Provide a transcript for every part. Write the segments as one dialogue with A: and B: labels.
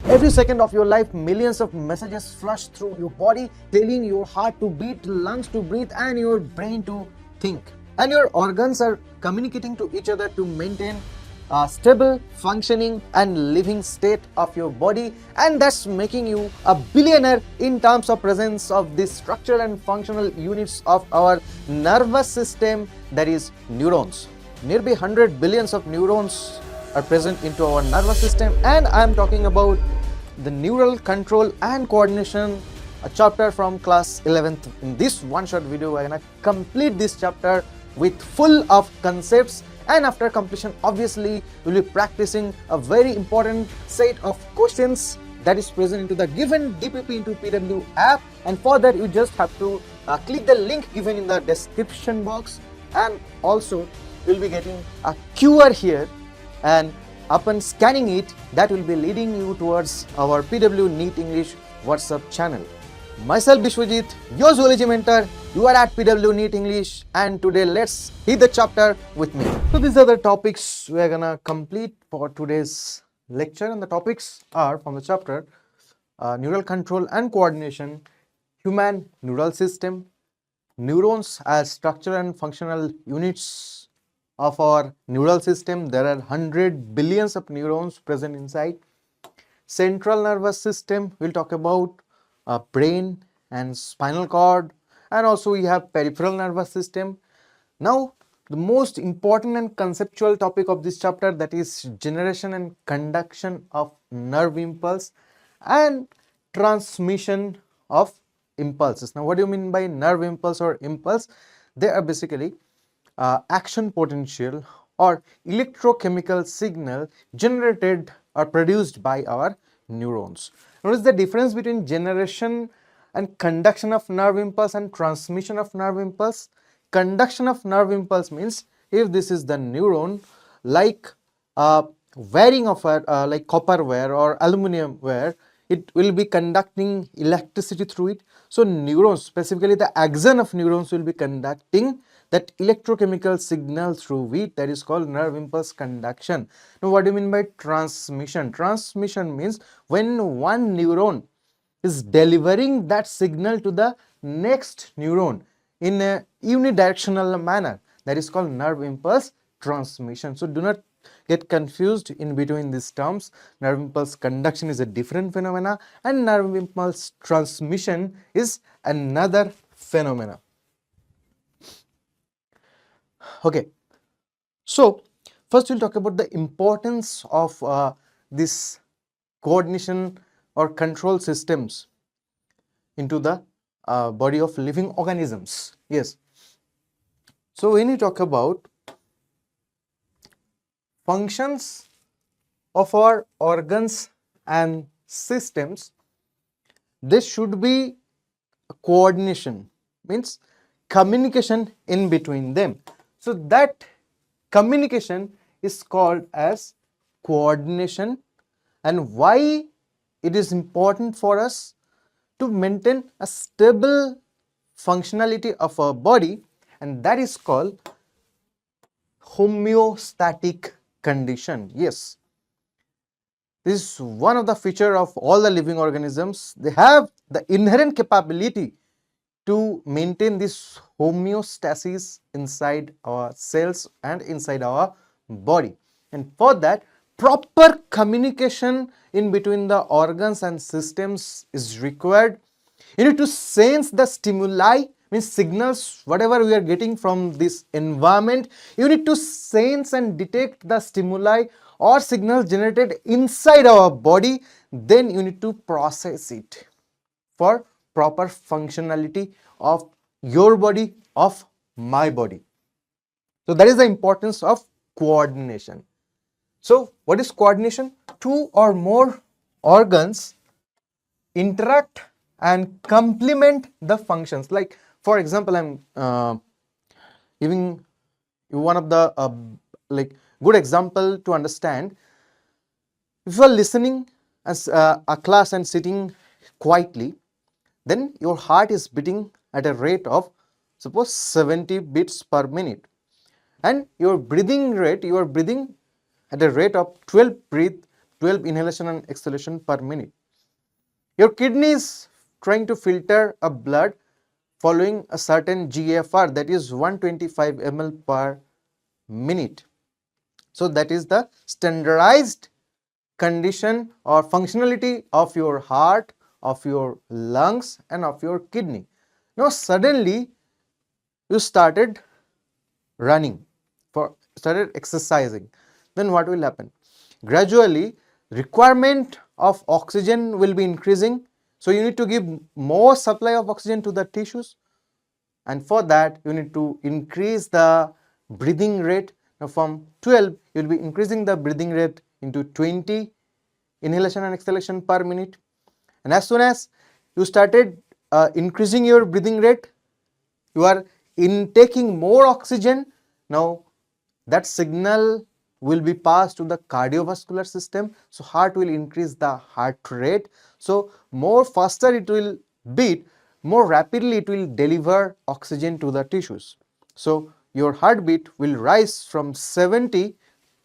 A: Every second of your life, millions of messages flush through your body, telling your heart to beat, lungs to breathe, and your brain to think. And your organs are communicating to each other to maintain a stable, functioning, and living state of your body, and that's making you a billionaire in terms of presence of this structural and functional units of our nervous system, that is neurons. Nearly 100 billions of neurons are present into our nervous system, and I am talking about the neural control and coordination, a chapter from class 11th. In this one short video, I'm gonna complete this chapter with full of concepts, and after completion, obviously, we'll be practicing a very important set of questions that is present into the given DPP into PW app, and for that, you just have to click the link given in the description box, and also you'll be getting a QR here, and upon scanning it, that will be leading you towards our PW NEET English WhatsApp channel. Myself Biswajit, your zoology mentor, you are at PW NEET English, and today let's hit the chapter with me. So these are the topics we are gonna complete for today's lecture, and the topics are from the chapter Neural Control and Coordination, Human Neural System, Neurons as structural and functional units of our neural system. There are 100 billions of neurons present inside. Central nervous system, we'll talk about brain and spinal cord, and also we have peripheral nervous system. Now the most important and conceptual topic of this chapter, that is generation and conduction of nerve impulse and transmission of impulses. Now what do you mean by nerve impulse or impulse? They are basically action potential or electrochemical signal generated or produced by our neurons. Notice the difference between generation and conduction of nerve impulse and transmission of nerve impulse. Conduction of nerve impulse means if this is the neuron, like wiring of a like copper wire or aluminum wire, it will be conducting electricity through it. So neurons, specifically the axon of neurons, will be conducting that electrochemical signal through it, that is called nerve impulse conduction. Now what do you mean by transmission? Transmission means when one neuron is delivering that signal to the next neuron in a unidirectional manner, that is called nerve impulse transmission. So do not get confused in between these terms. Nerve impulse conduction is a different phenomena, and nerve impulse transmission is another phenomena. Okay, so first we'll talk about the importance of this coordination or control systems into the body of living organisms. Yes, so when you talk about functions of our organs and systems, there should be a coordination, means communication in between them. So that communication is called as coordination, and why it is important for us to maintain a stable functionality of our body, and that is called homeostatic condition. Yes, this is one of the feature of all the living organisms. They have the inherent capability to maintain this homeostasis inside our cells and inside our body, and for that proper communication in between the organs and systems is required. You need to sense the stimuli, means signals, whatever we are getting from this environment. You need to sense and detect the stimuli or signals generated inside our body, then you need to process it for proper functionality of your body, of my body. So that is the importance of coordination. So what is coordination? Two or more organs interact and complement the functions. Like for example, I'm giving you one of the like good example to understand. If you are listening as a class and sitting quietly, then your heart is beating at a rate of suppose 70 beats per minute, and your breathing rate, you are breathing at a rate of 12 breath 12 inhalation and exhalation per minute. Your kidney is trying to filter a blood following a certain GFR, that is 125 ml per minute. So that is the standardized condition or functionality of your heart, of your lungs and of your kidney. Now suddenly you started running, started exercising, then what will happen? Gradually requirement of oxygen will be increasing, so you need to give more supply of oxygen to the tissues, and for that you need to increase the breathing rate. Now from 12 you will be increasing the breathing rate into 20 inhalation and exhalation per minute, and as soon as you started increasing your breathing rate, you are intaking more oxygen. Now that signal will be passed to the cardiovascular system, so heart will increase the heart rate, so more faster it will beat, more rapidly it will deliver oxygen to the tissues. So your heartbeat will rise from 70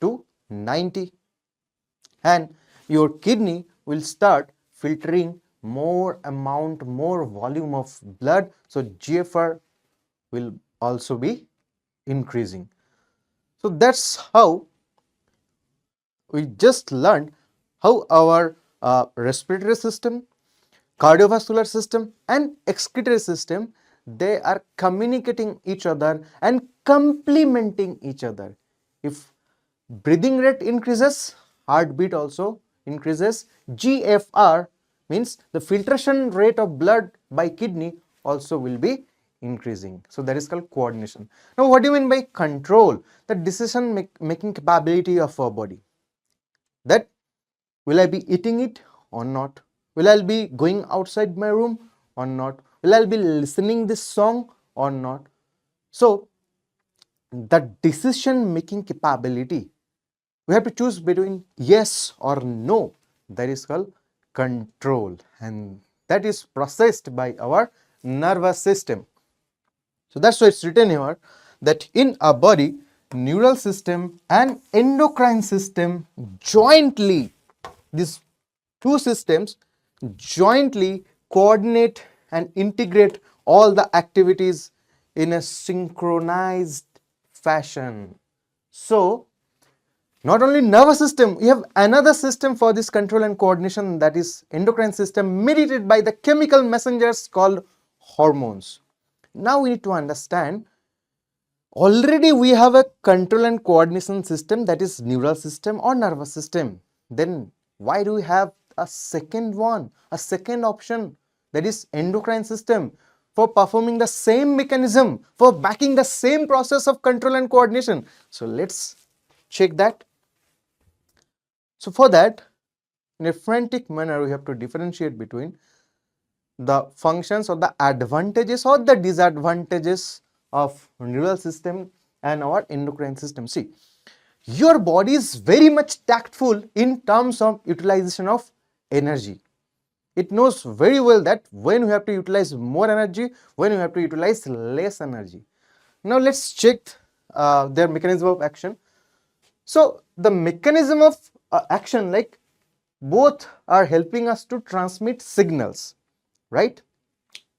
A: to 90, and your kidney will start filtering more amount, more volume of blood, so GFR will also be increasing. So that's how we just learned how our respiratory system, cardiovascular system and excretory system, they are communicating each other and complementing each other. If breathing rate increases, heartbeat also increases. GFR means the filtration rate of blood by kidney also will be increasing. So that is called coordination. Now what do you mean by control? The decision making capability of our body. That will I be eating it or not? Will I be going outside my room or not? Will I be listening this song or not? So the decision making capability, we have to choose between yes or no. That is called control, and that is processed by our nervous system. So that's why it's written here that in our body, neural system and endocrine system jointly, these two systems jointly coordinate and integrate all the activities in a synchronized fashion. So not only nervous system, we have another system for this control and coordination, that is endocrine system, mediated by the chemical messengers called hormones. Now we need to understand, already we have a control and coordination system, that is neural system or nervous system. Then why do we have a second one, a second option, that is endocrine system, for performing the same mechanism, for backing the same process of control and coordination? So let's check that. So for that, in a frantic manner, we have to differentiate between the functions or the advantages or the disadvantages of neural system and our endocrine system. See, your body is very much tactful in terms of utilization of energy. It knows very well that when you have to utilize more energy, when you have to utilize less energy. Now let's check their mechanism of action. So the mechanism of action, like both are helping us to transmit signals, right?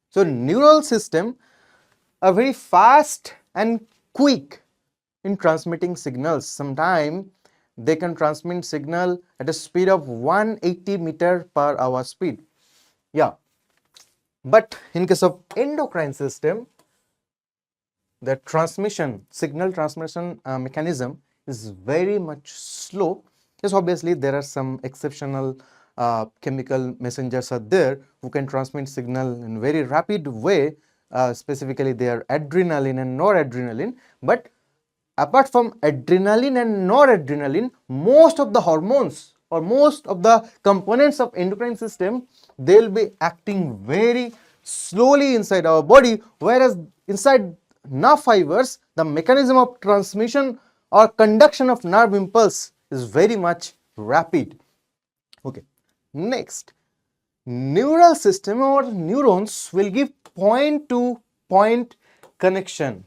A: So neural system are very fast and quick in transmitting signals. Sometimes they can transmit signal at a speed of 180 meter per hour speed. Yeah, but in case of endocrine system, the signal transmission mechanism is very much slow. Yes, obviously there are some exceptional chemical messengers are there who can transmit signal in very rapid way, specifically they are adrenaline and noradrenaline. But apart from adrenaline and noradrenaline, most of the hormones or most of the components of endocrine system, they will be acting very slowly inside our body, whereas inside nerve fibers, the mechanism of transmission or conduction of nerve impulse is very much rapid. Okay, next, neural system or neurons will give point to point connection,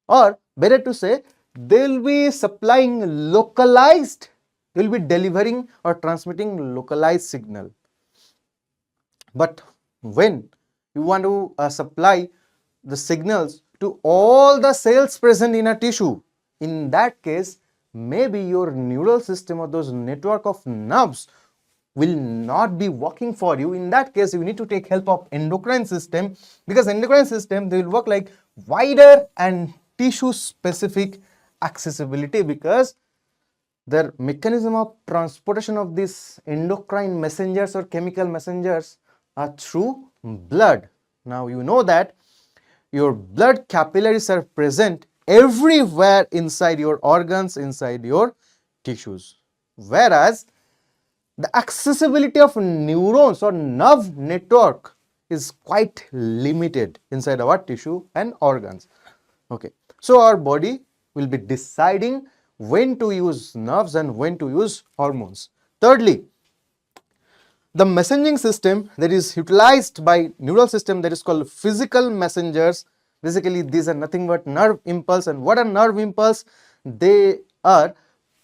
A: or better to say, they will be supplying localized you will be delivering or transmitting localized signal. But when you want to supply the signals to all the cells present in a tissue, in that case, maybe your neural system or those network of nerves will not be working for you. In that case, you need to take help of endocrine system, because endocrine system, they will work like wider and tissue specific accessibility, because the mechanism of transportation of these endocrine messengers or chemical messengers are through blood. Now you know that your blood capillaries are present everywhere inside your organs, inside your tissues, whereas the accessibility of neurons or nerve network is quite limited inside our tissue and organs. Okay, so our body will be deciding when to use nerves and when to use hormones. Thirdly, the messaging system that is utilized by neural system, that is called physical messengers. Basically, these are nothing but nerve impulse. And what are nerve impulse? They are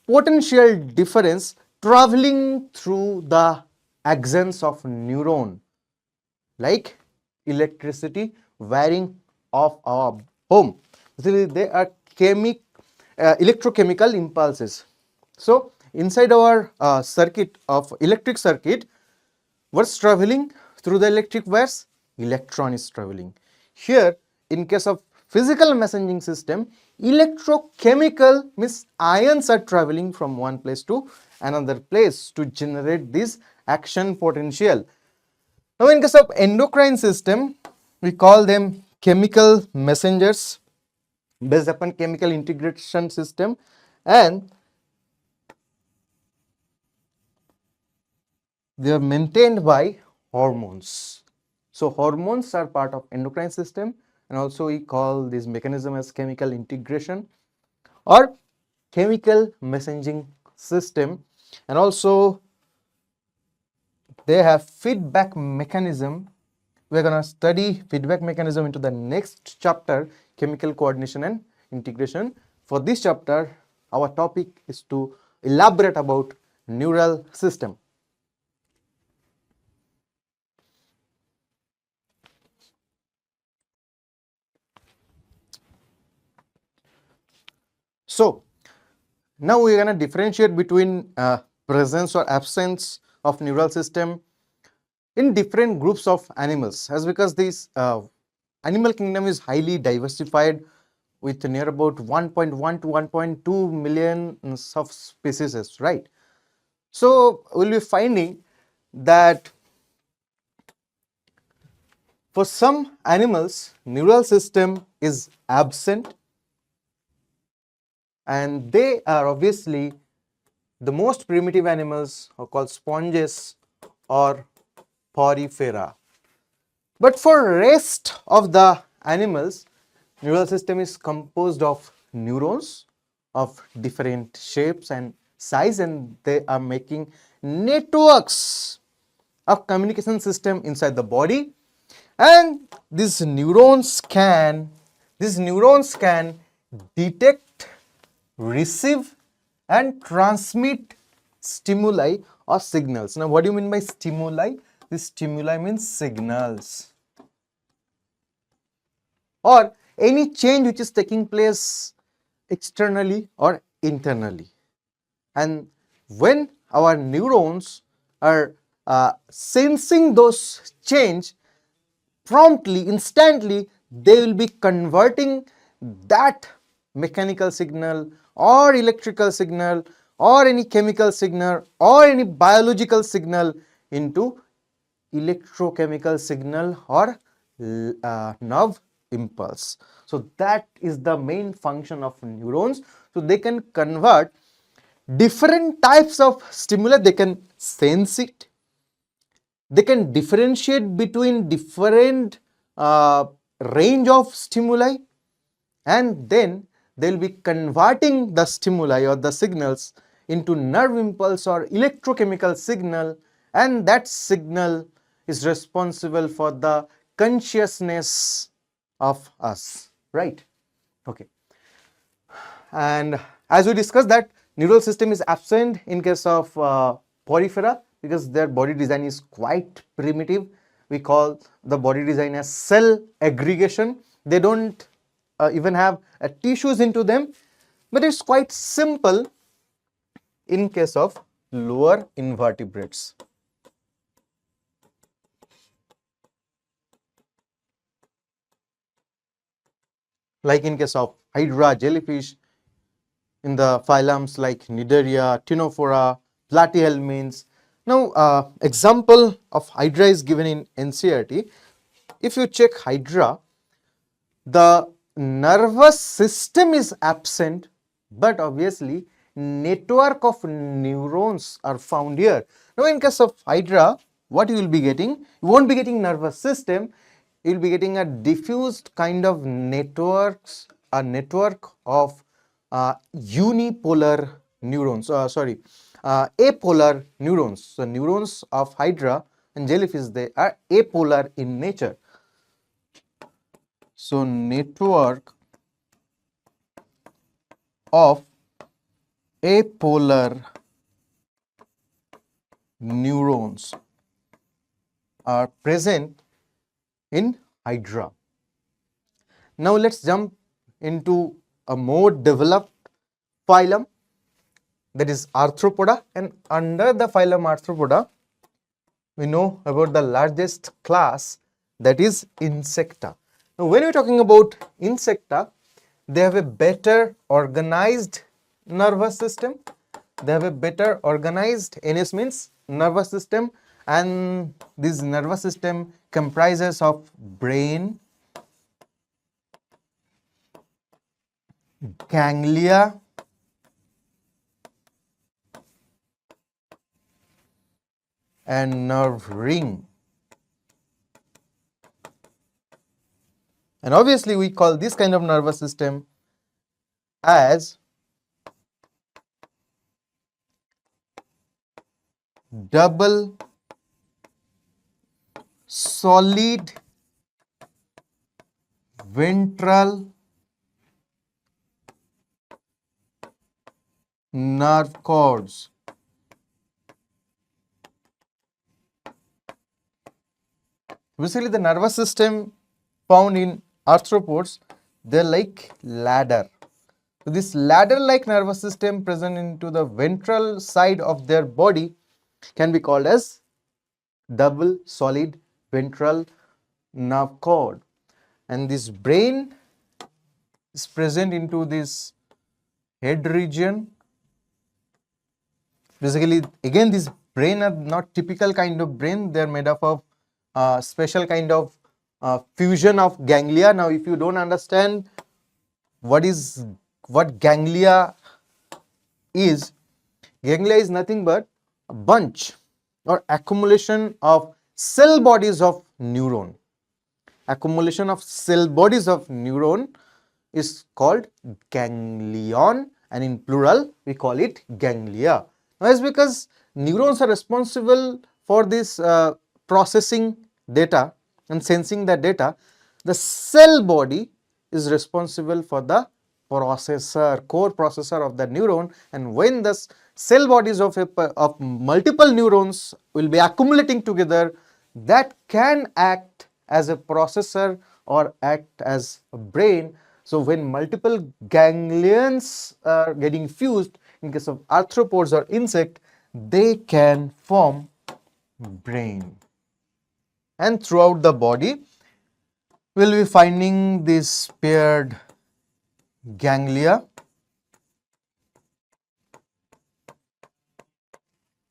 A: potential difference traveling through the axons of neuron, like electricity wiring of our home. Basically, they are electrochemical impulses. So inside our circuit of electric circuit, what's traveling through the electric wires? Electron is traveling. Here, in case of physical messaging system, electrochemical means ions are traveling from one place to another place to generate this action potential. Now, in case of endocrine system, we call them chemical messengers based upon chemical integration system, and they are maintained by hormones. So hormones are part of endocrine system, and also we call this mechanism as chemical integration or chemical messaging system. And also they have feedback mechanism. We're going to study feedback mechanism into the next chapter, chemical coordination and integration. For this chapter, our topic is to elaborate about neural system. So now we're going to differentiate between presence or absence of neural system in different groups of animals, as because this animal kingdom is highly diversified with near about 1.1 to 1.2 million of species, right? So we'll be finding that for some animals, neural system is absent, and they are obviously the most primitive animals are called sponges or porifera. But for rest of the animals, neural system is composed of neurons of different shapes and size, and they are making networks of communication system inside the body. And these neurons can detect, receive and transmit stimuli or signals. Now what do you mean by stimuli? This stimuli means signals or any change which is taking place externally or internally. And when our neurons are sensing those change, promptly, instantly, they will be converting that mechanical signal or electrical signal or any chemical signal or any biological signal into electrochemical signal or nerve impulse. So that is the main function of neurons. So they can convert different types of stimuli, they can sense it, they can differentiate between different range of stimuli, and then they will be converting the stimuli or the signals into nerve impulse or electrochemical signal, and that signal is responsible for the consciousness of us, right? Okay. And as we discussed that Neural system is absent in case of peripheral because their body design is quite primitive. We call the body design as cell aggregation. They don't even have tissues into them, but it's quite simple in case of lower invertebrates. Like in case of hydra, jellyfish, in the phylums like Cnidaria, Ctenophora, Platyhelminths. Now, example of hydra is given in NCERT. If you check hydra, the nervous system is absent, but obviously network of neurons are found here. Now, in case of hydra, what you will be getting? You won't be getting nervous system. You will be getting a diffused kind of networks, a network of unipolar neurons. Apolar neurons. So, neurons of hydra and jellyfish, they are apolar in nature. So, network of apolar neurons are present in hydra. Now, let's jump into a more developed phylum, that is Arthropoda, and under the phylum Arthropoda, we know about the largest class, that is Insecta. Now, when we're talking about Insecta, they have a better organized nervous system. They have a better organized, NS means nervous system, and this nervous system comprises of brain, ganglia, and nerve ring. And obviously we call this kind of nervous system as double solid ventral nerve cords. Basically, the nervous system found in arthropods, they're like ladder. So, this ladder-like nervous system present into the ventral side of their body can be called as double solid ventral nerve cord. And this brain is present into this head region. Basically, again, these brain are not typical kind of brain. They are made up of special kind of fusion of ganglia. Now, if you don't understand what ganglia is nothing but a bunch or accumulation of cell bodies of neuron. Accumulation of cell bodies of neuron is called ganglion, and in plural we call it ganglia. Now, it's because neurons are responsible for this processing data and sensing the data. The cell body is responsible for the processor, core processor of the neuron, and when the cell bodies of multiple neurons will be accumulating together, that can act as a processor or act as a brain. So, when multiple ganglions are getting fused, in case of arthropods or insect, they can form brain. And throughout the body, we will be finding these paired ganglia,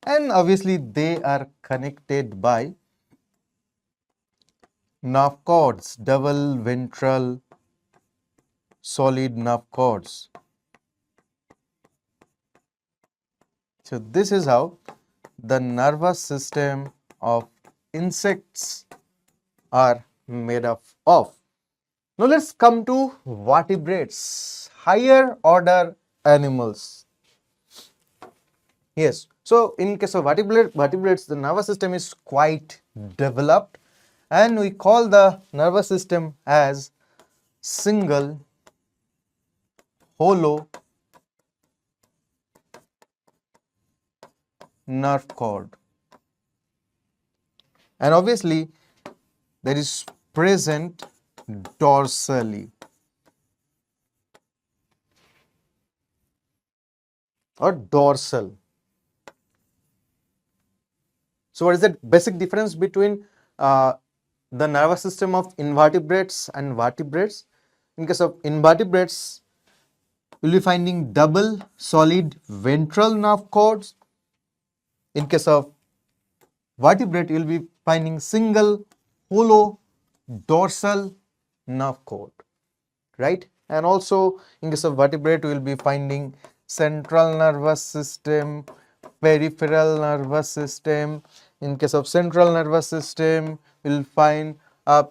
A: and obviously they are connected by nerve cords, double ventral solid nerve cords. So, this is how the nervous system of insects are made up of. Now, let us come to vertebrates, higher order animals. Yes, so in case of vertebrates, the nervous system is quite developed, and we call the nervous system as single hollow nerve cord, and obviously that is present dorsally or dorsal. So what is the basic difference between the nervous system of invertebrates and vertebrates? In case of invertebrates, you'll be finding double solid ventral nerve cords. In case of vertebrate, you'll be finding single hollow dorsal nerve cord, right? And also in case of vertebrate, we will be finding central nervous system, peripheral nervous system. In case of central nervous system, we will find a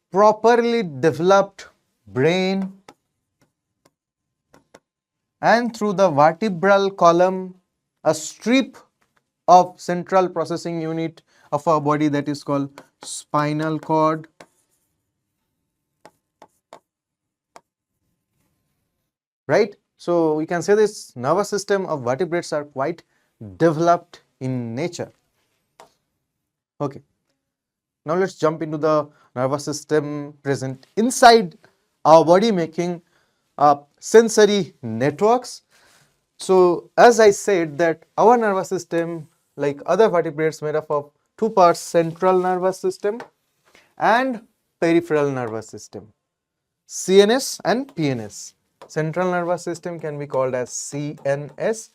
A: properly developed brain, and through the vertebral column, a strip of central processing unit of our body that is called spinal cord. Right? So we can say this nervous system of vertebrates are quite developed in nature. Okay. Now let's jump into the nervous system present inside our body, making sensory networks. So as I said that our nervous system, like other vertebrates, made up of two parts: central nervous system and peripheral nervous system, CNS and PNS. Central nervous system can be called as CNS,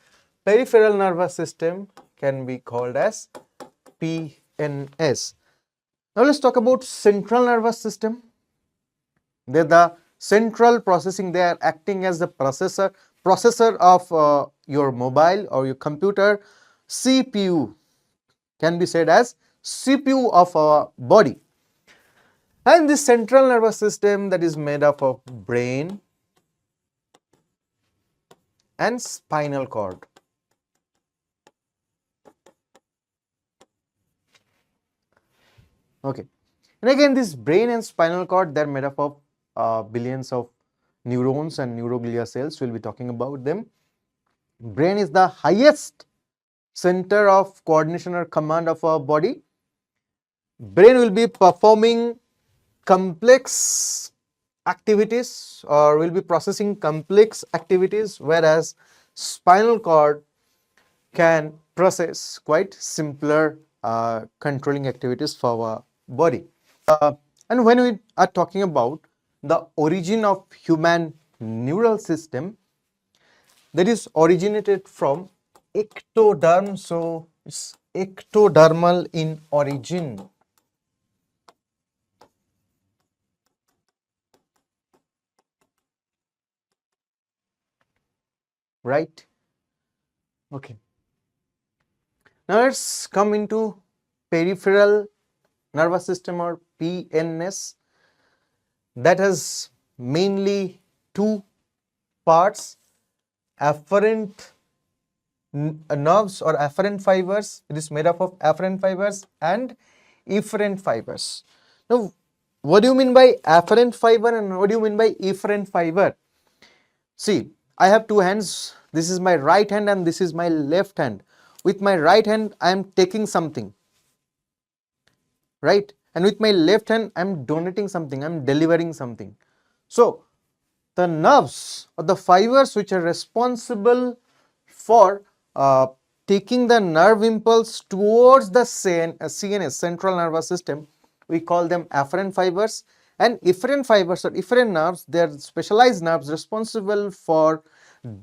A: peripheral nervous system can be called as PNS. Now let's talk about central nervous system. They're the central processing, they are acting as the processor of your mobile or your computer. CPU can be said as CPU of our body. And this central nervous system, that is made up of brain and spinal cord. Okay, and again this brain and spinal cord, they are made up of billions of neurons and neuroglia cells. We will be talking about them. Brain is the highest center of coordination or command of our body. Brain will be performing complex activities or will be processing complex activities, whereas spinal cord can process quite simpler controlling activities for our body. And when we are talking about the origin of human neural system, that is originated from ectoderm, so it's ectodermal in origin. Right? Okay. Now let's come into peripheral nervous system or PNS. That has mainly two parts: afferent nerves or afferent fibers. It is made up of afferent fibers and efferent fibers. Now, what do you mean by afferent fiber and what do you mean by efferent fiber? See, I have two hands. This is my right hand and this is my left hand. With my right hand, I am taking something, right? And with my left hand, I am donating something, I am delivering something. So, the nerves or the fibers which are responsible for taking the nerve impulse towards the CNS, central nervous system, we call them afferent fibers. And efferent fibers or efferent nerves, they are specialized nerves responsible for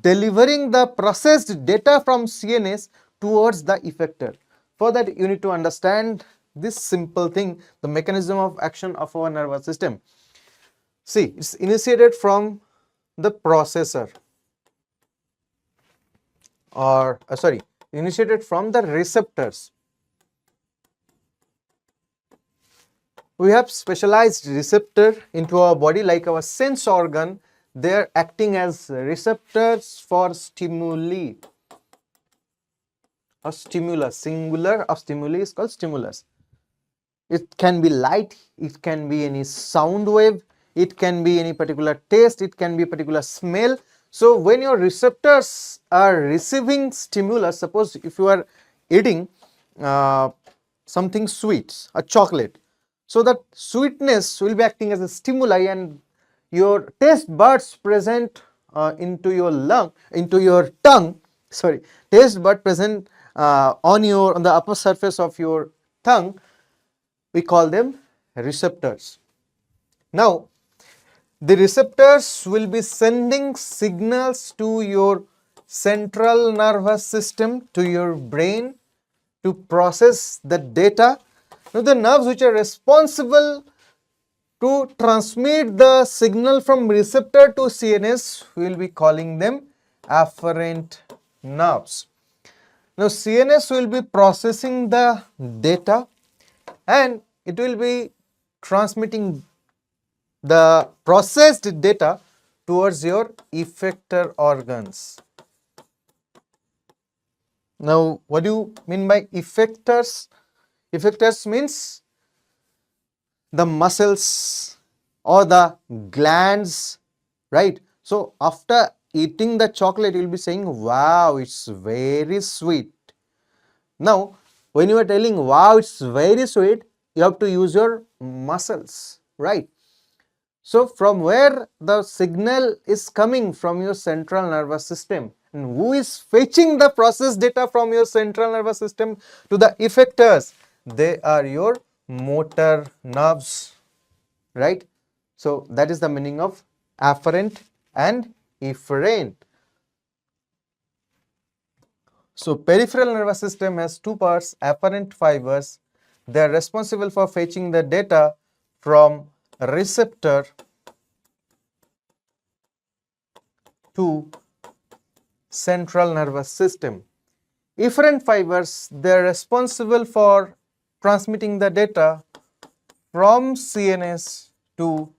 A: delivering the processed data from CNS towards the effector. For that, you need to understand this simple thing, the mechanism of action of our nervous system. See, it's initiated from the processor, or initiated from the receptors. We have specialized receptor into our body, like our sense organ. They are acting as receptors for stimuli. A stimulus, singular of stimuli is called stimulus. It can be light, it can be any sound wave, it can be any particular taste, it can be a particular smell. So when your receptors are receiving stimulus, suppose if you are eating something sweet, a chocolate. So that sweetness will be acting as a stimuli, and your taste buds present into your tongue. Sorry, taste bud present on the upper surface of your tongue. We call them receptors. Now, the receptors will be sending signals to your central nervous system, to your brain, to process the data. Now, the nerves which are responsible to transmit the signal from receptor to CNS, we will be calling them afferent nerves. Now, CNS will be processing the data, and it will be transmitting the processed data towards your effector organs. Now, what do you mean by effectors? Effectors means the muscles or the glands, right? So, after eating the chocolate, you will be saying, wow, it's very sweet. Now, when you are telling, wow, it's very sweet, you have to use your muscles, right? So, from where the signal is coming from your central nervous system, and who is fetching the process data from your central nervous system to the effectors? They are your motor nerves, right? So, that is the meaning of afferent and efferent. So, peripheral nervous system has two parts, afferent fibers. They are responsible for fetching the data from receptor to central nervous system. Efferent fibers, they are responsible for transmitting the data from CNS to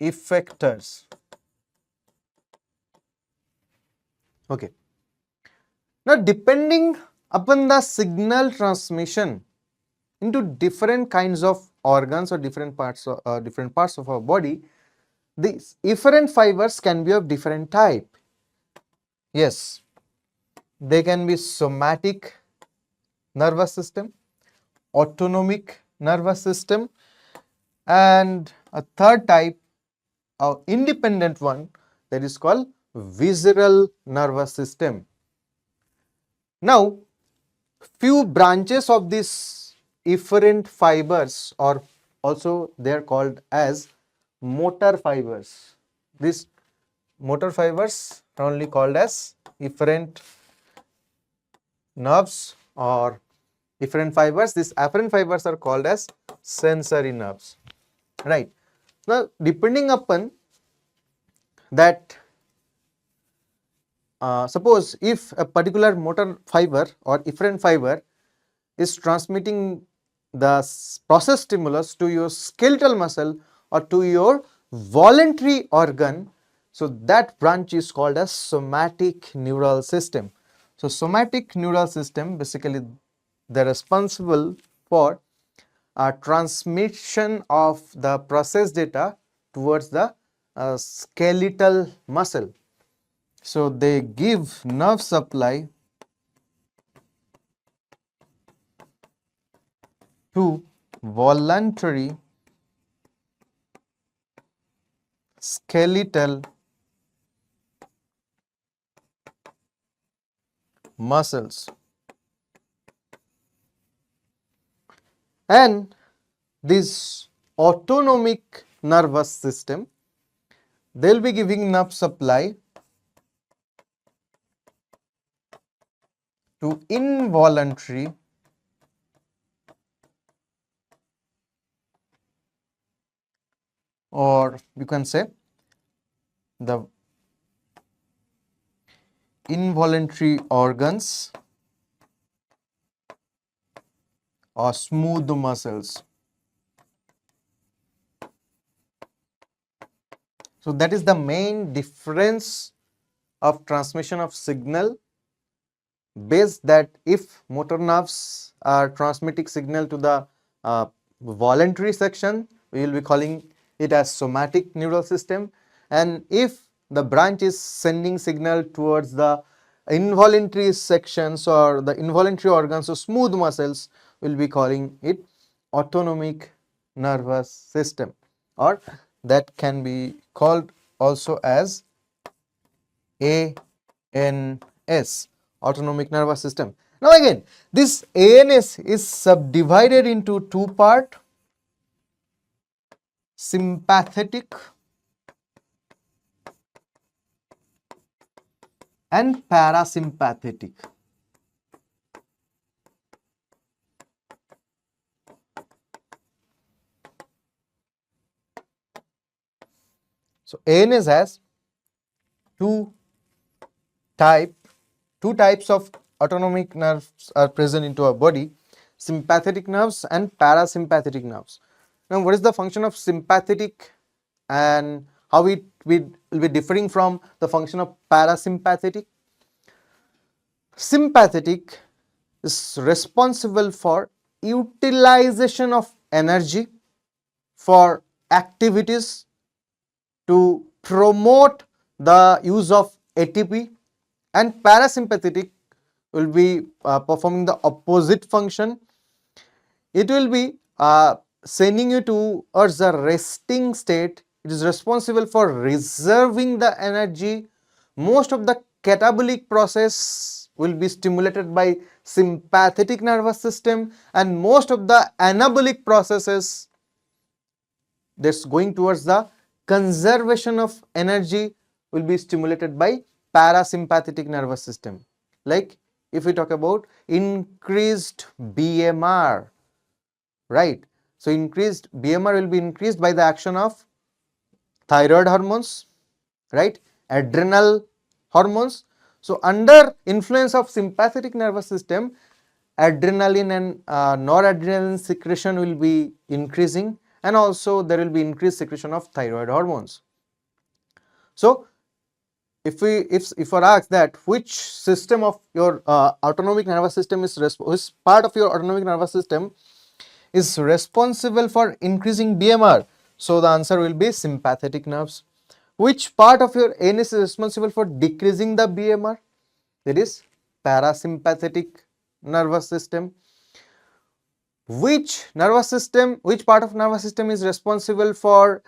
A: effectors. Okay. Now, depending upon the signal transmission into different kinds of organs or different parts of our body, these efferent fibers can be of different type. Yes, they can be somatic nervous system, autonomic nervous system, and a third type, an independent one, that is called visceral nervous system. Now, few branches of these efferent fibers, or also they are called as motor fibers. These motor fibers are only called as efferent nerves or efferent fibers. These afferent fibers are called as sensory nerves, right? Now, depending upon that, suppose if a particular motor fiber or efferent fiber is transmitting the process stimulus to your skeletal muscle or to your voluntary organ, so that branch is called as somatic neural system. So, somatic neural system, basically they are responsible for transmission of the process data towards the skeletal muscle. So, they give nerve supply to voluntary skeletal muscles, and this autonomic nervous system, they will be giving nerve supply to involuntary or you can say the involuntary organs or smooth muscles. So, that is the main difference of transmission of signal, based that if motor nerves are transmitting signal to the voluntary section, we will be calling it as somatic neural system, and if the branch is sending signal towards the involuntary sections or the involuntary organs or smooth muscles, will be calling it autonomic nervous system, or that can be called also as ANS, autonomic nervous system. Now again, this ANS is subdivided into two parts: sympathetic and parasympathetic. So ANS has two types of autonomic nerves are present into our body: sympathetic nerves and parasympathetic nerves. Now, what is the function of sympathetic and how it will be differing from the function of parasympathetic? Sympathetic is responsible for utilization of energy for activities to promote the use of ATP, and parasympathetic will be performing the opposite function. It will be sending you towards a resting state. It is responsible for reserving the energy. Most of the catabolic process will be stimulated by sympathetic nervous system, and most of the anabolic processes that's going towards the conservation of energy will be stimulated by parasympathetic nervous system. Like if we talk about increased BMR, right? So increased BMR will be increased by the action of thyroid hormones, right? Adrenal hormones. So under influence of sympathetic nervous system, adrenaline and noradrenaline secretion will be increasing, and also there will be increased secretion of thyroid hormones. So if we're asked that which system of your autonomic nervous system which part of your autonomic nervous system is responsible for increasing BMR, so the answer will be sympathetic nerves. Which part of your ANS is responsible for decreasing the BMR? That is parasympathetic nervous system. Which part of nervous system is responsible for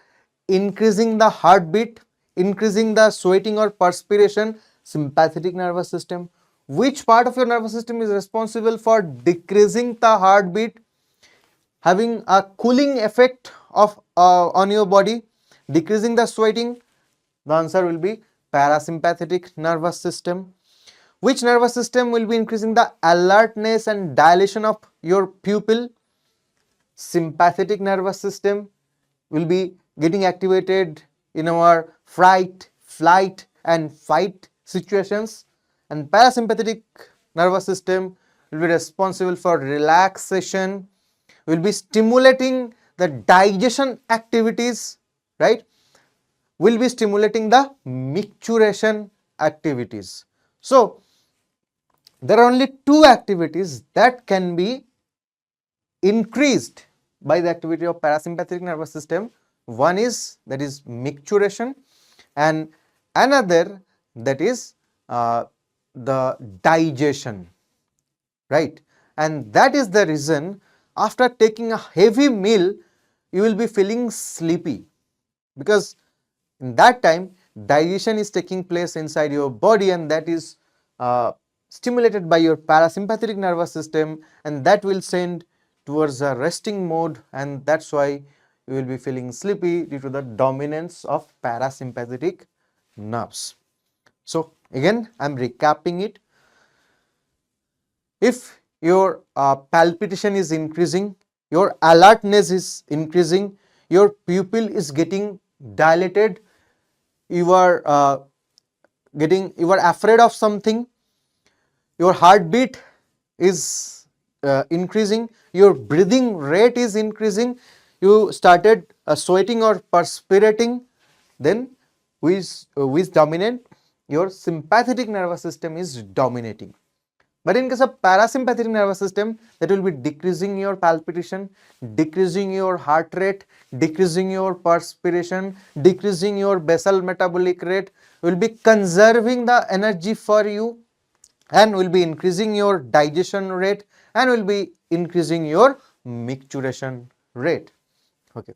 A: increasing the heartbeat, increasing the sweating or perspiration? Sympathetic nervous system. Which part of your nervous system is responsible for decreasing the heartbeat, having a cooling effect of on your body, decreasing the sweating? The answer will be parasympathetic nervous system. Which nervous system will be increasing the alertness and dilation of your pupil? Sympathetic nervous system will be getting activated in our fright, flight and fight situations, and parasympathetic nervous system will be responsible for relaxation, will be stimulating the digestion activities, right? Will be stimulating the micturition activities. So there are only two activities that can be increased by the activity of parasympathetic nervous system. One is micturition, and another that is the digestion, right? And that is the reason after taking a heavy meal you will be feeling sleepy, because in that time digestion is taking place inside your body, and that is stimulated by your parasympathetic nervous system, and that will send towards a resting mode, and that's why you will be feeling sleepy due to the dominance of parasympathetic nerves. So again I am recapping it. If your palpitation is increasing, your alertness is increasing, your pupil is getting dilated, you are afraid of something, your heartbeat is increasing, your breathing rate is increasing, you started sweating or perspirating, then which dominant? Your sympathetic nervous system is dominating. But in case of parasympathetic nervous system, that will be decreasing your palpitation, decreasing your heart rate, decreasing your perspiration, decreasing your basal metabolic rate, will be conserving the energy for you, and will be increasing your digestion rate and will be increasing your micturition rate. Okay.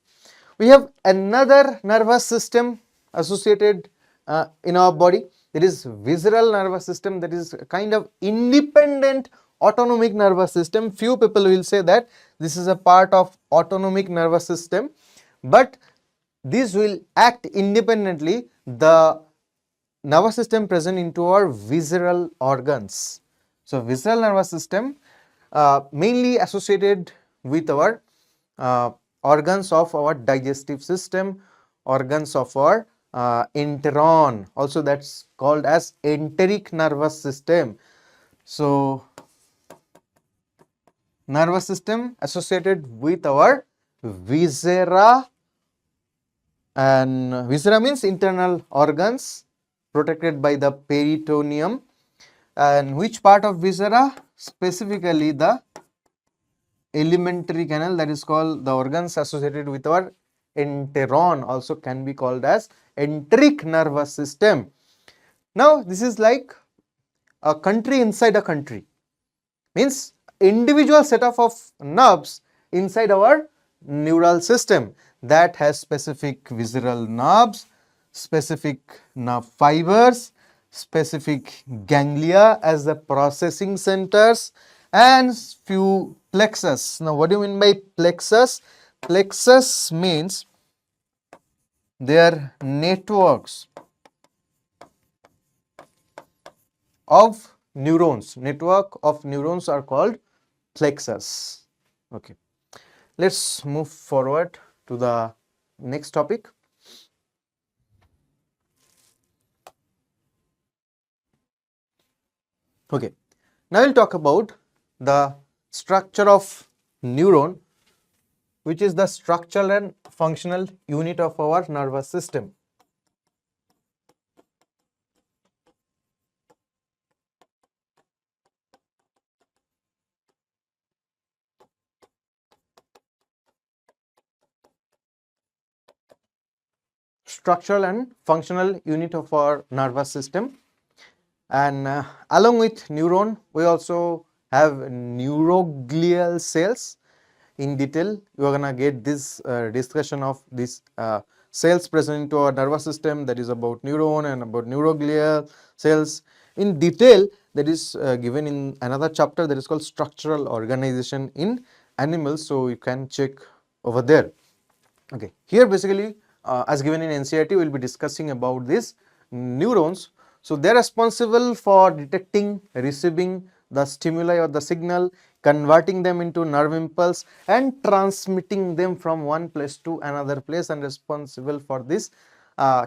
A: We have another nervous system associated in our body, that is visceral nervous system, that is a kind of independent autonomic nervous system. Few people will say that this is a part of autonomic nervous system, but this will act independently. The nervous system present into our visceral organs. So visceral nervous system mainly associated with our organs of our digestive system, organs of our enteron, also that's called as enteric nervous system. So nervous system associated with our viscera, and viscera means internal organs protected by the peritoneum. And which part of viscera? Specifically the alimentary canal, that is called the organs associated with our enteron, also can be called as enteric nervous system. Now this is like a country inside a country, means individual set of nerves inside our neural system that has specific visceral nerves, specific nerve fibers, specific ganglia as the processing centers, and few plexus. Now what do you mean by plexus? Plexus means they are networks of neurons. Network of neurons are called plexus. Okay. Let's move forward to the next topic. Okay. Now we'll talk about the structure of neuron, which is the structural and functional unit of our nervous system. Structural and functional unit of our nervous system. And along with neuron, we also have neuroglial cells. In detail, you are gonna get this discussion of these cells present into our nervous system, that is about neuron and about neuroglial cells in detail, that is given in another chapter, that is called structural organization in animals. So you can check over there. Okay, here basically as given in NCERT, we will be discussing about these neurons. So they are responsible for detecting, receiving the stimuli or the signal, converting them into nerve impulse and transmitting them from one place to another place, and responsible for this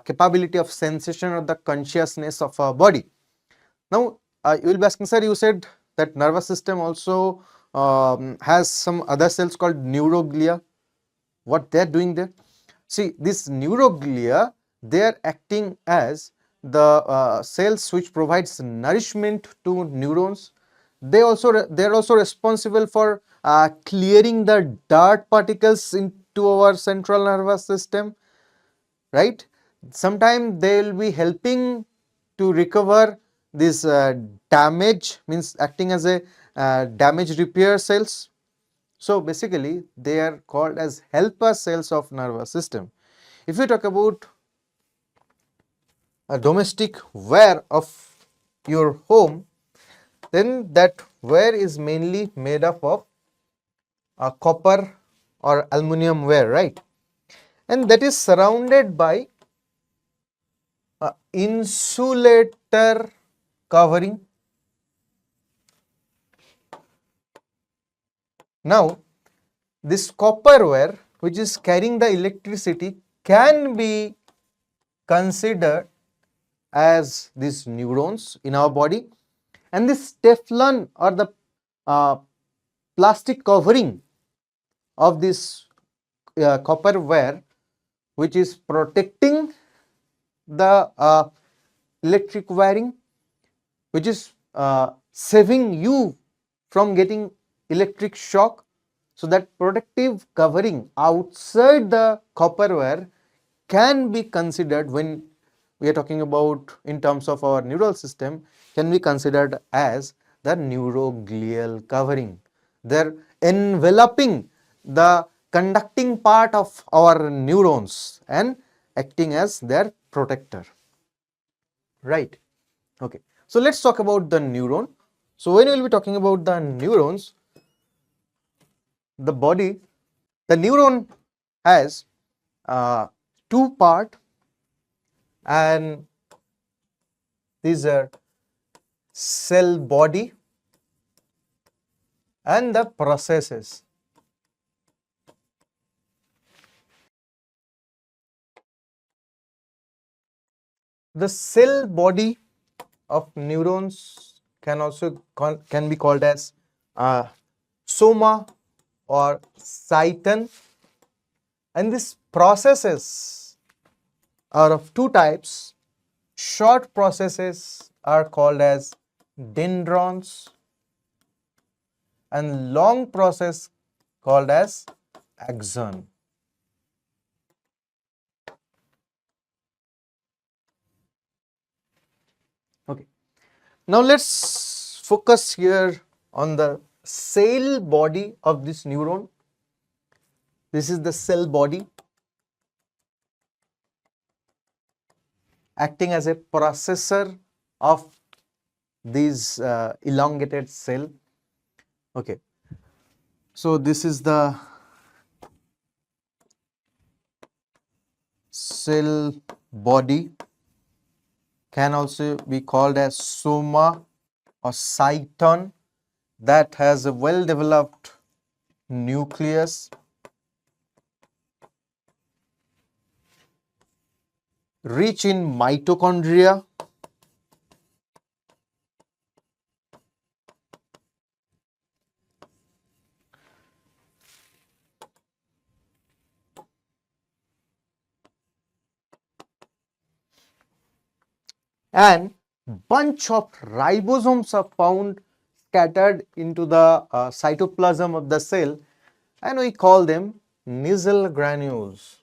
A: capability of sensation or the consciousness of our body. Now you will be asking, sir, you said that nervous system also has some other cells called neuroglia. What they are doing there? See, this neuroglia, they are acting as the cells which provides nourishment to neurons. They are also responsible for clearing the dirt particles into our central nervous system, right? Sometimes they will be helping to recover this damage, means acting as a damage repair cells. So basically they are called as helper cells of nervous system. If you talk about a domestic ware of your home, then that ware is mainly made up of copper or aluminum ware, right? And that is surrounded by insulator covering. Now this copper wire which is carrying the electricity can be considered as these neurons in our body, and this Teflon or the plastic covering of this copper wire which is protecting the electric wiring, which is saving you from getting electric shock. So that protective covering outside the copper wire can be considered when we are talking about in terms of our neural system can be considered as the neuroglial covering. They're enveloping the conducting part of our neurons and acting as their protector. Right. Okay. So let's talk about the neuron. So when we will be talking about the neurons, the body, the neuron has two part, and these are cell body and the processes. The cell body of neurons can also can be called as soma or cyton, and these processes are of two types. Short processes are called as dendrons and long process called as axon. Okay. Now let's focus here on the cell body of this neuron. This is the cell body acting as a processor of these elongated cell. Okay. So this is the cell body, can also be called as soma or cyton, that has a well developed nucleus, rich in mitochondria, and bunch of ribosomes are found scattered into the cytoplasm of the cell, and we call them Nissl granules.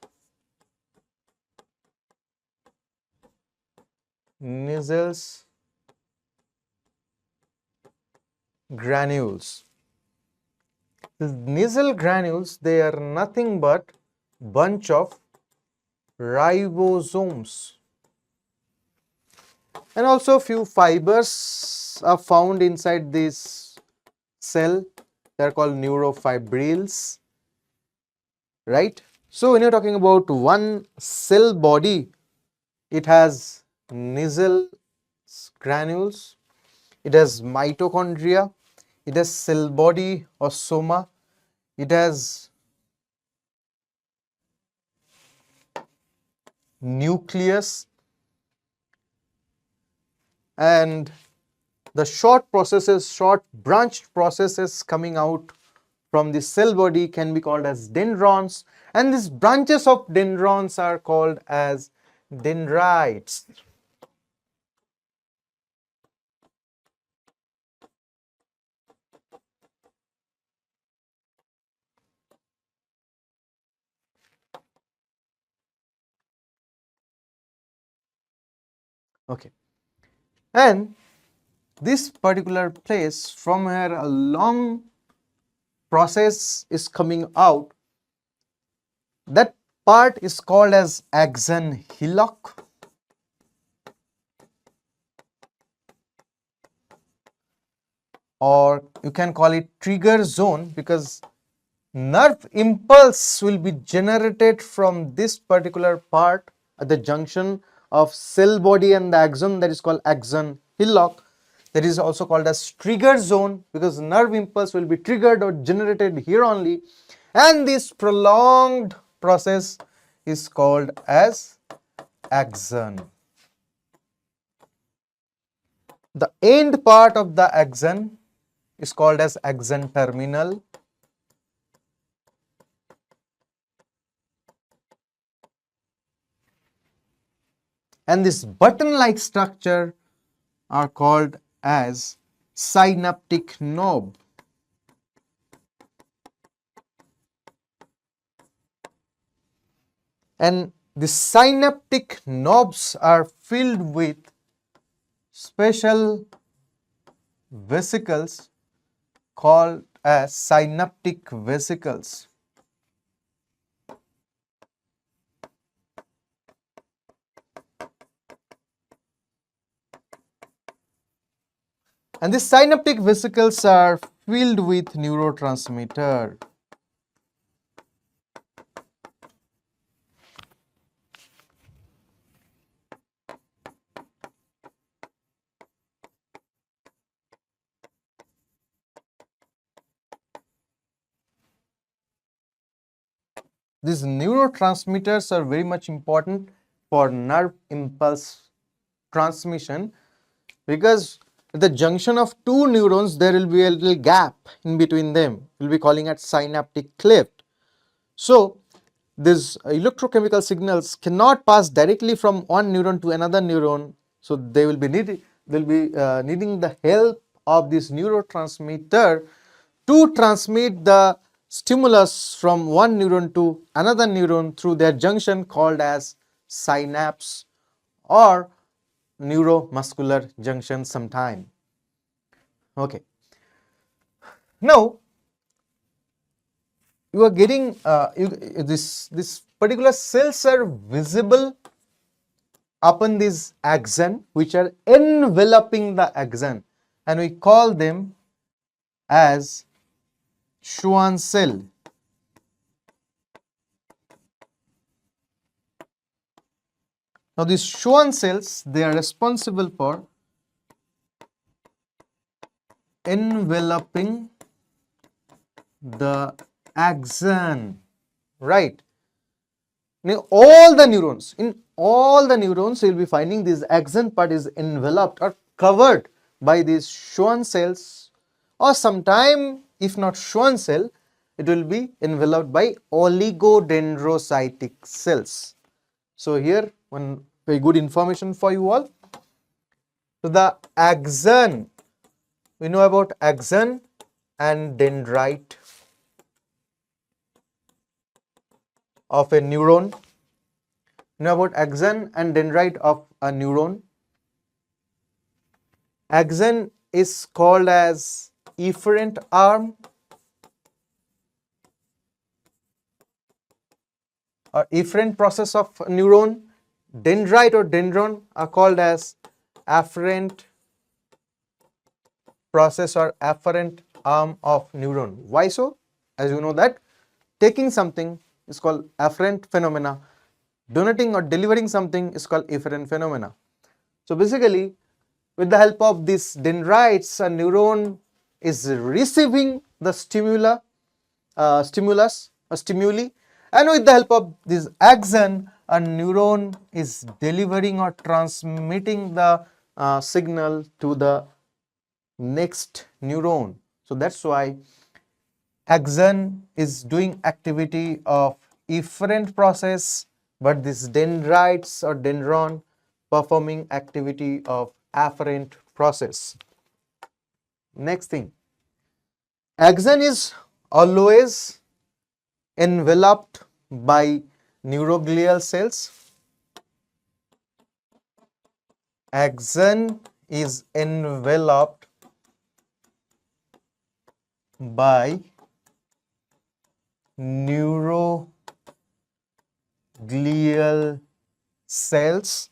A: Nissl granules. These Nissl granules, they are nothing but bunch of ribosomes, and also few fibers are found inside this cell. They are called neurofibrils, right? So when you're talking about one cell body, it has Nissl granules, it has mitochondria, it has cell body or soma, it has nucleus, and the short processes, short branched processes coming out from the cell body can be called as dendrons, and these branches of dendrons are called as dendrites. Okay, and this particular place from where a long process is coming out, that part is called as axon hillock, or you can call it trigger zone, because nerve impulse will be generated from this particular part at the junction of cell body and the axon, that is called axon hillock. That is also called as trigger zone, because nerve impulse will be triggered or generated here only, and this prolonged process is called as axon. The end part of the axon is called as axon terminal, and this button like structure are called as synaptic knob. And The synaptic knobs are filled with special vesicles called as synaptic vesicles. And these synaptic vesicles are filled with neurotransmitter. These neurotransmitters are very much important for nerve impulse transmission, because at the junction of two neurons there will be a little gap in between them. We'll be calling it synaptic cleft. So these electrochemical signals cannot pass directly from one neuron to another neuron. So they will be needing the help of this neurotransmitter to transmit the stimulus from one neuron to another neuron through their junction called as synapse or neuromuscular junction sometime. Okay. Now you are getting this particular cells are visible upon this axon, which are enveloping the axon, and we call them as Schwann cell. Now these Schwann cells, they are responsible for enveloping the axon, right? Now all the neurons, in all the neurons, you will be finding this axon part is enveloped or covered by these Schwann cells, or sometime if not Schwann cell, it will be enveloped by oligodendrocytic cells. So here one very good information for you all. So the axon, we know about axon and dendrite of a neuron. You know about axon and dendrite of a neuron. Axon is called as efferent arm or efferent process of neuron. Dendrite or dendron are called as afferent process or afferent arm of neuron. Why so? As you know that taking something is called afferent phenomena, donating or delivering something is called efferent phenomena. So basically, with the help of these dendrites, a neuron is receiving the stimulus or stimuli, and with the help of this axon, a neuron is delivering or transmitting the signal to the next neuron. So that's why axon is doing activity of efferent process, but this dendrites or dendron performing activity of afferent process. Next thing, axon is always enveloped by neuroglial cells. Axon is enveloped by neuroglial cells.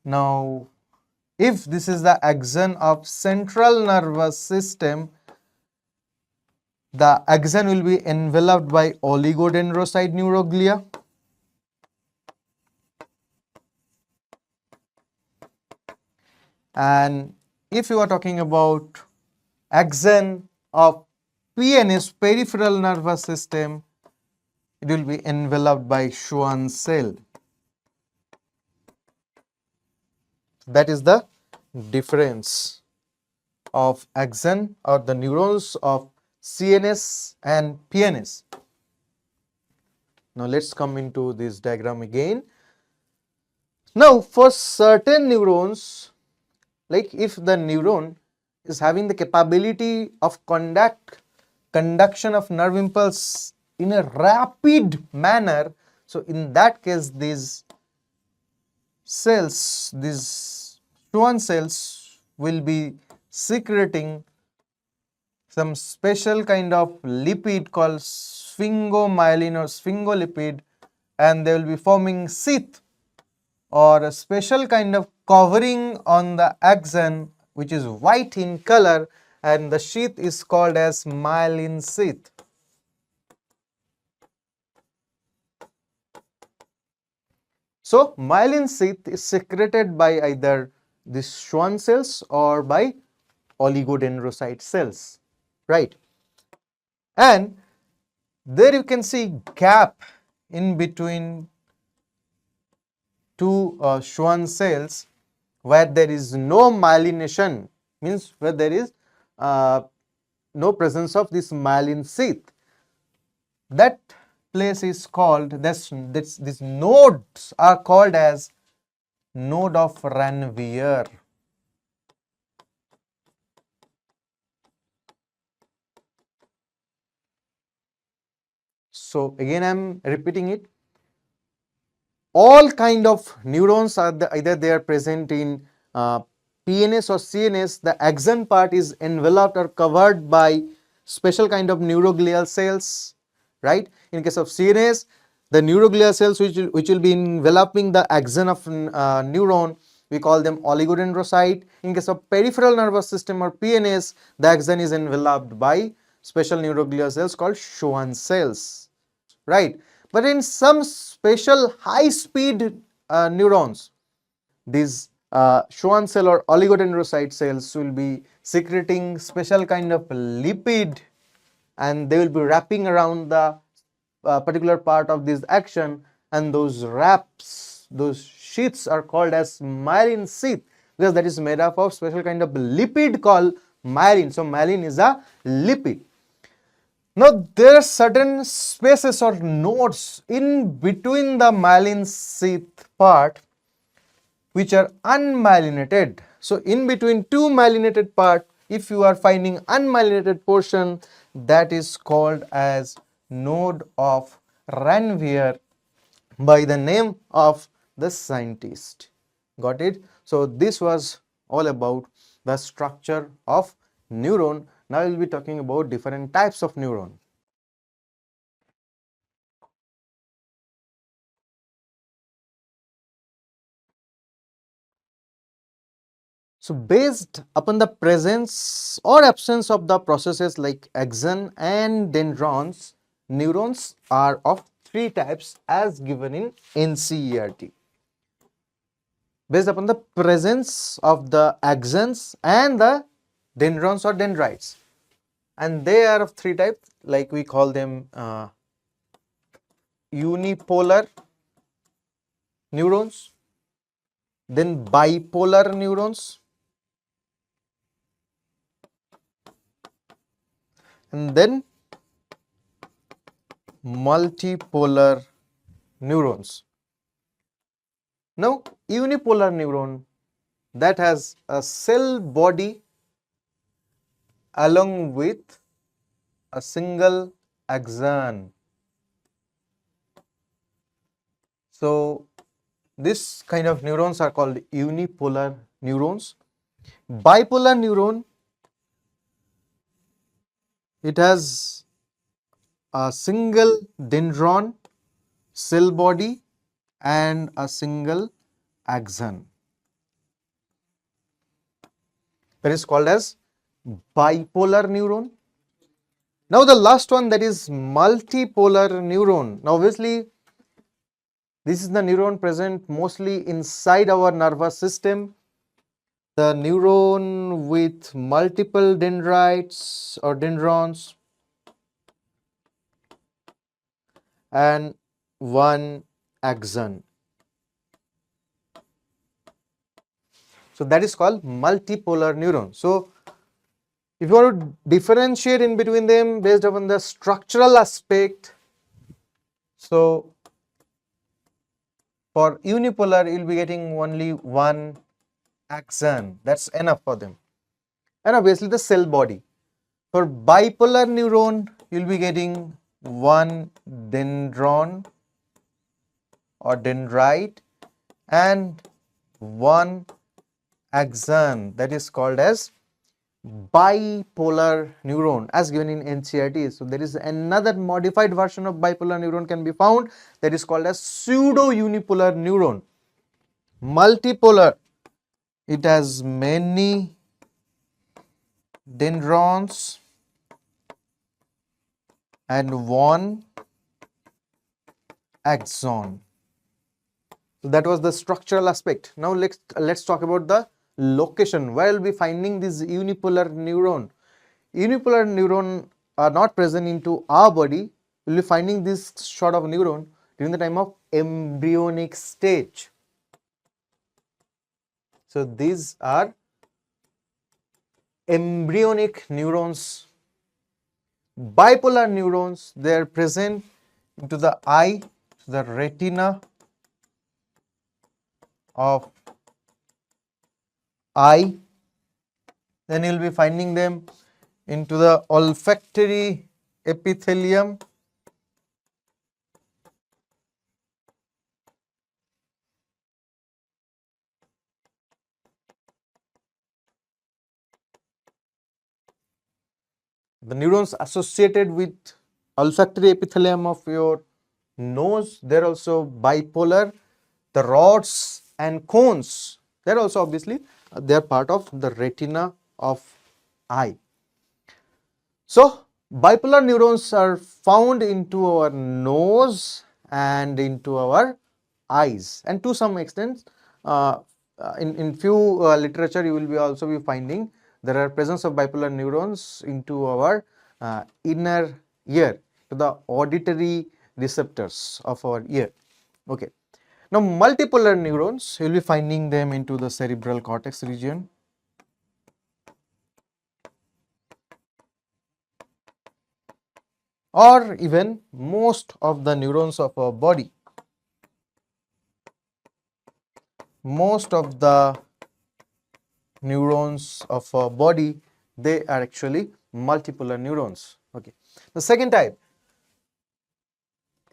A: Now, if this is the axon of central nervous system, the axon will be enveloped by oligodendrocyte neuroglia. And if you are talking about axon of PNS, peripheral nervous system, it will be enveloped by Schwann cell. That is the difference of axon or the neurons of CNS and PNS. Now let's come into this diagram again. Now for certain neurons, like if the neuron is having the capability of conduction of nerve impulse in a rapid manner, So in that case, these cells, these Schwann cells will be secreting some special kind of lipid called sphingomyelin or sphingolipid, and they will be forming sheath or a special kind of covering on the axon which is white in color, and the sheath is called as myelin sheath. So myelin sheath is secreted by either these Schwann cells or by oligodendrocyte cells, right? And there you can see gap in between two Schwann cells where there is no myelination, means where there is no presence of this myelin sheath. That place is called, these nodes are called as node of Ranvier. So again I am repeating it. All kind of neurons are either they are present in PNS or CNS. The axon part is enveloped or covered by special kind of neuroglial cells, right? In case of CNS, the neuroglial cells which will be enveloping the axon of neuron, we call them oligodendrocyte. In case of peripheral nervous system or PNS, the axon is enveloped by special neuroglial cells called Schwann cells, right? But in some special high speed neurons, these Schwann cell or oligodendrocyte cells will be secreting special kind of lipid, and they will be wrapping around the particular part of this action, and those wraps, those sheaths are called as myelin sheath, because that is made up of special kind of lipid called myelin. So myelin is a lipid. Now there are certain spaces or nodes in between the myelin sheath part which are unmyelinated. So in between two myelinated part, if you are finding unmyelinated portion, that is called as node of Ranvier by the name of the scientist. Got it? So this was all about the structure of neuron. Now we will be talking about different types of neuron. So based upon the presence or absence of the processes like axon and dendrons, neurons are of three types as given in NCERT. Based upon the presence of the axons and the dendrons or dendrites, and they are of three types, like we call them unipolar neurons, then bipolar neurons, and then multipolar neurons. Now, unipolar neuron that has a cell body along with a single axon. So, this kind of neurons are called unipolar neurons. Bipolar neuron, it has a single dendron, cell body and a single axon. That is called as bipolar neuron. Now the last one, that is multipolar neuron. Now obviously this is the neuron present mostly inside our nervous system. The neuron with multiple dendrites or dendrons and one axon. So that is called multipolar neuron. So if you want to differentiate in between them based upon the structural aspect, so for unipolar you will be getting only one axon, that's enough for them, and obviously the cell body. For bipolar neuron you will be getting one dendron or dendrite and one axon, that is called as bipolar neuron as given in NCERT. So there is another modified version of bipolar neuron can be found, that is called as pseudo unipolar neuron. Multipolar, it has many dendrons and one axon. So that was the structural aspect. Now let's talk about the location. Where will be finding this unipolar neuron? Unipolar neuron are not present into our body. We'll be finding this sort of neuron during the time of embryonic stage. So these are embryonic neurons. Bipolar neurons, they are present into the eye, the retina of eye. Then you will be finding them into the olfactory epithelium, the neurons associated with olfactory epithelium of your nose, they're also bipolar. The rods and cones, they're also obviously they're part of the retina of eye. So bipolar neurons are found into our nose and into our eyes, and to some extent in few literature you will be also be finding there are presence of bipolar neurons into our inner ear, to the auditory receptors of our ear. Okay. Now multipolar neurons, you will be finding them into the cerebral cortex region, or even most of the neurons of our body. Most of the neurons of our body, they are actually multipolar neurons. Okay. The second type,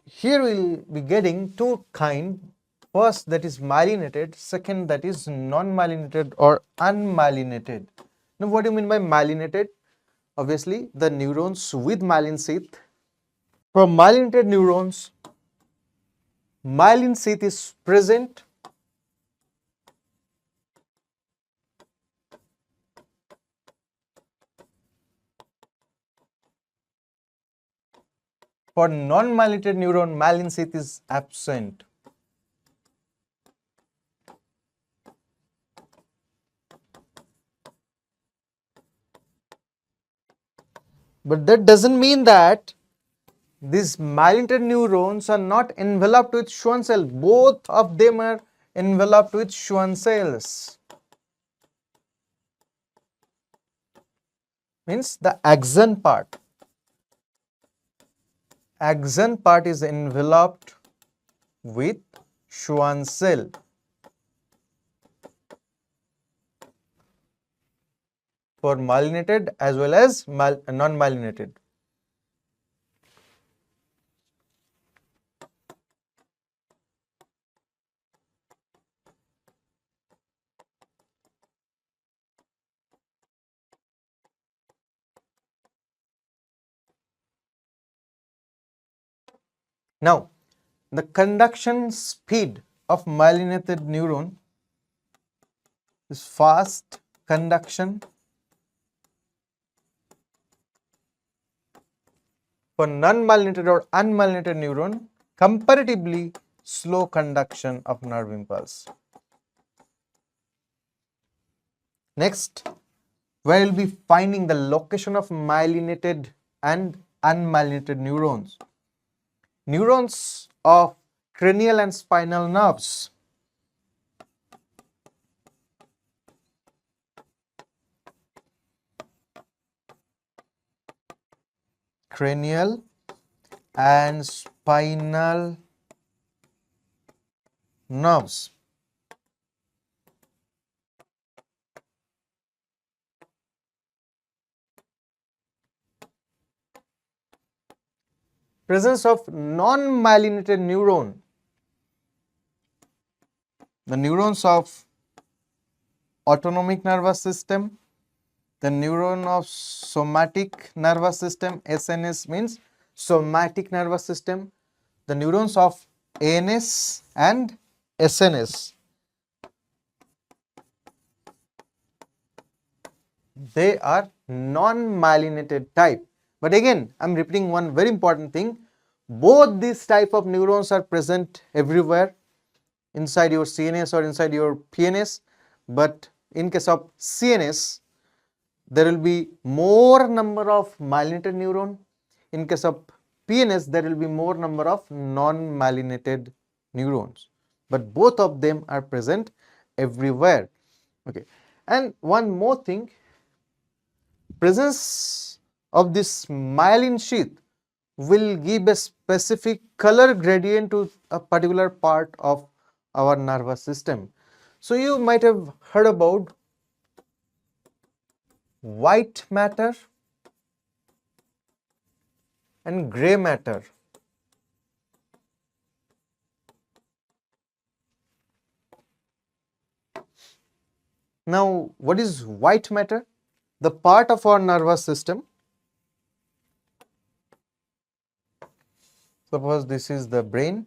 A: here we will be getting two kind. First, that is myelinated. Second, that is non-myelinated or unmyelinated. Now what do you mean by myelinated? Obviously the neurons with myelin sheath. For myelinated neurons, myelin sheath is present for non-myelinated neuron, myelin sheath is absent. But that doesn't mean that these myelinated neurons are not enveloped with Schwann cell. Both of them are enveloped with Schwann cells. Means the axon part is enveloped with Schwann cell. For myelinated as well as non-myelinated. Now, the conduction speed of myelinated neuron is fast conduction. For non-myelinated or unmyelinated neuron, comparatively slow conduction of nerve impulse. Next, where we'll be finding the location of myelinated and unmyelinated neurons. Neurons of cranial and spinal nerves. Cranial and spinal nerves. Presence of non-myelinated neuron. the neurons of autonomic nervous system, the neuron of somatic nervous system, SNS means somatic nervous system, the neurons of ANS and SNS. They are non-myelinated type. But again, I am repeating one very important thing. Both these type of neurons are present everywhere inside your CNS or inside your PNS. But in case of CNS, there will be more number of myelinated neuron. In case of PNS, there will be more number of non-myelinated neurons. But both of them are present everywhere. Okay. And one more thing, presence of this myelin sheath will give a specific color gradient to a particular part of our nervous system. So you might have heard about white matter and gray matter. Now, what is white matter? The part of our nervous system. Suppose this is the brain.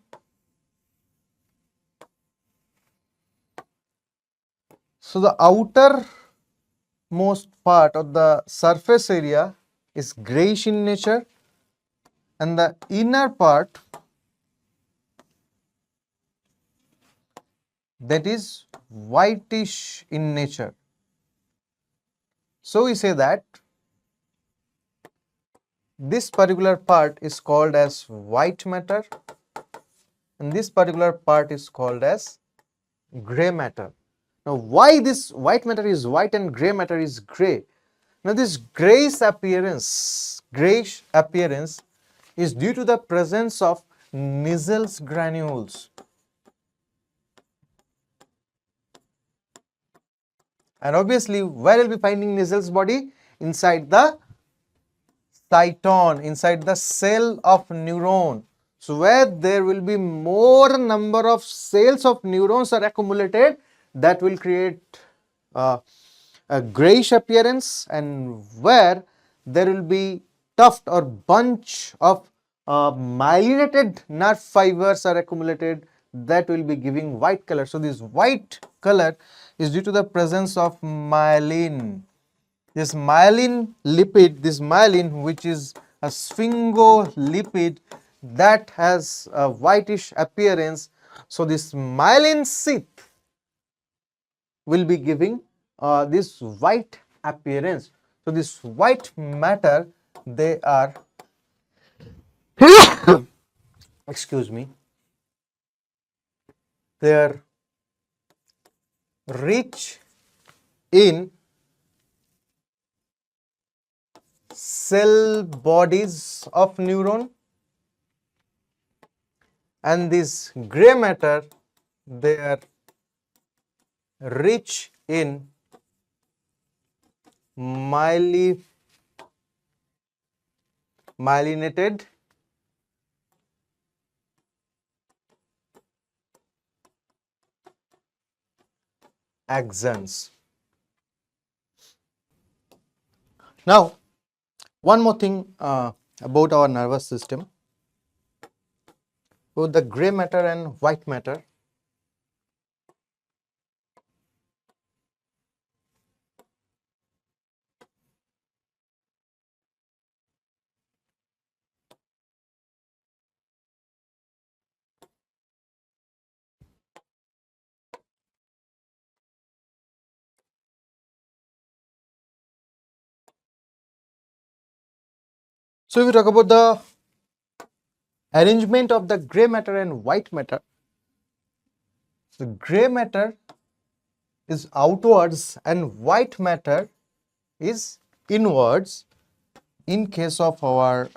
A: So the outermost part of the surface area is grayish in nature, and the inner part, that is whitish in nature. So we say that this particular part is called as white matter and this particular part is called as gray matter. Now, why this white matter is white and gray matter is gray? Now, this grayish appearance is due to the presence of Nissels granules. And obviously, where will be finding Nissels body? Inside the cyton, inside the cell of neuron. So, where there will be more number of cells of neurons are accumulated, that will create a grayish appearance, and where there will be tuft or bunch of myelinated nerve fibers are accumulated, that will be giving white color. So, this white color is due to the presence of myelin. This myelin lipid, this myelin which is a sphingolipid, that has a whitish appearance. So, this myelin sheath will be giving this white appearance. So, this white matter, they are excuse me, they are rich in cell bodies of neuron, and this gray matter, they are rich in myelinated axons. Now, one more thing about our nervous system, both the gray matter and white matter. So, if we talk about the arrangement of the gray matter and white matter, the gray matter is outwards and white matter is inwards in case of our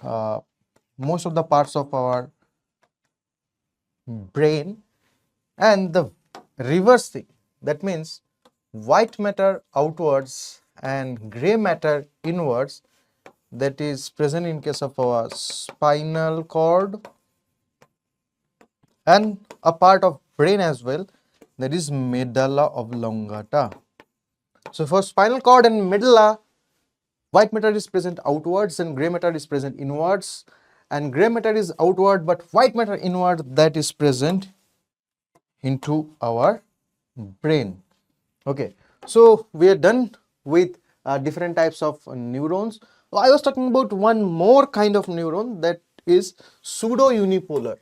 A: most of the parts of our brain, and the reverse thing, that means white matter outwards and gray matter inwards, that is present in case of our spinal cord and a part of brain as well, that is medulla oblongata. So for spinal cord and medulla, white matter is present outwards and gray matter is present inwards, and gray matter is outward but white matter inward, that is present into our brain. Okay, so we are done with different types of neurons. I was talking about one more kind of neuron, that is pseudo unipolar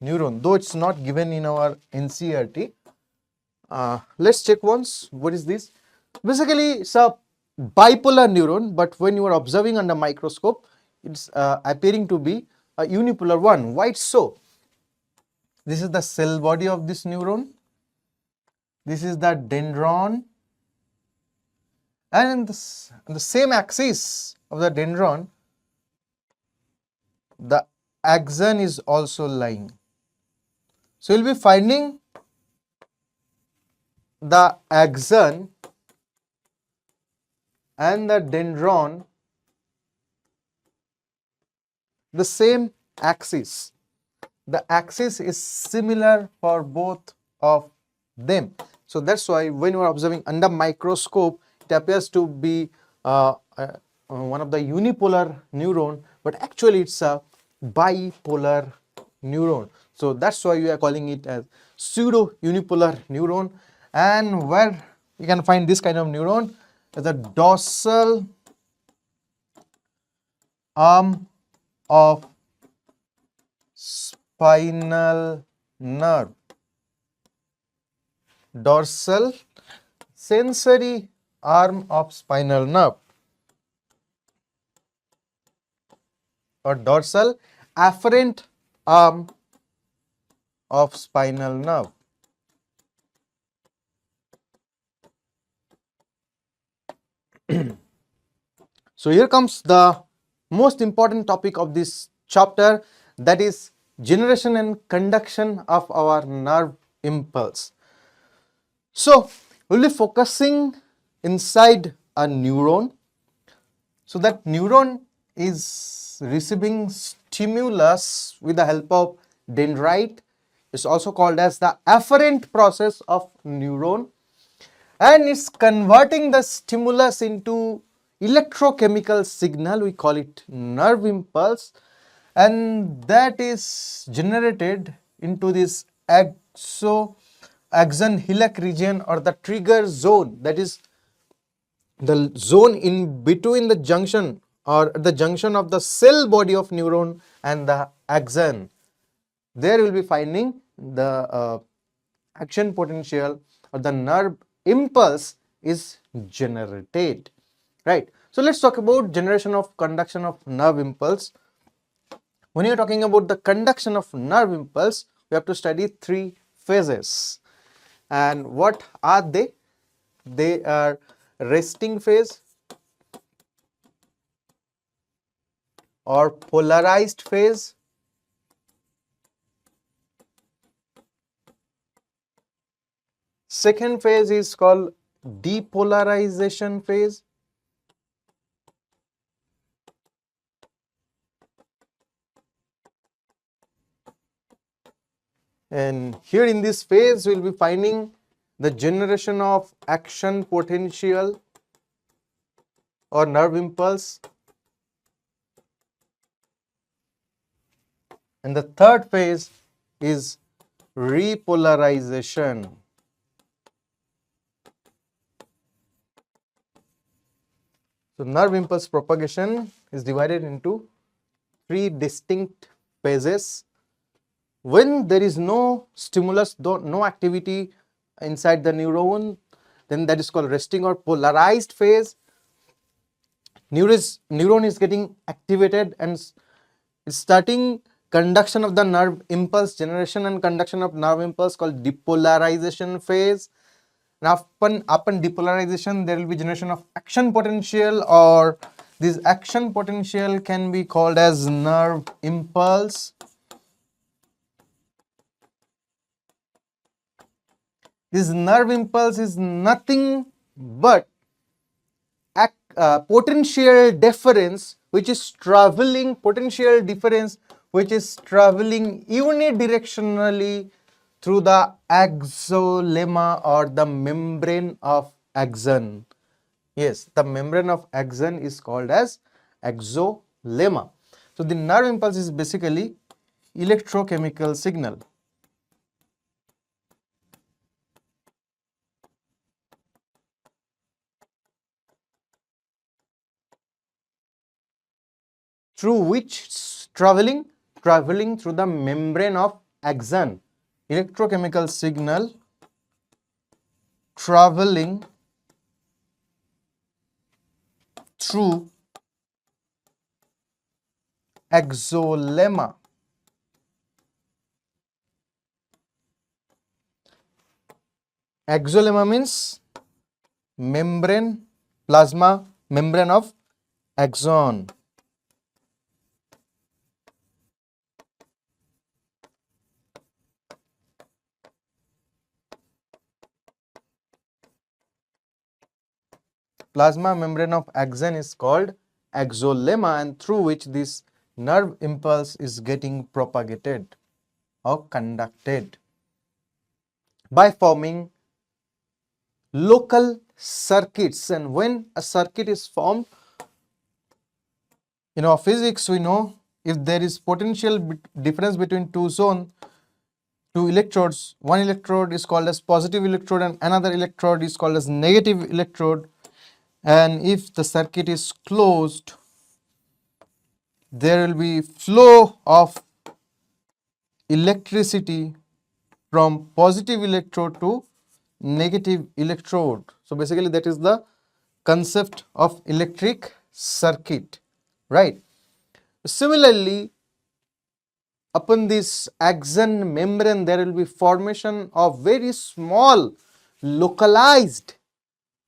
A: neuron, though it's not given in our NCERT. Let's check once. What is this? Basically, it's a bipolar neuron, but when you are observing under microscope, it's appearing to be a unipolar one. Why so? This is the cell body of this neuron. This is the dendron, and in the same axis of the dendron, the axon is also lying. So you'll be finding the axon and the dendron the same axis. The axis is similar for both of them. So that's why when you are observing under microscope, it appears to be one of the unipolar neuron, but actually it's a bipolar neuron. So that's why we are calling it as pseudo unipolar neuron. And where you can find this kind of neuron, the dorsal arm of spinal nerve, dorsal sensory arm of spinal nerve, or dorsal afferent arm of spinal nerve. So here comes the most important topic of this chapter, that is generation and conduction of our nerve impulse. So we'll be focusing inside a neuron. So that neuron is receiving stimulus with the help of dendrite. It's also called as the afferent process of neuron, and it's converting the stimulus into electrochemical signal. We call it nerve impulse, and that is generated into this axon hillock region, or the trigger zone, that is the zone in between the junction, or the junction of the cell body of neuron and the axon. There you will be finding the action potential, or the nerve impulse is generated, right? So let's talk about generation of conduction of nerve impulse. When you're talking about the conduction of nerve impulse, we have to study three phases. And what are they? They are resting phase, or polarized phase, second phase is called depolarization phase, and here in this phase we will be finding the generation of action potential or nerve impulse, and the third phase is repolarization. So nerve impulse propagation is divided into three distinct phases. When there is no stimulus, no activity inside the neuron, then that is called resting or polarized phase. Neuron is getting activated and is starting conduction of the nerve impulse, generation and conduction of nerve impulse, called depolarization phase. Now upon depolarization, there will be generation of action potential, or this action potential can be called as nerve impulse. This nerve impulse is nothing but potential difference, which is traveling, potential difference which is traveling unidirectionally through the axolemma or the membrane of axon. Yes, the membrane of axon is called as axolemma. So the nerve impulse is basically electrochemical signal through which traveling through the membrane of axon. Electrochemical signal traveling through axolemma. Axolemma means membrane, plasma membrane of axon. Plasma membrane of axon is called axolemma, and through which this nerve impulse is getting propagated or conducted by forming local circuits. And when a circuit is formed, in our physics we know if there is potential difference between two zones, two electrodes, one electrode is called as positive electrode and another electrode is called as negative electrode, and if the circuit is closed, there will be flow of electricity from positive electrode to negative electrode. So basically that is the concept of electric circuit, right? Similarly, upon this axon membrane there will be formation of very small localized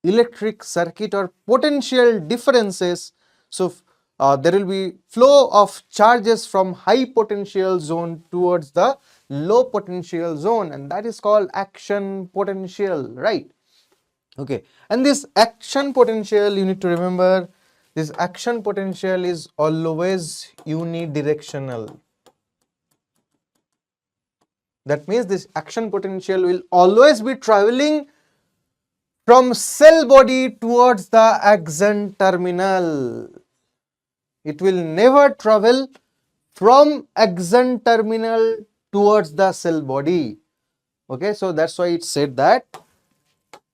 A: electric circuit or potential differences. So there will be flow of charges from high potential zone towards the low potential zone, and that is called action potential, right? Okay, and this action potential, you need to remember, this action potential is always unidirectional. That means this action potential will always be traveling from cell body towards the axon terminal. It will never travel from axon terminal towards the cell body. Okay, so that's why it said that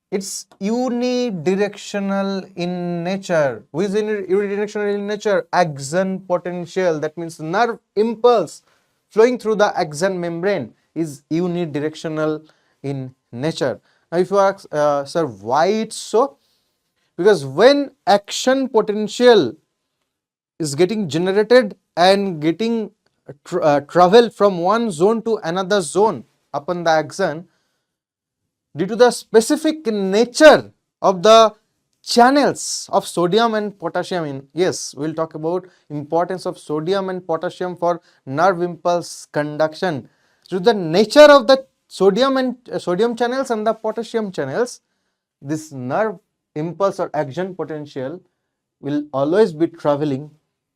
A: it's unidirectional in nature. Who is unidirectional in nature? Axon potential. That means nerve impulse flowing through the axon membrane is unidirectional in nature. Now, if you ask, sir, why it's so? Because when action potential is getting generated and getting travel from one zone to another zone upon the axon, due to the specific nature of the channels of sodium and potassium in, yes, we'll talk about importance of sodium and potassium for nerve impulse conduction. So the nature of the sodium and sodium channels and the potassium channels, this nerve impulse or action potential will always be traveling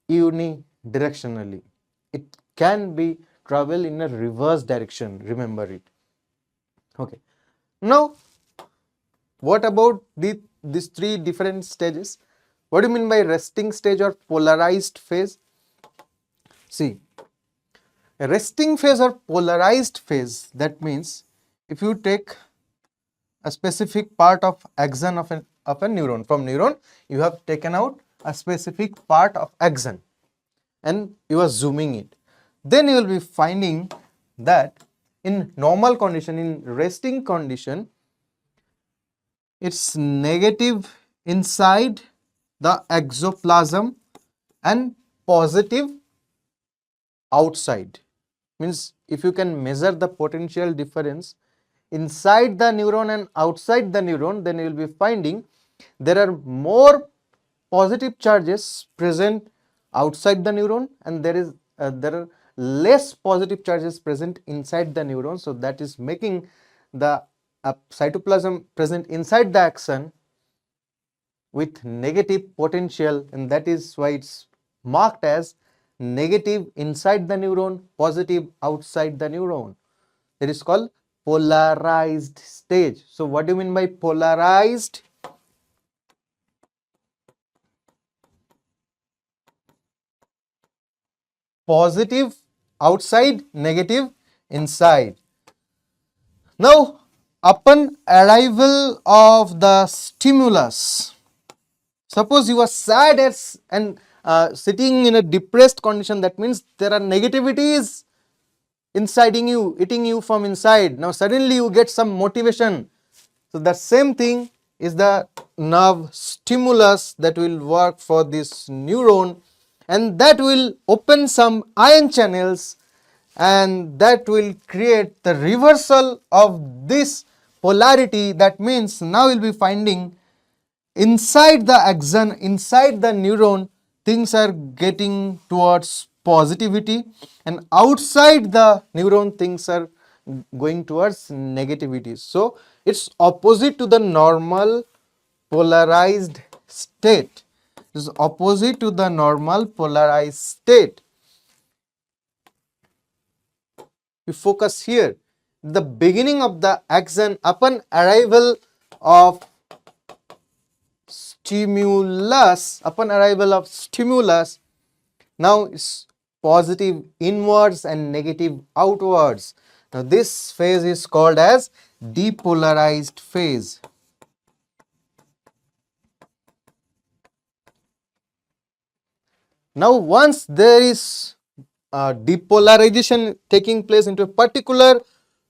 A: unidirectionally. It can be travel in a reverse direction, remember it. Okay. Now, what about these three different stages? What do you mean by resting stage or polarized phase? See, a resting phase or polarized phase, that means if you take a specific part of axon of a neuron, from neuron you have taken out a specific part of axon and you are zooming it, then you will be finding that in normal condition, in resting condition, it's negative inside the exoplasm and positive outside. Means if you can measure the potential difference inside the neuron and outside the neuron, then you will be finding there are more positive charges present outside the neuron and there are less positive charges present inside the neuron. So that is making the cytoplasm present inside the axon with negative potential, and that is why it's marked as negative inside the neuron, positive outside the neuron. It is called polarized stage. So what do you mean by polarized? Positive outside, negative inside. Now, upon arrival of the stimulus, suppose you are sad and sitting in a depressed condition, that means there are negativities inciting you, eating you from inside. Now suddenly you get some motivation. So the same thing is the nerve stimulus that will work for this neuron, and that will open some ion channels, and that will create the reversal of this polarity. That means now we'll be finding inside the axon, inside the neuron, things are getting towards positivity, and outside the neuron things are going towards negativity. So it's opposite to the normal polarized state. It is opposite to the normal polarized state. We focus here. The beginning of the axon, upon arrival of stimulus, now it's positive inwards and negative outwards. Now this phase is called as depolarized phase. Now once there is depolarization taking place into a particular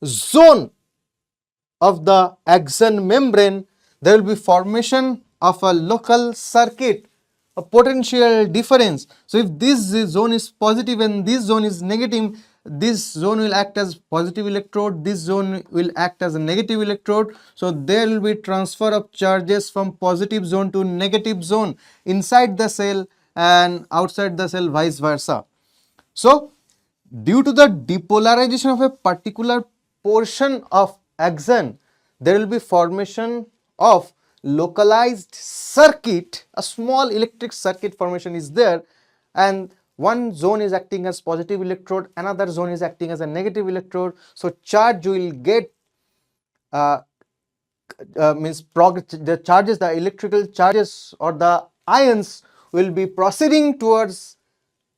A: zone of the axon membrane, there will be formation of a local circuit, a potential difference. So if this zone is positive and this zone is negative, this zone will act as positive electrode, this zone will act as a negative electrode. So there will be transfer of charges from positive zone to negative zone inside the cell and outside the cell, vice versa. So due to the depolarization of a particular portion of axon, there will be formation of localized circuit. A small electric circuit formation is there, and one zone is acting as positive electrode, another zone is acting as a negative electrode. So charge will get the charges, the electrical charges or the ions will be proceeding towards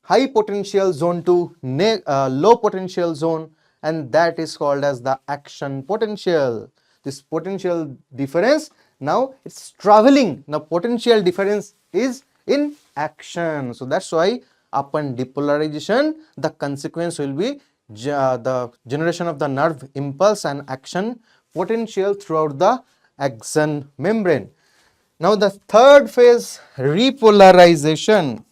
A: high potential zone to low potential zone, and that is called as the action potential. This potential difference, now it's traveling. Now potential difference is in action. So that's why upon depolarization, the consequence will be the generation of the nerve impulse and action potential throughout the axon membrane. Now the third phase, repolarization.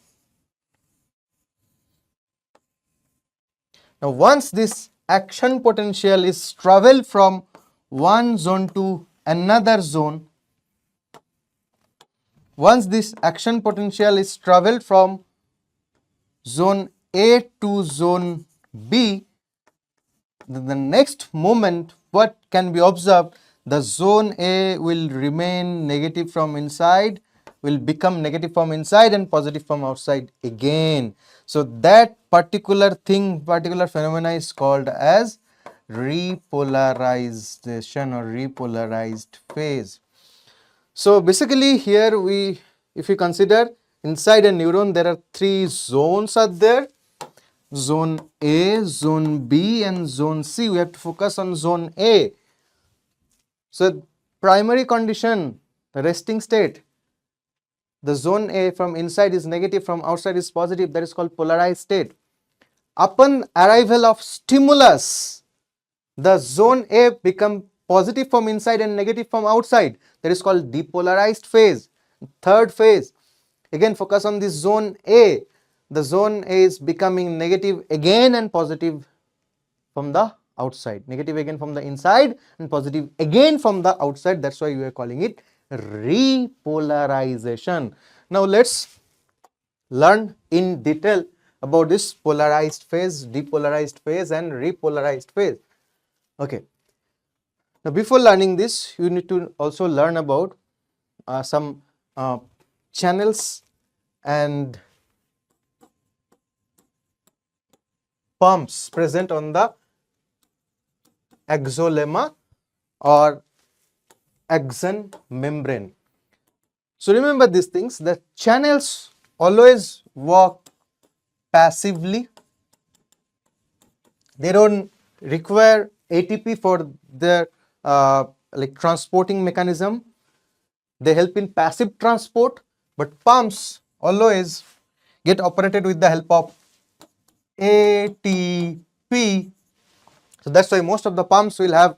A: Now once this action potential is traveled from one zone to another zone, once this action potential is traveled from zone A to zone B, the next moment what can be observed, the zone A will remain negative from inside, will become negative from inside and positive from outside again. So that particular thing, particular phenomena is called as repolarization or repolarized phase. So basically here if you consider inside a neuron, there are three zones are there: zone A, zone B and zone C. We have to focus on zone A. So primary condition, the resting state, the zone A from inside is negative, from outside is positive, that is called polarized state. Upon arrival of stimulus, the zone A become positive from inside and negative from outside, that is called depolarized phase. Third phase, again focus on this zone A. The zone A is becoming negative again and positive from the outside, negative again from the inside and positive again from the outside. That's why we are calling it repolarization. Now let's learn in detail about this polarized phase, depolarized phase and repolarized phase. Okay. Now before learning this, you need to also learn about some channels and pumps present on the axolemma or axon membrane. So remember these things, the channels always work passively. They don't require ATP for their like transporting mechanism. They help in passive transport, but pumps always get operated with the help of ATP. So that's why most of the pumps will have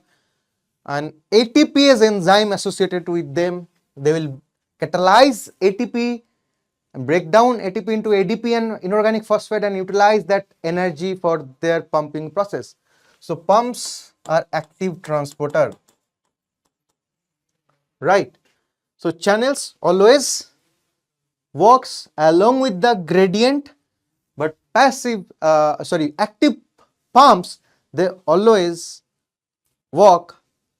A: an ATPase enzyme associated with them. They will catalyze ATP and break down ATP into ADP and inorganic phosphate and utilize that energy for their pumping process. So pumps are active transporter, right? So channels always works along with the gradient, but active pumps, they always work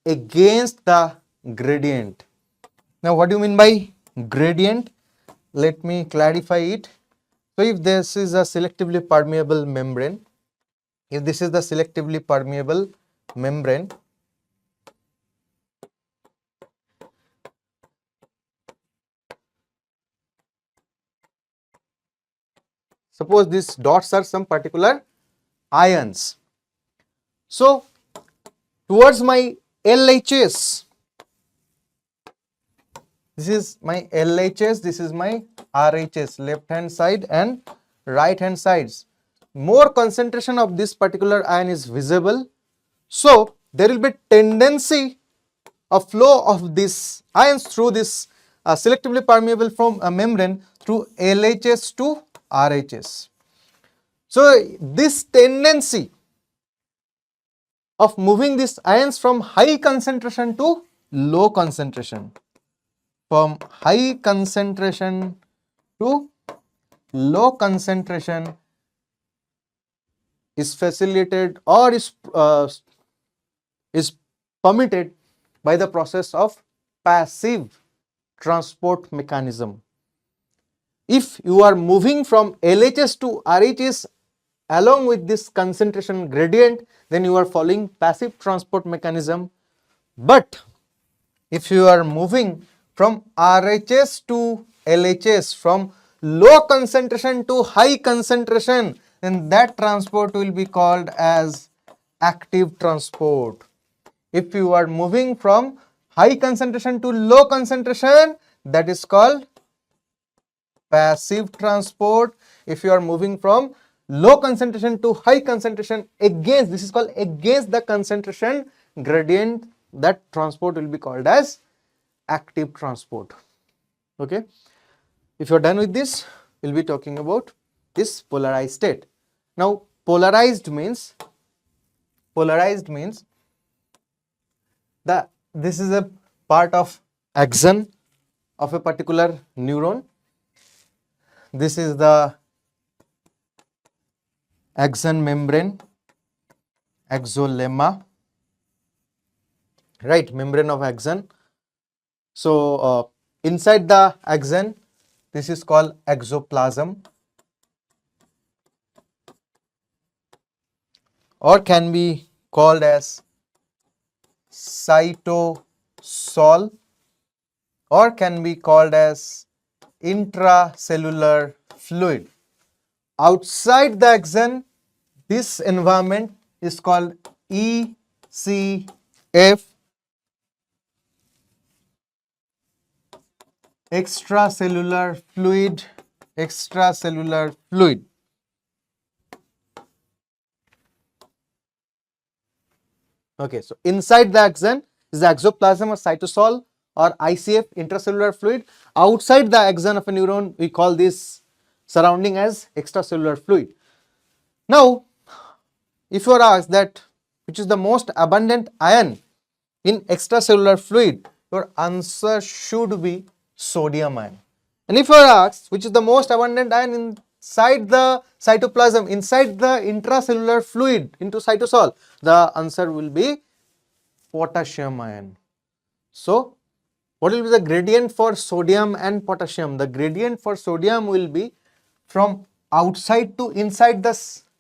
A: against the gradient. Now what do you mean by gradient? Let me clarify it. So if this is a selectively permeable membrane, if this is the selectively permeable membrane, suppose these dots are some particular ions. So towards my LHS, this is my LHS, this is my RHS, left hand side and right hand sides. More concentration of this particular ion is visible. So there will be tendency of flow of these ions through this selectively permeable from a membrane through LHS to RHS. So this tendency of moving these ions from high concentration to low concentration, from high concentration to low concentration, is facilitated or is permitted by the process of passive transport mechanism. If you are moving from LHS to RHS along with this concentration gradient, then you are following passive transport mechanism. But if you are moving from RHS to LHS, from low concentration to high concentration, then that transport will be called as active transport. If you are moving from high concentration to low concentration, that is called passive transport. If you are moving from low concentration to high concentration, against, this is called against the concentration gradient, that transport will be called as active transport. Okay, if you are done with this, we'll be talking about this polarized state. Now polarized means that this is a part of axon of a particular neuron. This is the axon membrane, axolemma, right, membrane of axon. So inside the axon, this is called exoplasm, or can be called as cytosol, or can be called as intracellular fluid. Outside the axon, this environment is called ECF, extracellular fluid, extracellular fluid. Okay, so inside the axon is the exoplasm or cytosol or ICF, intracellular fluid. Outside the axon of a neuron, we call this surrounding as extracellular fluid. Now, if you are asked that which is the most abundant ion in extracellular fluid, your answer should be sodium ion. And if you are asked which is the most abundant ion inside the cytoplasm, inside the intracellular fluid into cytosol, the answer will be potassium ion. So what will be the gradient for sodium and potassium? The gradient for sodium will be from outside to inside the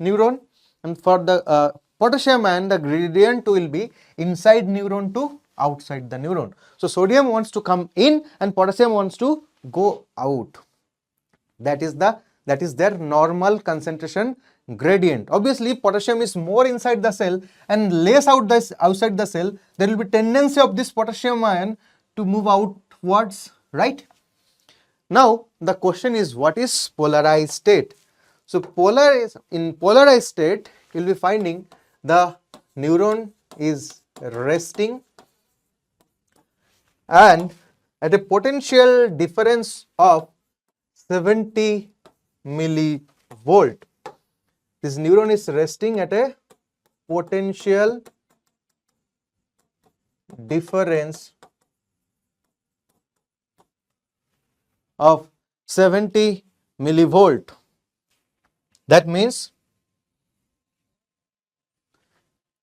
A: neuron, and for the potassium ion, the gradient will be inside neuron to outside the neuron. So sodium wants to come in and potassium wants to go out. That is their normal concentration gradient. Obviously, potassium is more inside the cell and less outside the cell. There will be tendency of this potassium ion to move outwards, right? Now the question is, what is polarized state? So in polarized state, you will be finding the neuron is resting and at a potential difference of 70 millivolt. This neuron is resting at a potential difference of 70 millivolt. That means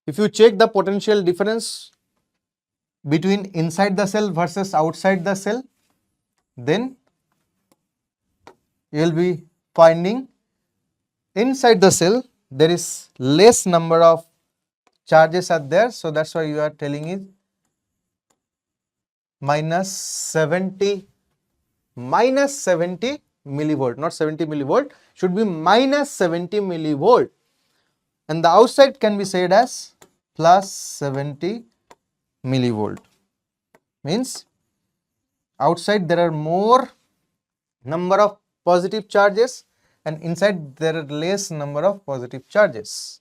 A: if you check the potential difference between inside the cell versus outside the cell, then you will be finding inside the cell there is less number of charges are there. So that's why you are telling it minus 70 millivolt, not 70 millivolt, should be minus 70 millivolt. And the outside can be said as plus 70 millivolt. Means outside there are more number of positive charges and inside there are less number of positive charges.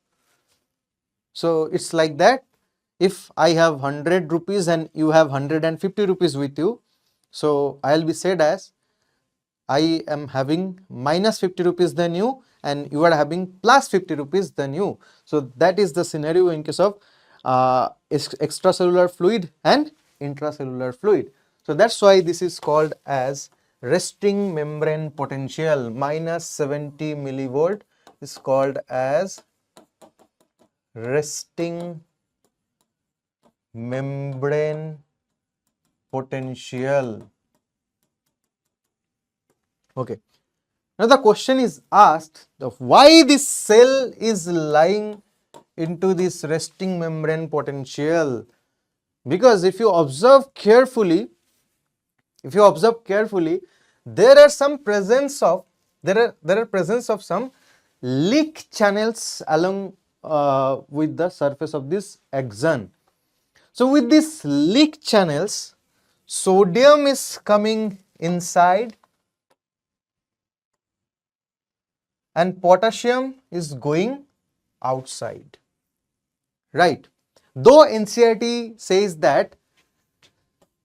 A: So it's like that. If I have 100 rupees and you have 150 rupees with you, so I'll be said as I am having minus 50 rupees than you and you are having plus 50 rupees than you. So that is the scenario in case of extracellular fluid and intracellular fluid. So that's why this is called as resting membrane potential. Minus 70 millivolt is called as resting membrane potential. Okay. Now the question is asked of why this cell is lying into this resting membrane potential. Because if you observe carefully, there are some presence of some leak channels along with the surface of this axon. So with these leak channels, sodium is coming inside and potassium is going outside, right? Though NCERT says that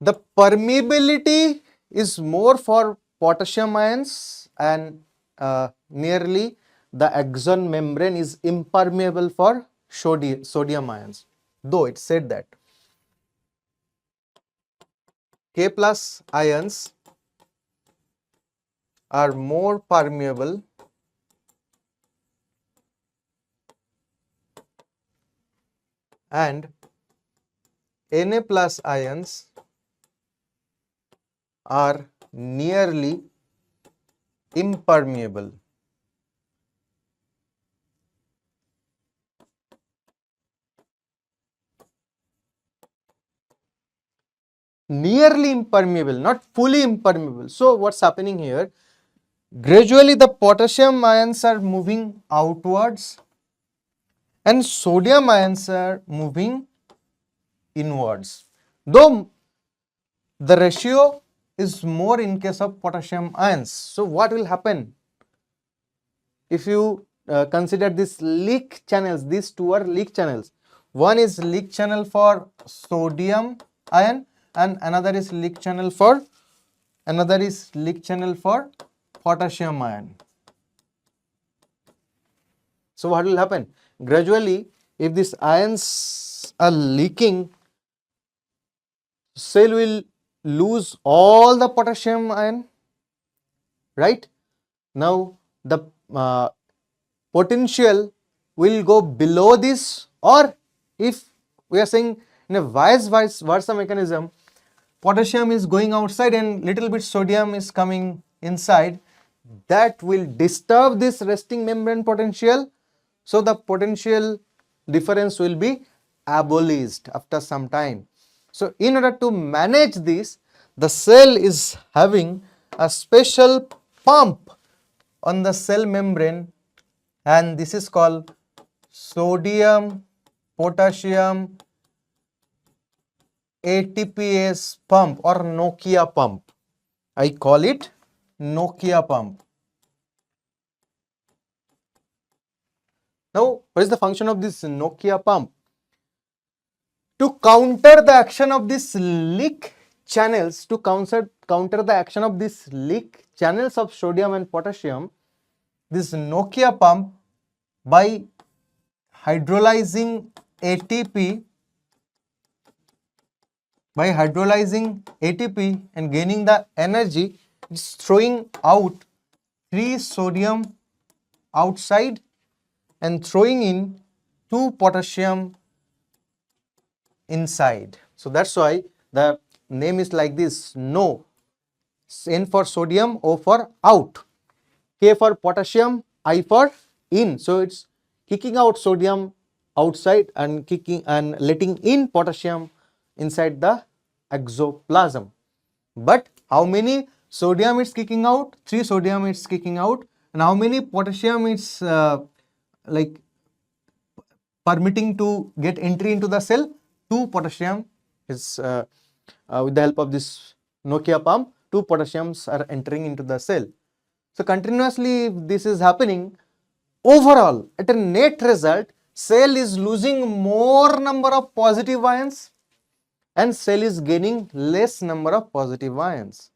A: the permeability is more for potassium ions and nearly the axon membrane is impermeable for sodium ions, though it said that K plus ions are more permeable and Na plus ions are nearly impermeable. Nearly impermeable, not fully impermeable. So what's happening here? Gradually the potassium ions are moving outwards and sodium ions are moving inwards, though the ratio is more in case of potassium ions. So what will happen if you consider these leak channels? These two are leak channels. One is leak channel for sodium ion and another is leak channel for potassium ion. So what will happen? Gradually, if these ions are leaking, cell will lose all the potassium ion, right? Now the potential will go below this, or if we are saying in a vice versa mechanism, potassium is going outside and little bit sodium is coming inside, that will disturb this resting membrane potential. So the potential difference will be abolished after some time. So in order to manage this, the cell is having a special pump on the cell membrane, and this is called sodium potassium ATPase pump or Nokia pump. I call it Nokia pump. Now, what is the function of this Nokia pump? To counter the action of these leak channels, to counter the action of these leak channels of sodium and potassium, this Nokia pump, by hydrolyzing ATP, and gaining the energy, it's throwing out 3 sodium outside and throwing in 2 potassium inside. So that's why the name is like this: no. N for sodium, O for out, K for potassium, I for in. So it's kicking out sodium outside and kicking and letting in potassium inside the exoplasm. But how many sodium it's kicking out? 3 sodium it's kicking out. And how many potassium it's like permitting to get entry into the cell? 2 potassium is with the help of this Nokia pump, 2 potassiums are entering into the cell. So continuously if this is happening, overall at a net result, cell is losing more number of positive ions and cell is gaining less number of positive ions.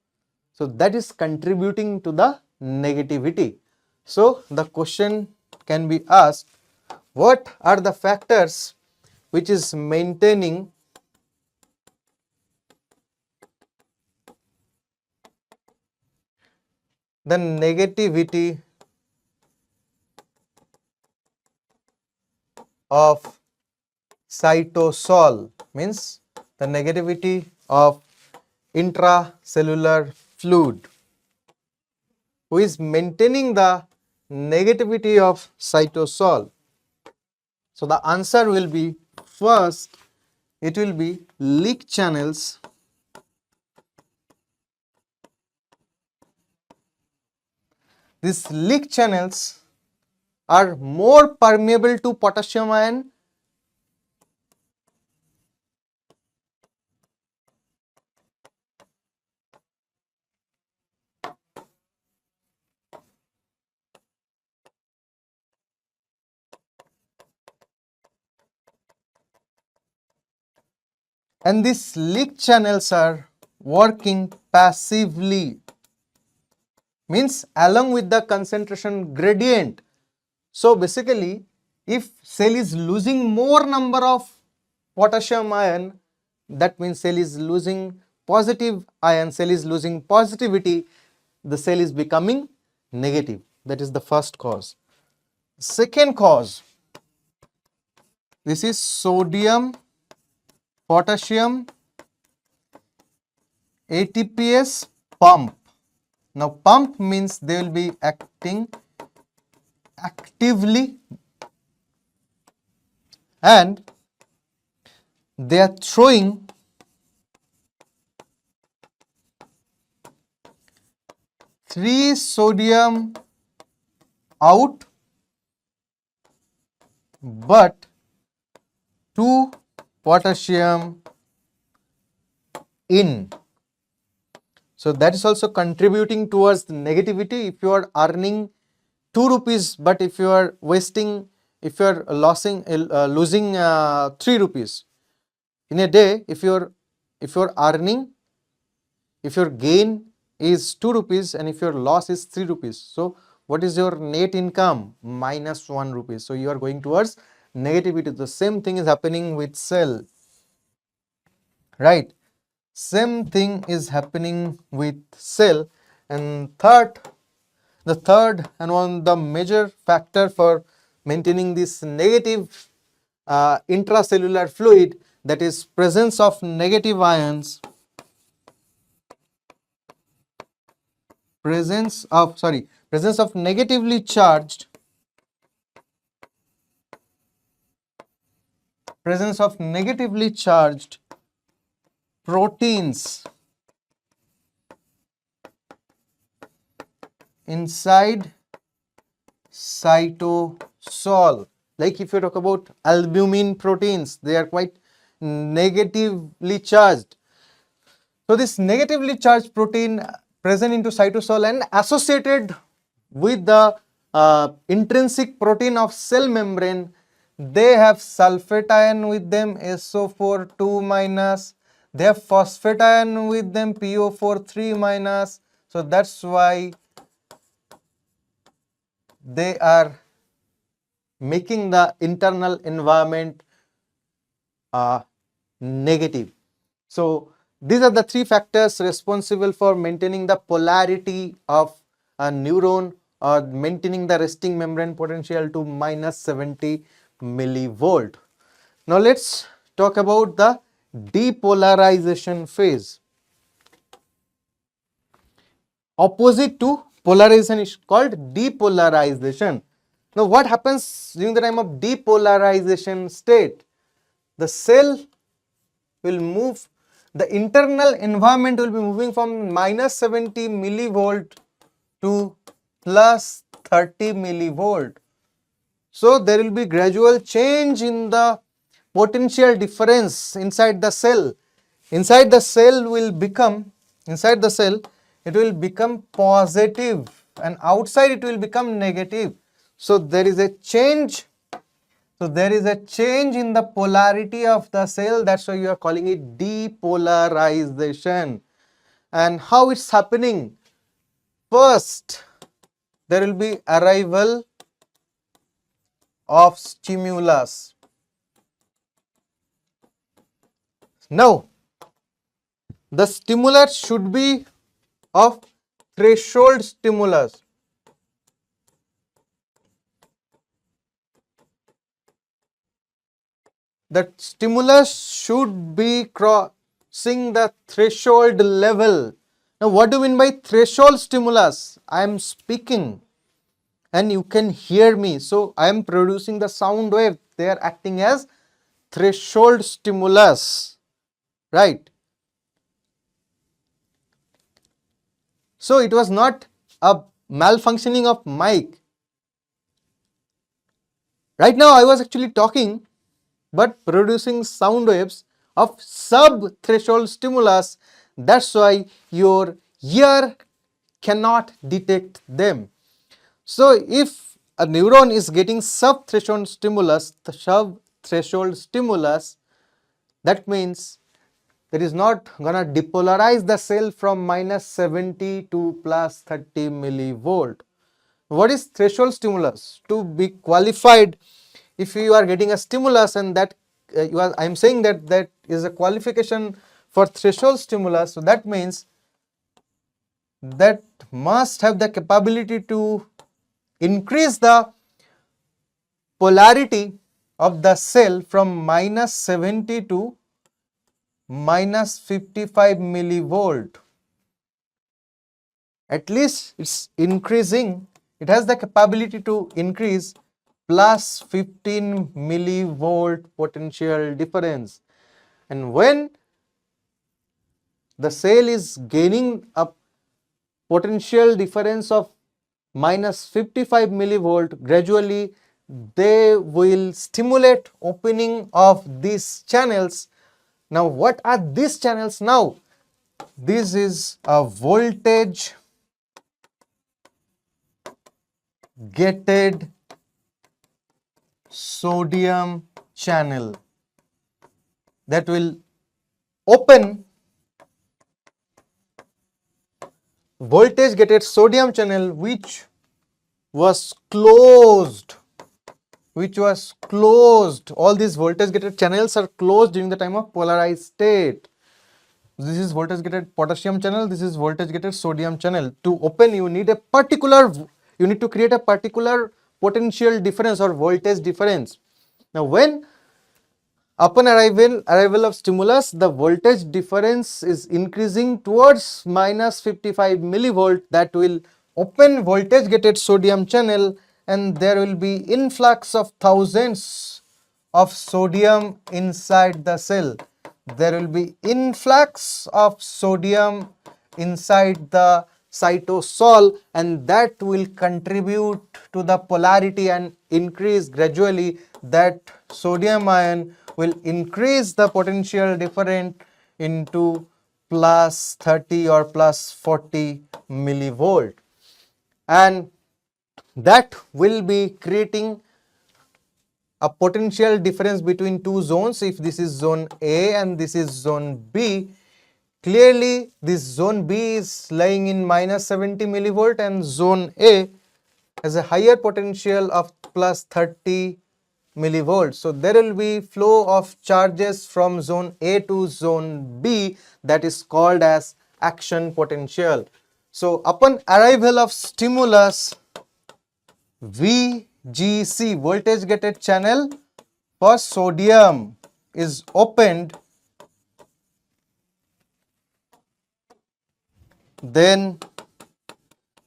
A: So that is contributing to the negativity. So the question can be asked, what are the factors which is maintaining the negativity of cytosol, means the negativity of intracellular fluid? Who is maintaining the negativity of cytosol? So the answer will be, first it will be leak channels. These leak channels are more permeable to potassium ion and these leak channels are working passively, means along with the concentration gradient. So basically if cell is losing more number of potassium ion, that means cell is losing positive ion, cell is losing positivity, the cell is becoming negative. That is the first cause. Second cause, this is sodium potassium ATPase pump. Now pump means they will be acting actively and they are throwing 3 sodium out but 2 potassium in. So that is also contributing towards the negativity. If you are earning 2 rupees, but if you are wasting, if you are losing, losing 3 rupees in a day, if you are earning, if your gain is 2 rupees and if your loss is 3 rupees, so what is your net income? Minus 1 rupees. So you are going towards negativity. The same thing is happening with cell, right? Same thing is happening with cell. And the third and one the major factor for maintaining this negative intracellular fluid, that is presence of negative ions, presence of negatively charged presence of negatively charged proteins inside cytosol. Like if you talk about albumin proteins, they are quite negatively charged. So this negatively charged protein present into cytosol and associated with the intrinsic protein of cell membrane, they have sulfate ion with them, SO4 2 minus. They have phosphate ion with them, PO4 3 minus. So that's why they are making the internal environment negative. So these are the three factors responsible for maintaining the polarity of a neuron or maintaining the resting membrane potential to minus 70 millivolt. Now let's talk about the depolarization phase. Opposite to polarization is called depolarization. Now what happens during the time of depolarization state? The cell will move, the internal environment will be moving from minus 70 millivolt to plus 30 millivolt. So there will be gradual change in the potential difference inside the cell. Inside the cell it will become positive and outside it will become negative. So there is a change. So there is a change in the polarity of the cell. That's why you are calling it depolarization. And how it's happening? First, there will be arrival of stimulus. Now, the stimulus should be of threshold stimulus. The stimulus should be crossing the threshold level. Now, what do you mean by threshold stimulus? I am speaking and you can hear me. So, I am producing the sound wave. They are acting as threshold stimulus, right? So, it was not a malfunctioning of mic. Right now, I was actually talking but producing sound waves of sub-threshold stimulus. That's why your ear cannot detect them. So if a neuron is getting sub-threshold stimulus, that means that is not gonna depolarize the cell from minus 70 to plus 30 millivolt. What is threshold stimulus? To be qualified, if you are getting a stimulus and that I am saying that that is a qualification for threshold stimulus, so that means that must have the capability to increase the polarity of the cell from minus 70 to minus 55 millivolt. At least it's increasing, it has the capability to increase plus 15 millivolt potential difference. And when the cell is gaining a potential difference of minus 55 millivolt, gradually they will stimulate opening of these channels. Now what are these channels now? This is a voltage gated sodium channel that will open voltage gated sodium channel which was closed. All these voltage gated channels are closed during the time of polarized state. This is voltage gated potassium channel, this is voltage gated sodium channel. To open you need to create a particular potential difference or voltage difference. Now when upon arrival of stimulus, the voltage difference is increasing towards minus 55 millivolt. That will open voltage gated sodium channel and there will be influx of thousands
B: of sodium inside the cell. There will be influx of sodium inside the cytosol, and that will contribute to the polarity and increase gradually. That sodium ion will increase the potential difference into plus 30 or plus 40 millivolt, and that will be creating a potential difference between two zones. If this is zone A and this is zone B, clearly this zone B is lying in minus 70 millivolt and zone A has a higher potential of plus 30 millivolts. So there will be flow of charges from zone A to zone B, that is called as action potential. So upon arrival of stimulus, VGC, voltage gated channel for sodium, is opened, then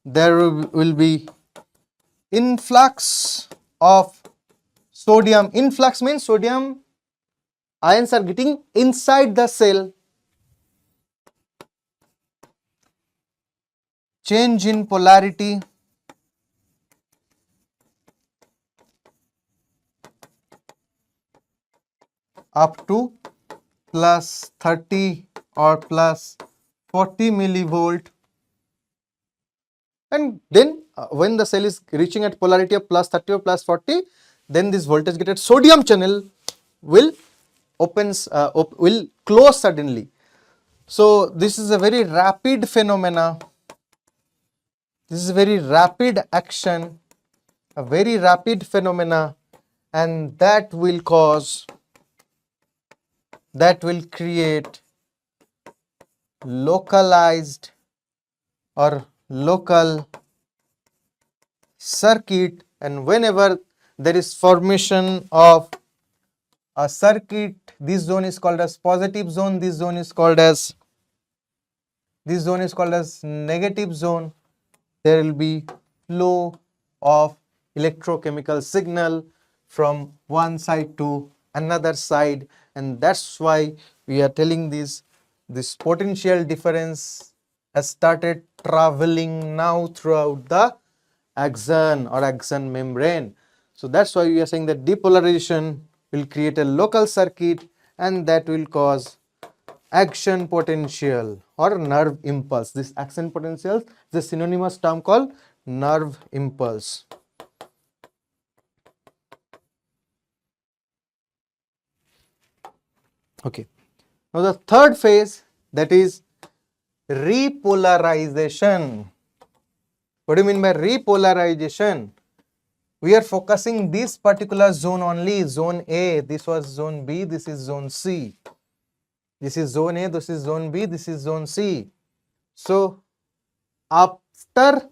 B: there will be influx of sodium. Influx means sodium ions are getting inside the cell. Change in polarity up to plus 30 or plus 40 millivolt, and then when the cell is reaching at polarity of plus 30 or plus 40, then this voltage gated sodium channel will will close suddenly. So this is a very rapid phenomena. This is a very rapid action, a very rapid phenomena, and that will create localized or local circuit. And whenever there is formation of a circuit, this zone is called as positive zone, this zone is called as negative zone. There will be flow of electrochemical signal from one side to another side, and that's why we are telling this potential difference has started traveling now throughout the axon or axon membrane. So that's why we are saying that depolarization will create a local circuit, and that will cause action potential or nerve impulse. This action potential is a synonymous term called nerve impulse. Okay. Now the third phase, that is repolarization. What do you mean by repolarization? We are focusing this particular zone only, zone A. This was zone B, this is zone C. This is zone A, this is zone B, this is zone C. So after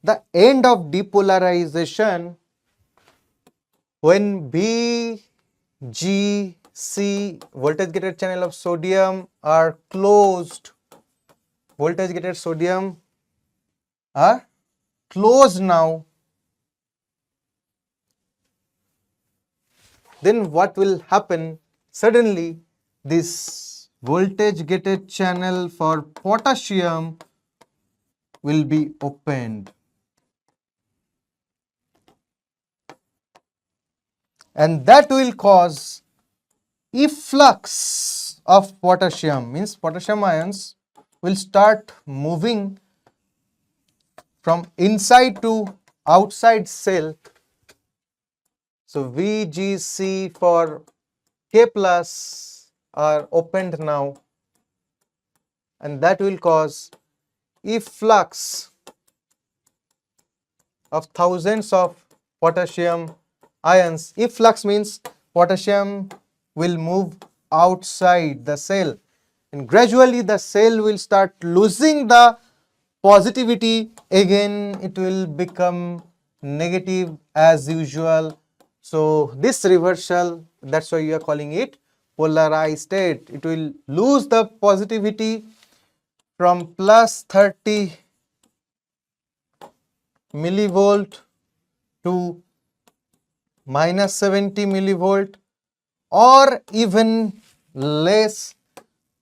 B: the end of depolarization, when B, G, C voltage gated channel of sodium are closed, voltage gated sodium are closed now, then what will happen? Suddenly this voltage gated channel for potassium will be opened, and that will cause efflux of potassium, means potassium ions will start moving from inside to outside cell. So VGC for K plus are opened now, and that will cause efflux of thousands of potassium ions. Efflux means potassium will move outside the cell, and gradually the cell will start losing the positivity. Again it will become negative as usual. So this reversal, that's why you are calling it polarized state. It will lose the positivity from plus 30 millivolt to minus 70 millivolt. or even less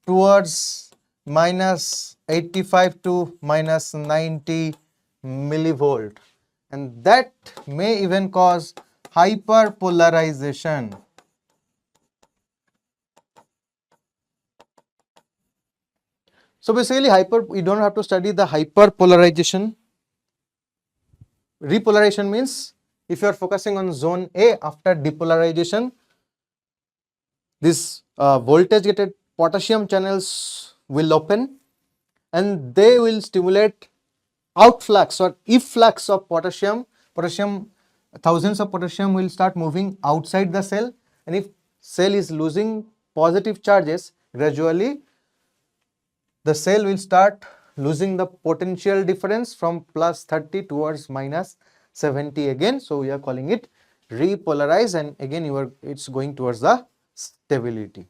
B: towards minus 85 to minus 90 millivolt, and that may even cause hyperpolarization. So basically we don't have to study the hyperpolarization. Repolarization means if you are focusing on zone A, after depolarization, this voltage gated potassium channels will open and they will stimulate outflux or efflux of potassium. Thousands of potassium will start moving outside the cell, and if cell is losing positive charges, gradually the cell will start losing the potential difference from plus 30 towards minus 70 again. So we are calling it repolarize, and again it's going towards the stability.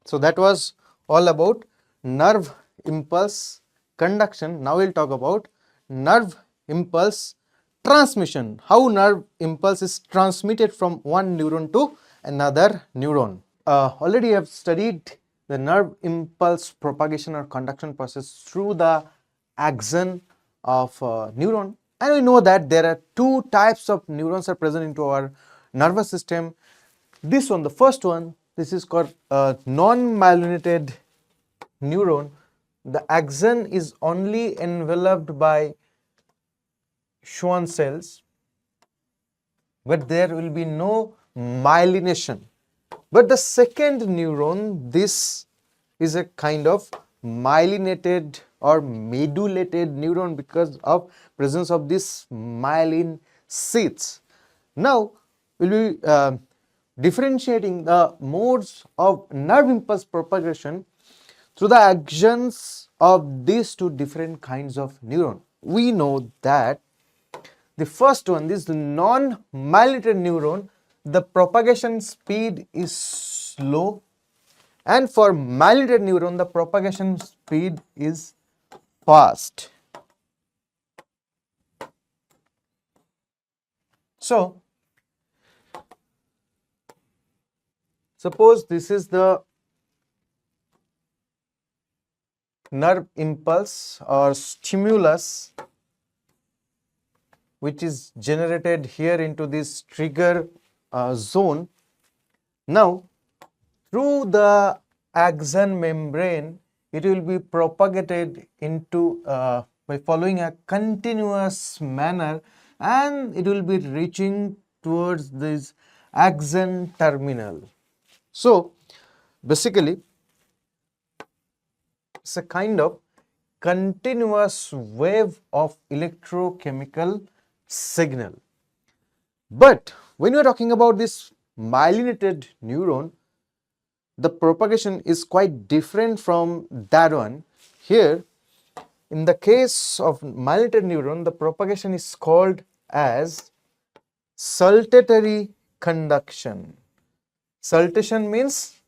B: So that was all about nerve impulse conduction. Now we'll talk about nerve impulse transmission, how nerve impulse is transmitted from one neuron to another neuron. Already I have studied the nerve impulse propagation or conduction process through the axon of neuron, and we know that there are two types of neurons are present into our nervous system. This one, the first one, this is called non-myelinated neuron. The axon is only enveloped by Schwann cells, but there will be no myelination. But the second neuron, this is a kind of myelinated or medullated neuron because of presence of this myelin sheaths. Now we will be differentiating the modes of nerve impulse propagation through the actions of these two different kinds of neuron. We know that the first one, this non-myelinated neuron, the propagation speed is slow, and for myelinated neuron the propagation speed is fast. So suppose this is the nerve impulse or stimulus which is generated here into this trigger zone. Now through the axon membrane it will be propagated into by following a continuous manner, and it will be reaching towards this axon terminal. So basically it's a kind of continuous wave of electrochemical signal. But when you are talking about this myelinated neuron, the propagation is quite different from that one. Here in the case of myelinated neuron, the propagation is called as saltatory conduction. Saltation means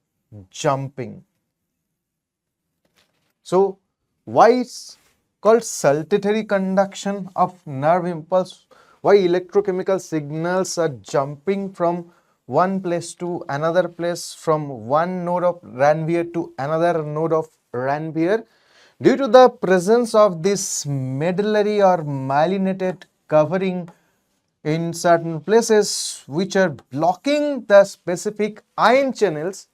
B: jumping. So why it's called saltatory conduction of nerve impulse? Why electrochemical signals are jumping from one place to another place, from one node of Ranvier to another node of Ranvier? Due to the presence of this medullary or myelinated covering in certain places which are blocking the specific ion channels.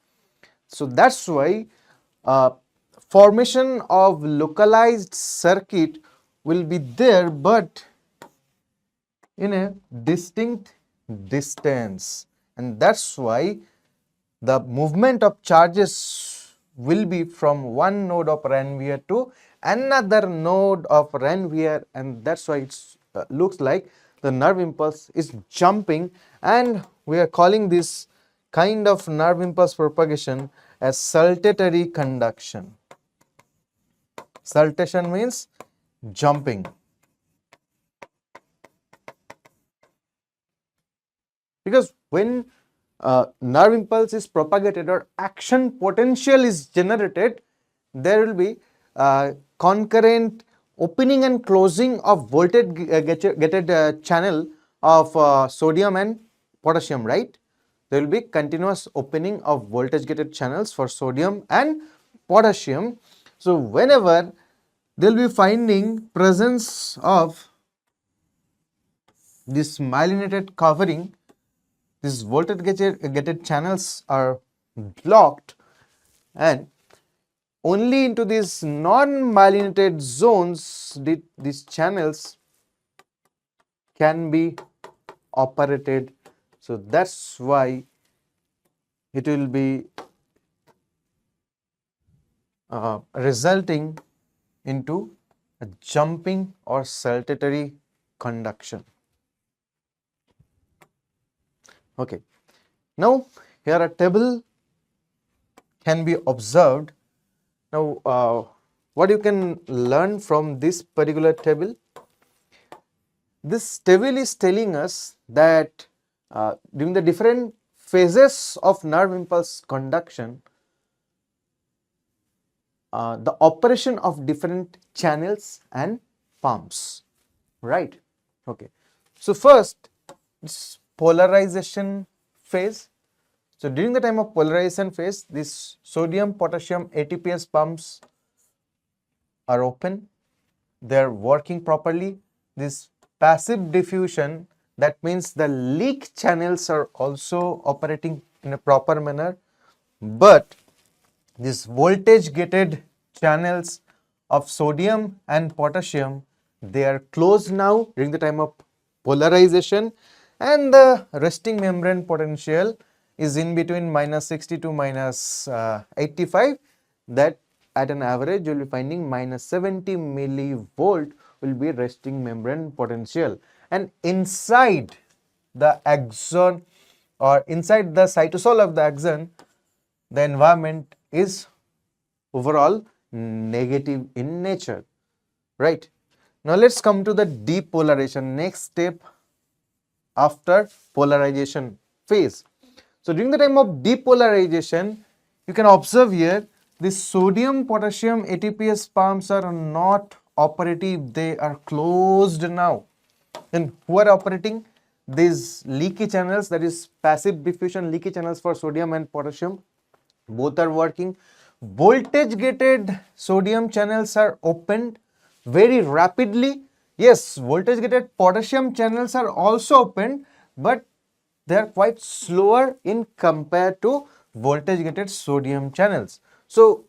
B: So that's why formation of localized circuit will be there, but in a distinct distance, and that's why the movement of charges will be from one node of Ranvier to another node of Ranvier, and that's why it looks like the nerve impulse is jumping, and we are calling this kind of nerve impulse propagation as saltatory conduction. Saltation means jumping. Because when nerve impulse is propagated or action potential is generated, there will be concurrent opening and closing of voltage gated channel of sodium and potassium, right? there will be continuous opening of voltage gated channels for sodium and potassium. So whenever they will be finding presence of this myelinated covering, these voltage gated channels are blocked, and only into these non-myelinated zones these channels can be operated. So that's why it will be resulting into a jumping or saltatory conduction. Okay. Now here a table can be observed. Now what you can learn from this particular table? This table is telling us that during the different phases of nerve impulse conduction, the operation of different channels and pumps, right? Okay. So first, this polarization phase. So during the time of polarization phase, this sodium potassium ATPase pumps are open, they are working properly. This passive diffusion, that means the leak channels are also operating in a proper manner, but these voltage gated channels of sodium and potassium, they are closed now during the time of polarization, and the resting membrane potential is in between -60 to -85. That at an average you will be finding -70 millivolt will be resting membrane potential, and inside the axon or inside the cytosol of the axon, the environment is overall negative in nature, right? Now let's come to the depolarization, next step after polarization phase. So during the time of depolarization, you can observe here the sodium potassium ATPase pumps are not operative, they are closed now. Then who are operating? These leaky channels, that is passive diffusion leaky channels for sodium and potassium, both are working. Voltage gated sodium channels are opened very rapidly. Yes, voltage gated potassium channels are also opened, but they are quite slower in compared to voltage gated sodium channels. So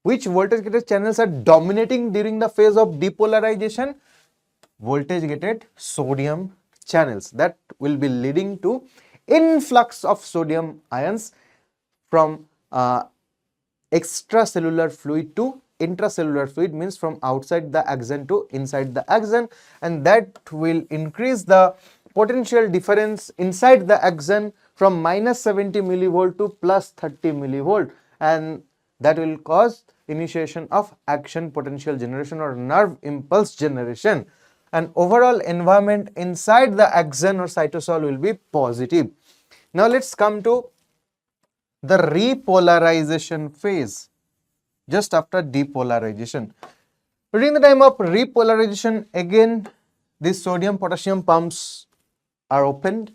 B: which voltage gated channels are dominating during the phase of depolarization? Voltage gated sodium channels. That will be leading to influx of sodium ions from extracellular fluid to intracellular fluid, means from outside the axon to inside the axon, and that will increase the potential difference inside the axon from -70 millivolt to +30 millivolt, and that will cause initiation of action potential generation or nerve impulse generation, and overall environment inside the axon or cytosol will be positive. Now let's come to the repolarization phase just after depolarization. During the time of repolarization, again these sodium potassium pumps are opened.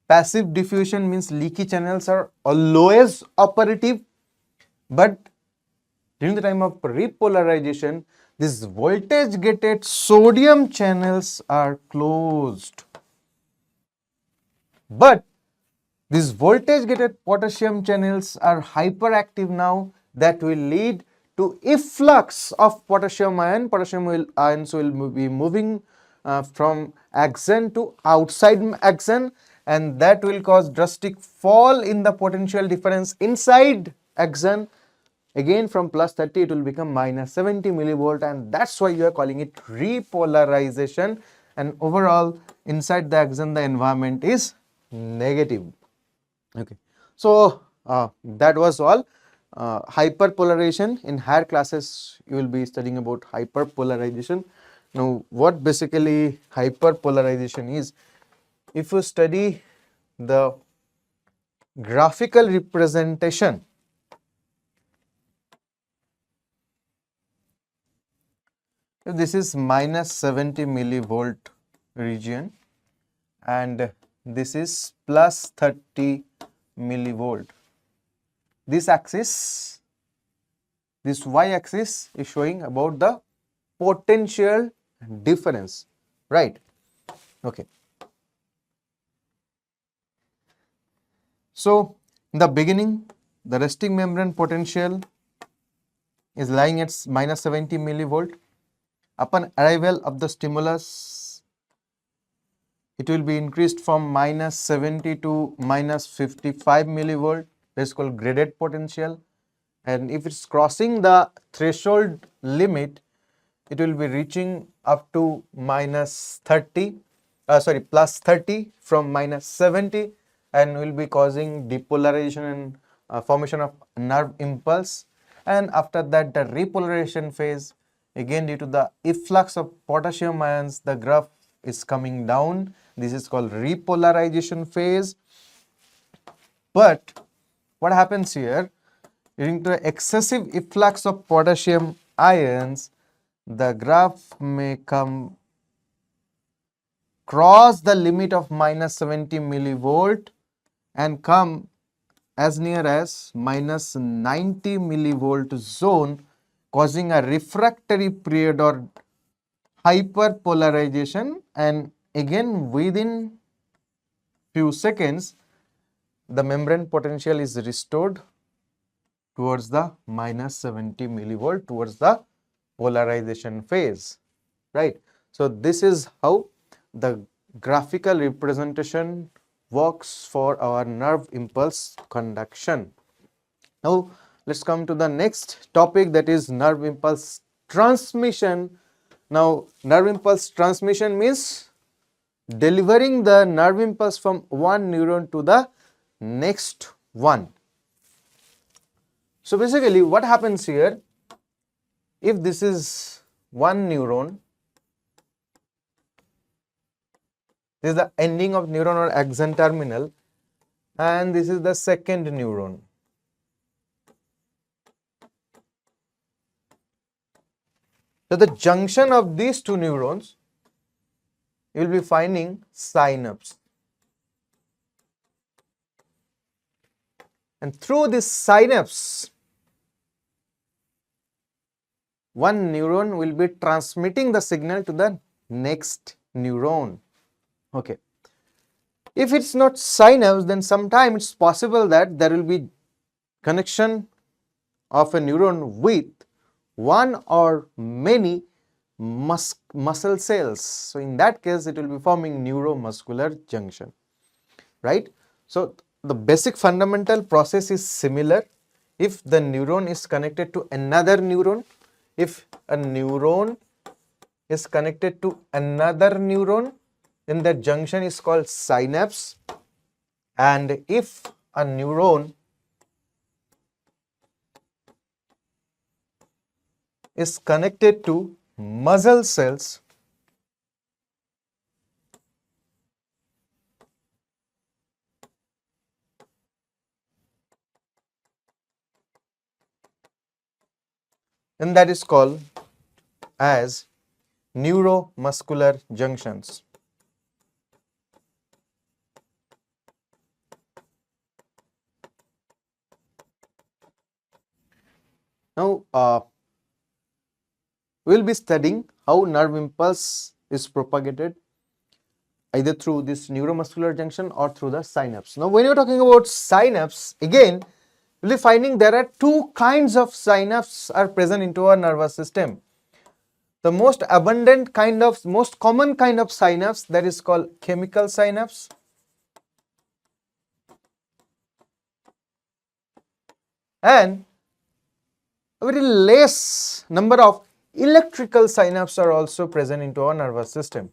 B: Passive diffusion means leaky channels are always operative, but during the time of repolarization, these voltage gated sodium channels are closed, but these voltage gated potassium channels are hyperactive now. That will lead to efflux of potassium ion. Ions will be moving from axon to outside axon, and that will cause drastic fall in the potential difference inside axon. Again from +30 it will become -70 millivolt, and that's why you are calling it repolarization, and overall inside the axon the environment is negative. Okay, so that was all. Hyperpolarization, in higher classes you will be studying about hyperpolarization. Now what basically hyperpolarization is, if you study the graphical representation, this is -70 millivolt region, and this is plus 30 millivolt. This axis, this y-axis is showing about the potential difference, right? Okay. So, in the beginning, the resting membrane potential is lying at minus 70 millivolt. Upon arrival of the stimulus, it will be increased from minus 70 to minus 55 millivolt. This is called graded potential. And if it's crossing the threshold limit, it will be reaching up to minus 30, plus 30 from minus 70, and will be causing depolarization and formation of nerve impulse. And after that, the repolarization phase, again due to the efflux of potassium ions, the graph is coming down. This is called repolarization phase. But what happens here, during the excessive efflux of potassium ions, the graph may cross the limit of minus 70 millivolt and come as near as minus 90 millivolt zone, causing a refractory period or hyperpolarization, and again within few seconds the membrane potential is restored towards the minus 70 millivolt, towards the polarization phase, right? So this is how the graphical representation works for our nerve impulse conduction. Now let's come to the next topic, that is nerve impulse transmission. Now nerve impulse transmission means delivering the nerve impulse from one neuron to the next one. So basically what happens here, if this is one neuron, this is the ending of neuron or axon terminal, and this is the second neuron. So the junction of these two neurons, you will be finding synapse. And through this synapse, one neuron will be transmitting the signal to the next neuron. Okay. If it's not synapse, then sometimes it's possible that there will be connection of a neuron with one or many muscle cells. So in that case, it will be forming neuromuscular junction, right? So the basic fundamental process is similar. If the neuron is connected to another neuron, if a neuron is connected to another neuron, then the junction is called synapse. And if a neuron is connected to muscle cells, then that is called as neuromuscular junctions. Now, we will be studying how nerve impulse is propagated either through this neuromuscular junction or through the synapse. Now, when you are talking about synapse, again, you will be finding there are two kinds of synapse are present into our nervous system. The most abundant kind of, most common kind of synapse, that is called chemical synapse. And a very less number of electrical synapses are also present into our nervous system.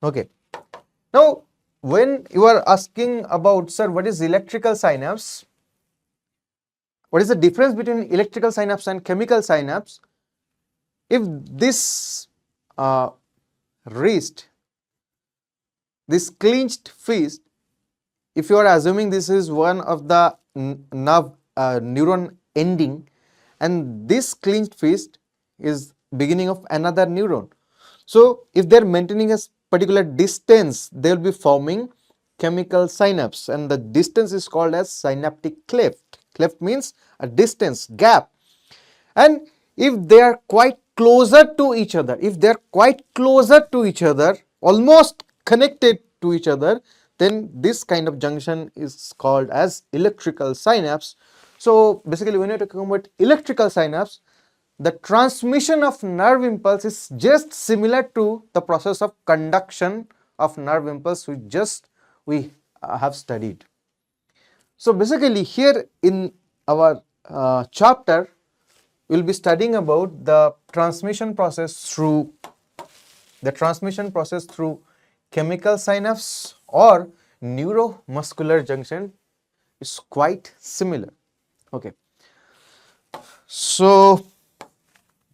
B: Okay. Now, when you are asking about, sir, what is electrical synapse? What is the difference between electrical synapse and chemical synapse? If this wrist, this clenched fist, if you are assuming this is one of the nerve neuron ending, and this clenched fist is beginning of another neuron. So if they are maintaining a particular distance, they will be forming chemical synapse, and the distance is called as synaptic cleft. Cleft means a distance, gap. And if they are quite closer to each other, almost connected to each other, then this kind of junction is called as electrical synapse. So basically, when you're talking about electrical synapse, the transmission of nerve impulse is just similar to the process of conduction of nerve impulse we have studied. So basically, here in our chapter, we will be studying about the transmission process through chemical synapse or neuromuscular junction is quite similar. Okay. So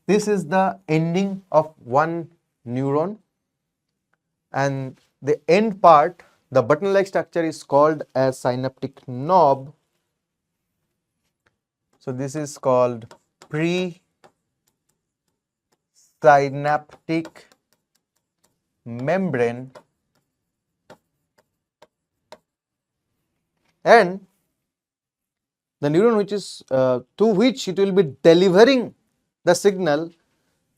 B: this is the ending of one neuron, and the end part, the button like structure, is called as synaptic knob. So this is called pre-synaptic membrane, and the neuron which is to which it will be delivering the signal,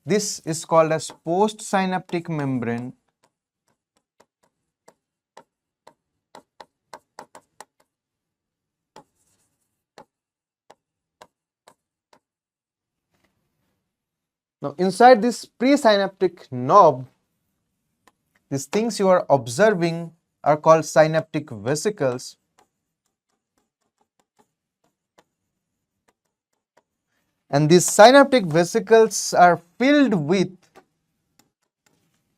B: this is called as postsynaptic membrane. Now inside this presynaptic knob, these things you are observing are called synaptic vesicles. And these synaptic vesicles are filled with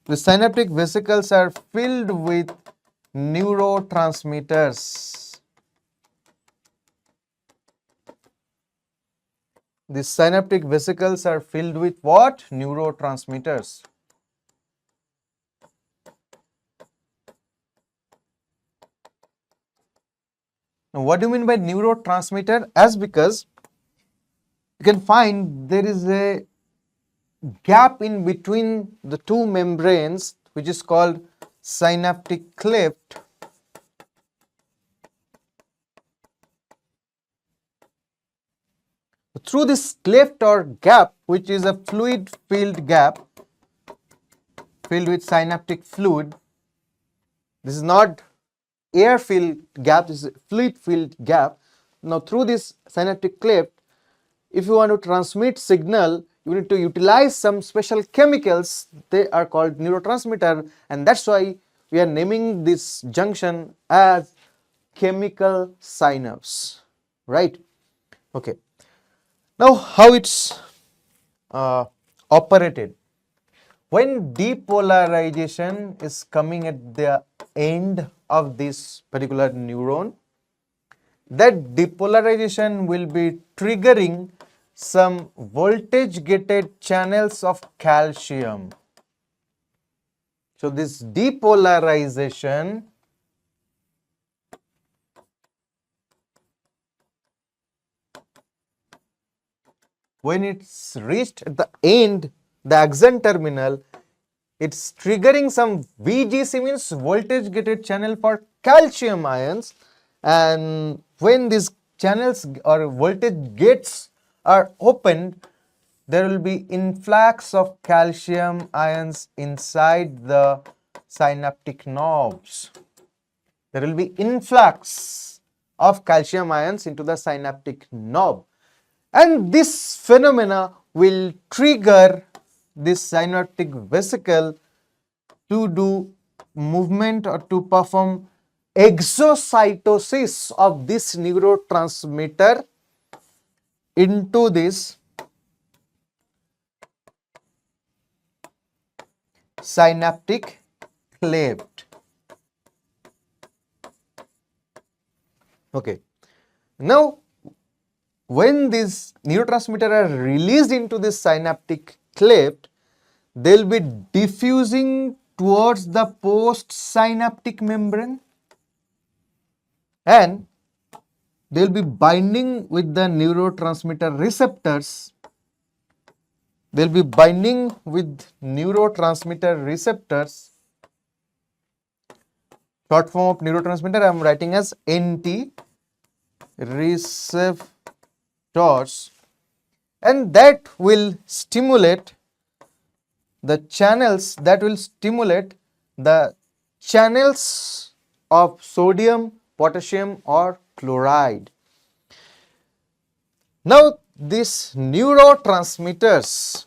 B: neurotransmitters. These synaptic vesicles are filled with what? Neurotransmitters. Now, what do you mean by neurotransmitter? As because you can find there is a gap in between the two membranes, which is called synaptic cleft. Through this cleft or gap, which is a fluid filled gap filled with synaptic fluid, this is not air filled gap, this is a fluid filled gap. Now through this synaptic cleft, if you want to transmit signal, you need to utilize some special chemicals. They are called neurotransmitter, and that's why we are naming this junction as chemical synapse, right? Okay. Now how it's operated. When depolarization is coming at the end of this particular neuron, that depolarization will be triggering some voltage gated channels of calcium. So this depolarization when it's reached at the end, the axon terminal, it's triggering some VGC, means voltage gated channel for calcium ions, and when these channels or voltage gates are opened, there will be influx of calcium ions inside the synaptic knobs. There will be influx of calcium ions into the synaptic knob, and this phenomena will trigger this synaptic vesicle to do movement or to perform exocytosis of this neurotransmitter into this synaptic cleft. Okay. Now, when these neurotransmitters are released into this synaptic cleft, they will be diffusing towards the postsynaptic membrane, and they will be binding with the neurotransmitter receptors they'll be binding with neurotransmitter receptors. Short form of neurotransmitter I am writing as NT receptors, and that will stimulate the channels of sodium, potassium or chloride. Now these neurotransmitters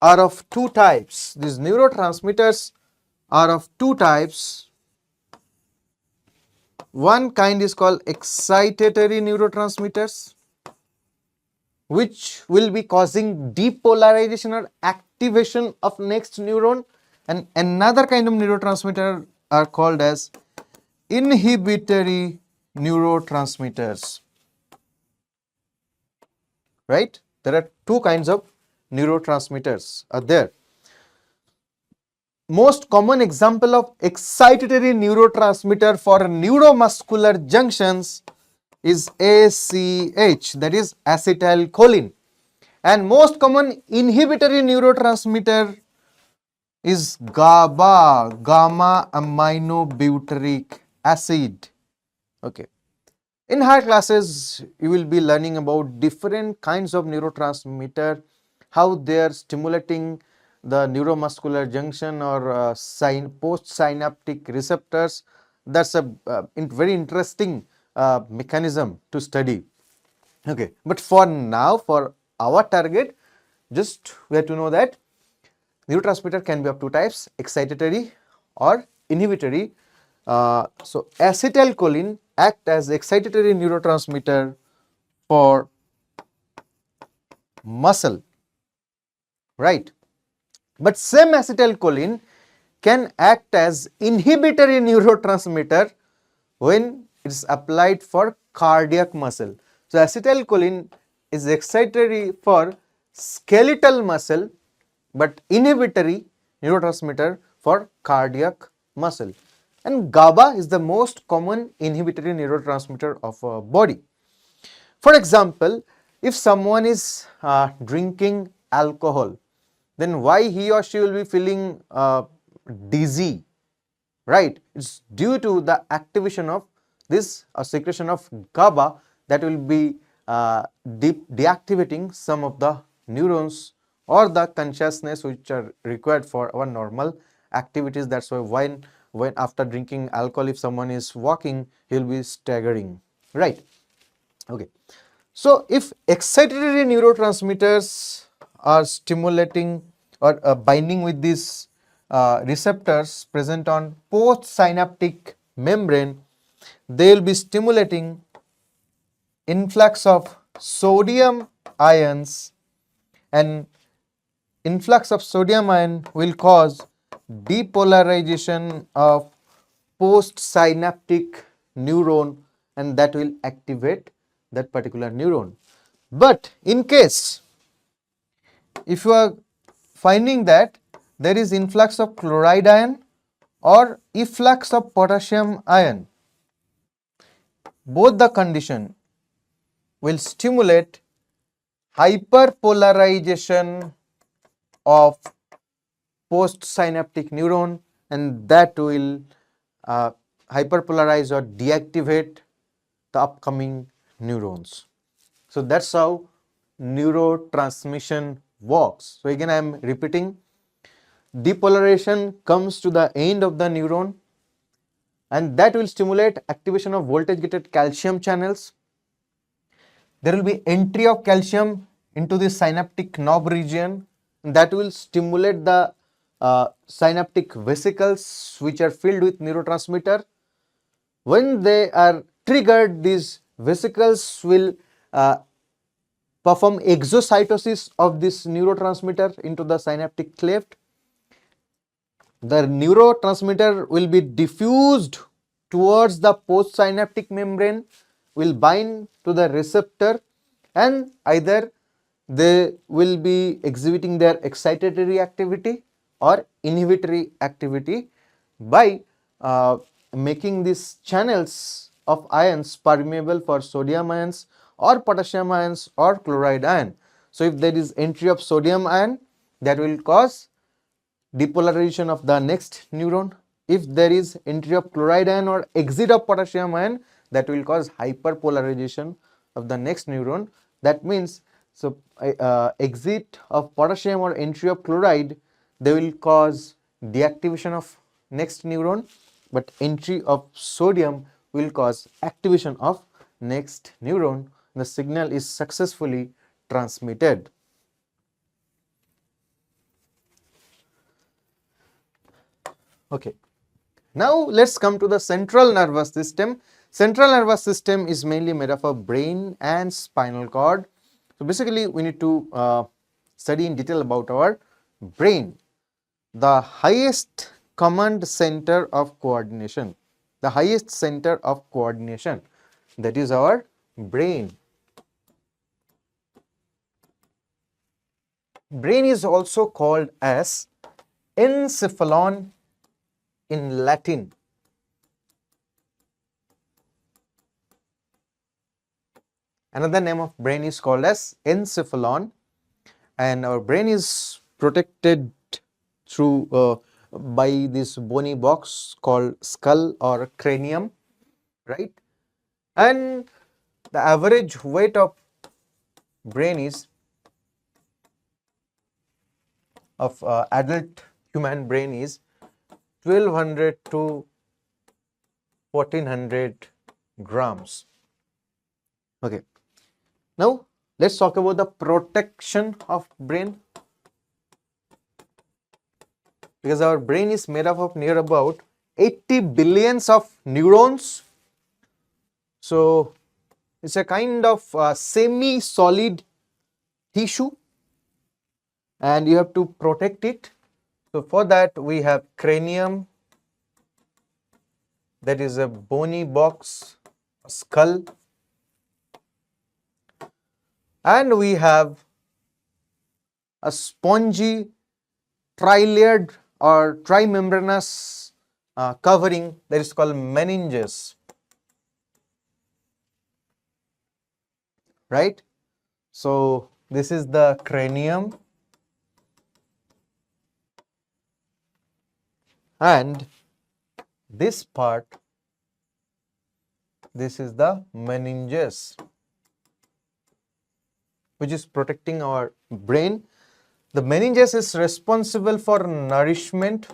B: are of two types. These neurotransmitters are of two types. One kind is called excitatory neurotransmitters, which will be causing depolarization or activation of next neuron, and another kind of neurotransmitter are called as inhibitory neurotransmitters. Right? There are two kinds of neurotransmitters are there. Most common example of excitatory neurotransmitter for neuromuscular junctions is ACH, that is acetylcholine, and most common inhibitory neurotransmitter is GABA, gamma aminobutyric acid. Okay. In higher classes, you will be learning about different kinds of neurotransmitter, how they are stimulating the neuromuscular junction or post-synaptic receptors. That's a very interesting mechanism to study. Okay, but for now, for our target, just we have to know that neurotransmitter can be of two types, excitatory or inhibitory. So acetylcholine act as excitatory neurotransmitter for muscle, right? But same acetylcholine can act as inhibitory neurotransmitter when it is applied for cardiac muscle. So acetylcholine is excitatory for skeletal muscle but inhibitory neurotransmitter for cardiac muscle. And GABA is the most common inhibitory neurotransmitter of a body. For example, if someone is drinking alcohol, then why he or she will be feeling dizzy, right? It's due to the activation of this secretion of GABA that will be deactivating some of the neurons or the consciousness which are required for our normal activities. That's why when after drinking alcohol, if someone is walking, he will be staggering, right? Okay. So if excitatory neurotransmitters are stimulating or binding with these receptors present on postsynaptic membrane, they will be stimulating influx of sodium ions, and influx of sodium ion will cause depolarization of postsynaptic neuron, and that will activate that particular neuron. But in case if you are finding that there is influx of chloride ion or efflux of potassium ion, both the condition will stimulate hyperpolarization of postsynaptic neuron, and that will hyperpolarize or deactivate the upcoming neurons. So that's how neurotransmission works. So again I am repeating, depolarization comes to the end of the neuron, and that will stimulate activation of voltage gated calcium channels. There will be entry of calcium into the synaptic knob region, and that will stimulate the synaptic vesicles which are filled with neurotransmitter. When they are triggered, these vesicles will perform exocytosis of this neurotransmitter into the synaptic cleft. The neurotransmitter will be diffused towards the postsynaptic membrane, will bind to the receptor, and either they will be exhibiting their excitatory activity or inhibitory activity by making these channels of ions permeable for sodium ions or potassium ions or chloride ion. So, if there is entry of sodium ion, that will cause depolarization of the next neuron. If there is entry of chloride ion or exit of potassium ion, that will cause hyperpolarization of the next neuron. That means, so exit of potassium or entry of chloride, they will cause deactivation of next neuron, but entry of sodium will cause activation of next neuron. The signal is successfully transmitted. Okay. Now let's come to the central nervous system. Central nervous system is mainly made up of brain and spinal cord. So basically we need to study in detail about our brain, the highest command center of coordination. The highest center of coordination, that is our brain. Brain is also called as encephalon in Latin. Another name of brain is called as encephalon, and our brain is protected through by this bony box called skull or cranium, right? And the average weight of brain is of adult human brain is 1200 to 1400 grams. Okay. Now let's talk about the protection of brain, because our brain is made up of near about 80 billions of neurons. So it's a kind of semi-solid tissue and you have to protect it. So for that we have cranium, that is a bony box, skull, and we have a spongy trilayered or trimembranous covering, that is called meninges, right? So this is the cranium and this part, this is the meninges, which is protecting our brain. The meninges is responsible for nourishment.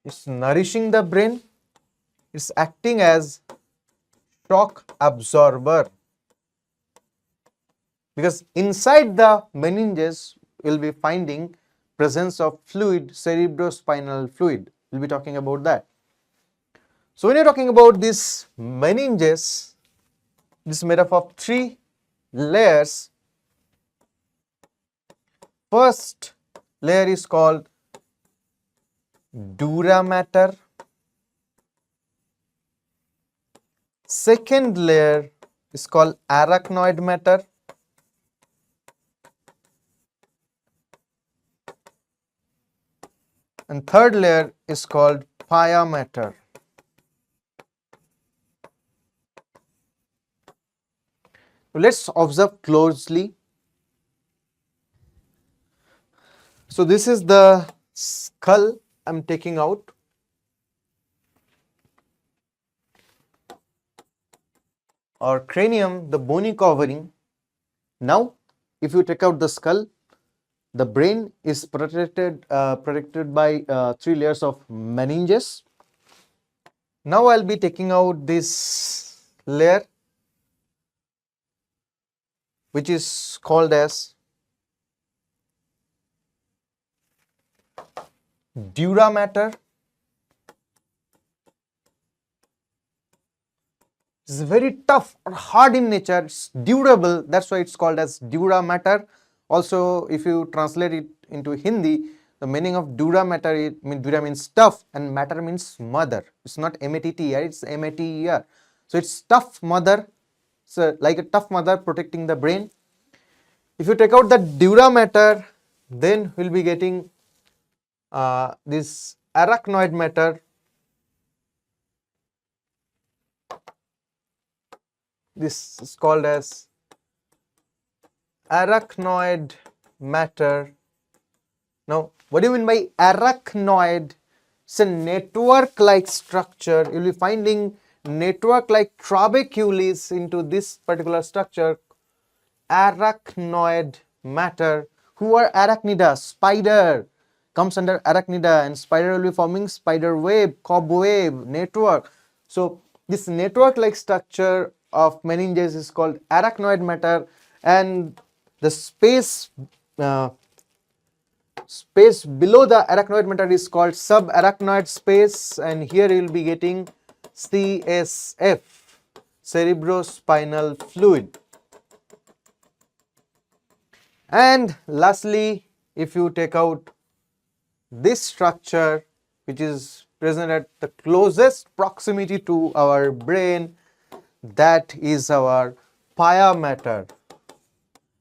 B: It's nourishing the brain. It's acting as shock absorber, because inside the meninges we'll be finding presence of fluid, cerebrospinal fluid. We'll be talking about that. So when you're talking about this meninges, this is made up of 3 layers. First layer is called dura mater. Second layer is called arachnoid matter. And third layer is called pia matter. Let's observe closely. So this is the skull I'm taking out. Or cranium, the bony covering. Now, if you take out the skull, the brain is protected by 3 layers of meninges. Now I'll be taking out this layer, which is called as dura mater. It's very tough or hard in nature, it's durable, that's why it's called as dura mater. Also, if you translate it into Hindi, the meaning of dura mater, dura means tough and matter means mother. It's not M-A-T-T-E-R, it's M-A-T-E-R. So it's tough mother so like a tough mother protecting the brain. If you take out the dura mater, then we'll be getting this arachnoid matter. This is called as arachnoid matter. Now, what do you mean by arachnoid? It's a network-like structure. You'll be finding network-like trabecules into this particular structure. Arachnoid matter. Who are arachnida? Spider comes under arachnida, and spider will be forming spider web, cobweb, network. So this network-like structure of meninges is called arachnoid matter, and the space below the arachnoid matter is called subarachnoid space, and here you will be getting CSF, cerebrospinal fluid. And lastly, if you take out this structure, which is present at the closest proximity to our brain, that is our pia matter.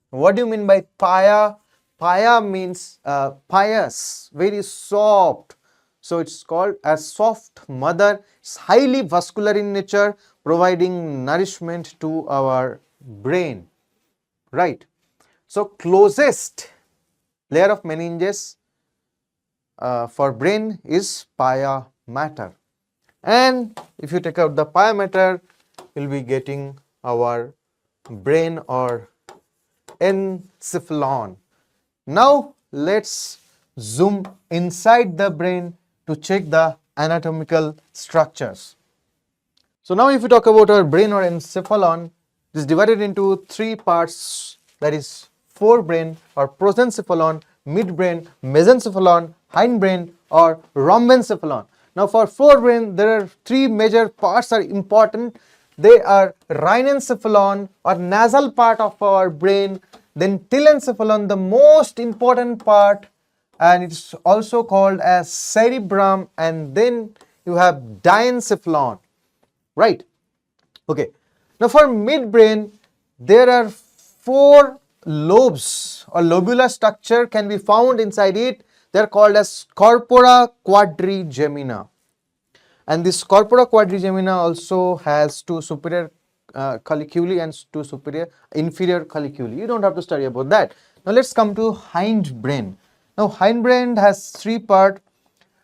B: What do you mean by pia? Pia means pious, very soft. So it's called a soft mother. It's highly vascular in nature, providing nourishment to our brain. Right. So closest layer of meninges for brain is pia mater. And if you take out the pia mater, you'll be getting our brain or encephalon. Now let's zoom inside the brain to check the anatomical structures. So now if we talk about our brain or encephalon, it is divided into three parts, that is forebrain or prosencephalon, midbrain, mesencephalon, hindbrain or rhombencephalon. Now for forebrain, there are three major parts are important. They are rhinencephalon or nasal part of our brain, then telencephalon, the most important part, and it's also called as cerebrum, and then you have diencephalon, right? Okay. Now for midbrain, there are four lobes or lobular structure can be found inside it. They are called as corpora quadrigemina. And this corpora quadrigemina also has two superior colliculi and two inferior colliculi. You don't have to study about that. Now let's come to hindbrain. Now hindbrain has three parts,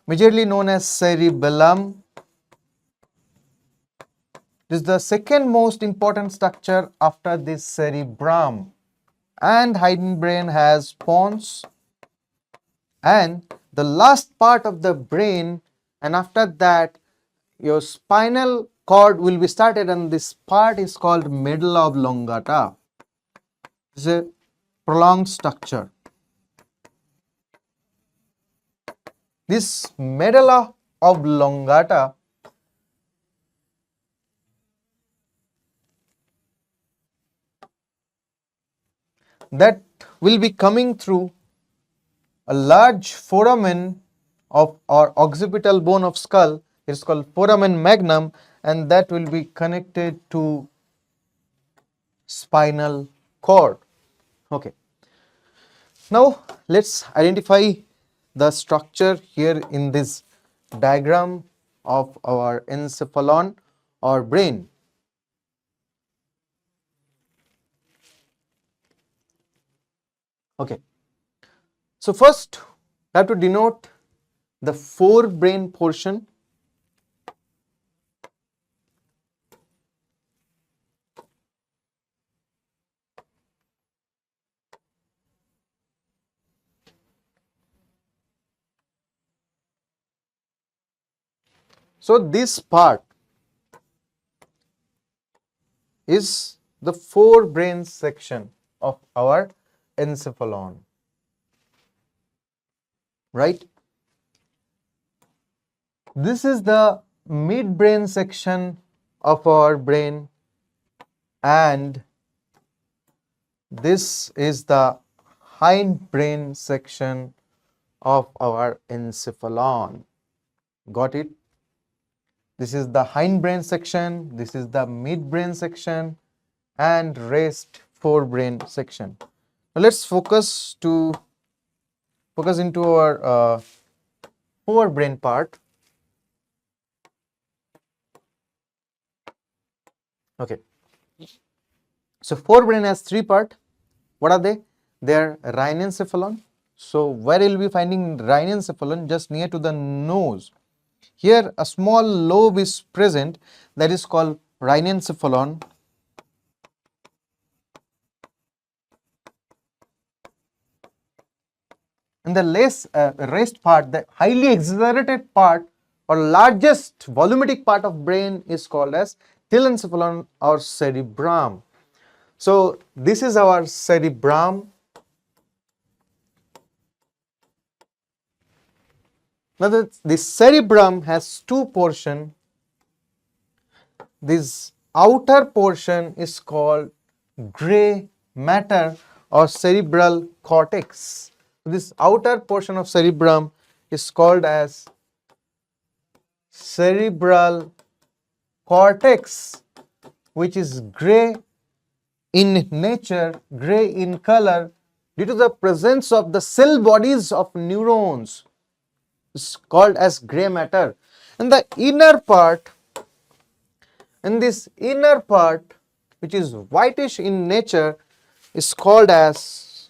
B: majorly known as cerebellum. This is the second most important structure after this cerebrum. And hindbrain has pons, and the last part of the brain, and after that your spinal cord will be started, and this part is called medulla oblongata. This is a prolonged structure. This medulla oblongata that will be coming through a large foramen of or occipital bone of skull. It's called foramen magnum, and that will be connected to spinal cord. Okay. Now let's identify the structure here in this diagram of our encephalon or brain. Okay. So first I have to denote the forebrain portion. So this part is the forebrain section of our encephalon, right? This is the midbrain section of our brain, and this is the hindbrain section of our encephalon. Got it? This is the hindbrain section, this is the midbrain section, and rest forebrain section. Now let's focus into our forebrain part. Okay, so forebrain has three parts. What are they? They are rhinencephalon. So where you will be finding rhinencephalon? Just near to the nose. Here a small lobe is present, that is called rhinencephalon. And the rest part, the highly exaggerated part or largest volumetric part of brain is called as telencephalon or cerebrum. So this is our cerebrum. Now the cerebrum has two portions. This outer portion is called gray matter or cerebral cortex. This outer portion of cerebrum is called as cerebral cortex, which is gray in nature, gray in color, due to the presence of the cell bodies of neurons. It's called as gray matter. And the inner part, which is whitish in nature, is called as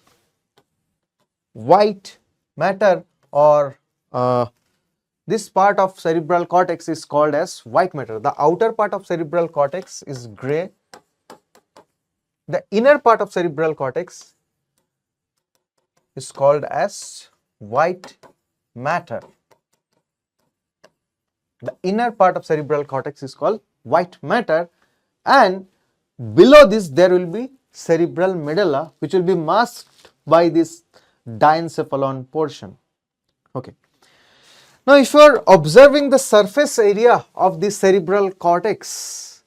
B: white matter, or this part of cerebral cortex is called as white matter. The outer part of cerebral cortex is gray. The inner part of cerebral cortex is called as white matter. The inner part of cerebral cortex is called white matter, and below this there will be cerebral medulla, which will be masked by this diencephalon portion. Okay. Now if you are observing the surface area of the cerebral cortex,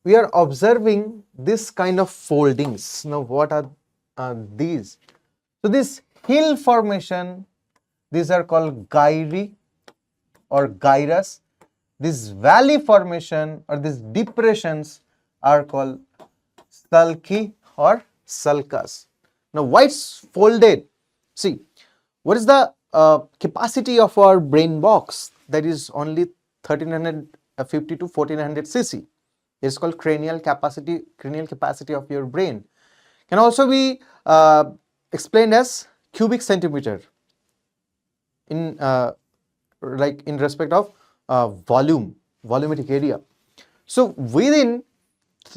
B: we are observing this kind of foldings. Now what are these? So this hill formation, these are called gyri or gyrus. This valley formation or these depressions are called sulci or sulcus. Now why it's folded? See, what is the capacity of our brain box? That is only 1350 to 1400 cc. It's called cranial capacity of your brain. Can also be explained as cubic centimeter in like in respect of volumetric area. So within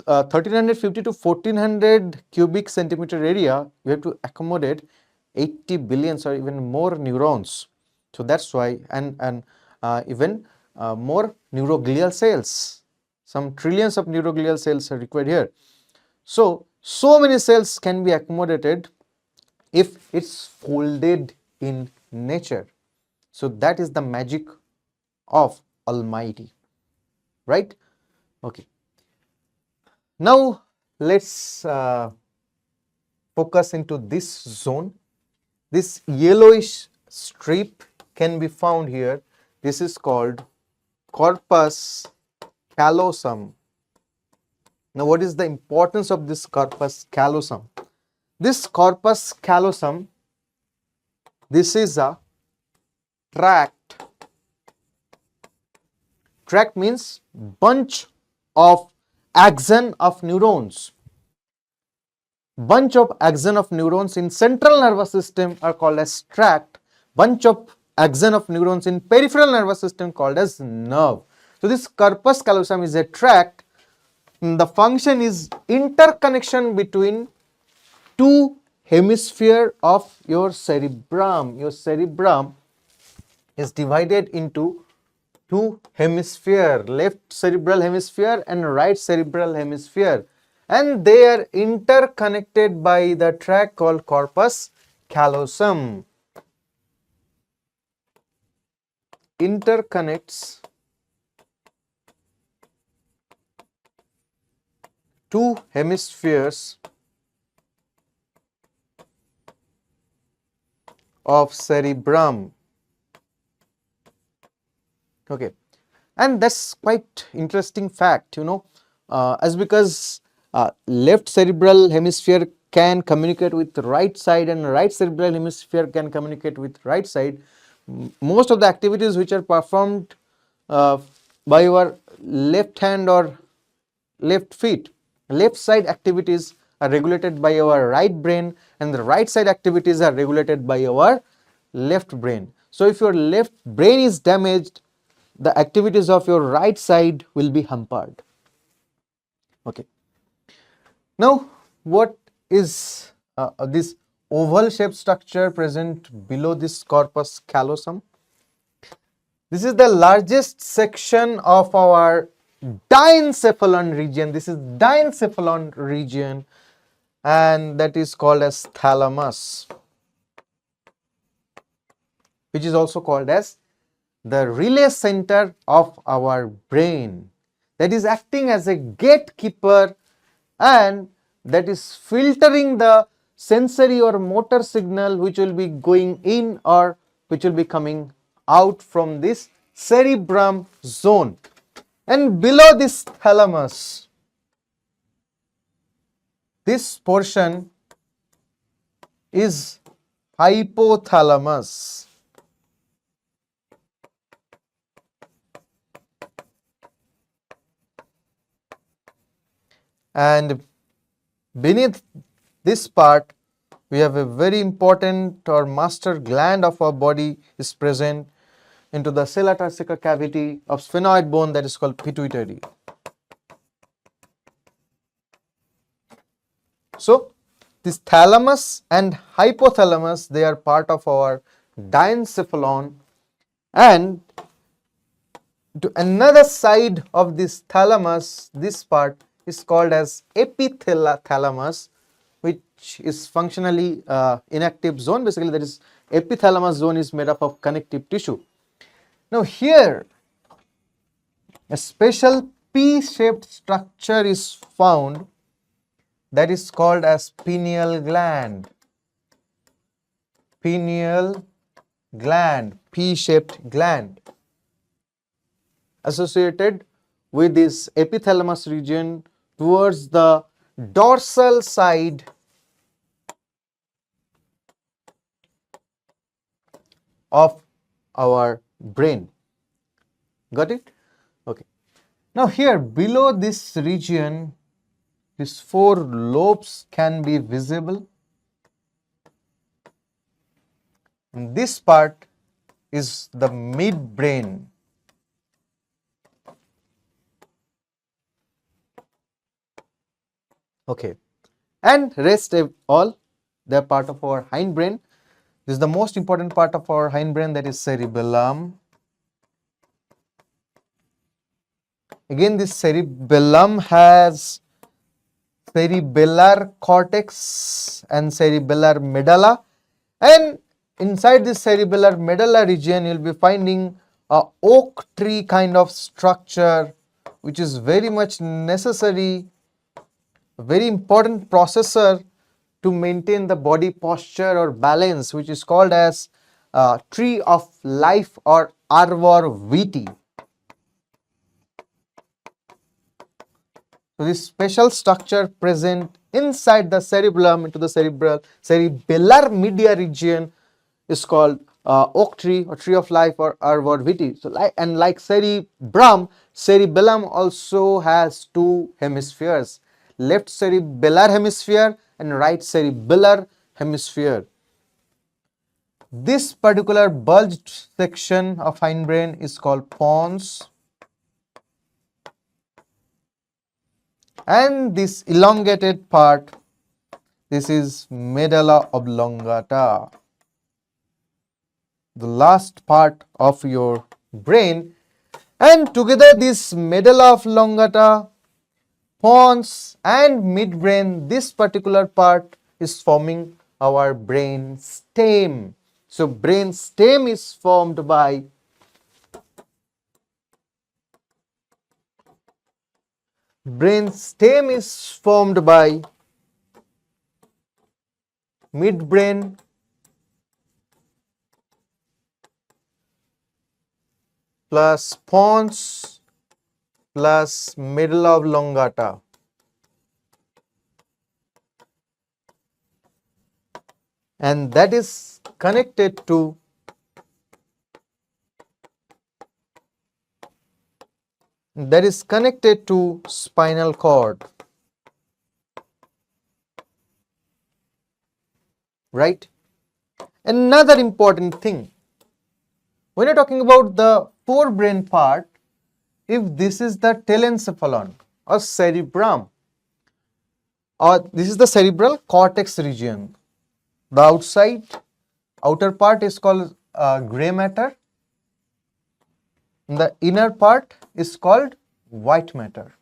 B: 1350 to 1400 cubic centimeter area, you have to accommodate 80 billions or even more neurons. So that's why, and even more neuroglial cells. Some trillions of neuroglial cells are required here. So many cells can be accommodated if it's folded in nature. So that is the magic of Almighty, right? Okay. Now let's focus into this zone. This yellowish strip can be found here. This is called corpus callosum. Now what is the importance of this corpus callosum? This corpus callosum, this is a tract. Tract means bunch of axon of neurons. Bunch of axon of neurons in central nervous system are called as tract. Bunch of axon of neurons in peripheral nervous system called as nerve. So this corpus callosum is a tract. The function is interconnection between two hemisphere of your cerebrum. Your cerebrum is divided into two hemisphere, left cerebral hemisphere and right cerebral hemisphere, and they are interconnected by the tract called corpus callosum. Interconnects two hemispheres of cerebrum. Okay, and that's quite interesting fact, as because left cerebral hemisphere can communicate with right side and right cerebral hemisphere can communicate with right side. Most of the activities which are performed uh, by your left hand or left feet, left side activities are regulated by our right brain and the right side activities are regulated by our left brain. So if your left brain is damaged, the activities of your right side will be hampered. Okay. Now, what is this oval shaped structure present below this corpus callosum? This is the largest section of our diencephalon region. This is diencephalon region, and that is called as thalamus, which is also called as the relay center of our brain, that is acting as a gatekeeper and that is filtering the sensory or motor signal which will be going in or which will be coming out from this cerebrum zone. And below this thalamus, this portion is hypothalamus. And beneath this part, we have a very important or master gland of our body is present into the cella-turcica cavity of sphenoid bone, that is called pituitary. So, this thalamus and hypothalamus, they are part of our diencephalon, and to another side of this thalamus, this part is called as epithalamus, which is functionally inactive zone. Basically, that is epithalamus zone is made up of connective tissue. Now here a special P-shaped structure is found that is called as pineal gland. Pineal gland, P-shaped gland, associated with this epithalamus region towards the dorsal side of our brain. Got it? Okay. Now here below this region, these four lobes can be visible. And this part is the midbrain. Okay. And rest all, they are part of our hindbrain. This is the most important part of our hindbrain, that is cerebellum. Again, this cerebellum has cerebellar cortex and cerebellar medulla, and inside this cerebellar medulla region you will be finding a oak tree kind of structure, which is very much necessary, a very important processor to maintain the body posture or balance, which is called as tree of life or arbor vitae. So this special structure present inside the cerebellum into the cerebellar media region is called oak tree or tree of life or arbor vitae. So like cerebrum, cerebellum also has two hemispheres, left cerebellar hemisphere and right cerebellar hemisphere. This particular bulged section of hindbrain is called pons, and this elongated part, this is medulla oblongata, the last part of your brain. And together this medulla oblongata, pons and midbrain, this particular part is forming our brain stem. So brain stem is formed by midbrain plus pons plus medulla oblongata. and that is connected to spinal cord, right? Another important thing, when you're talking about the forebrain part, if this is the telencephalon or cerebrum, or this is the cerebral cortex region, the outer part is called gray matter, and the inner part is called white matter.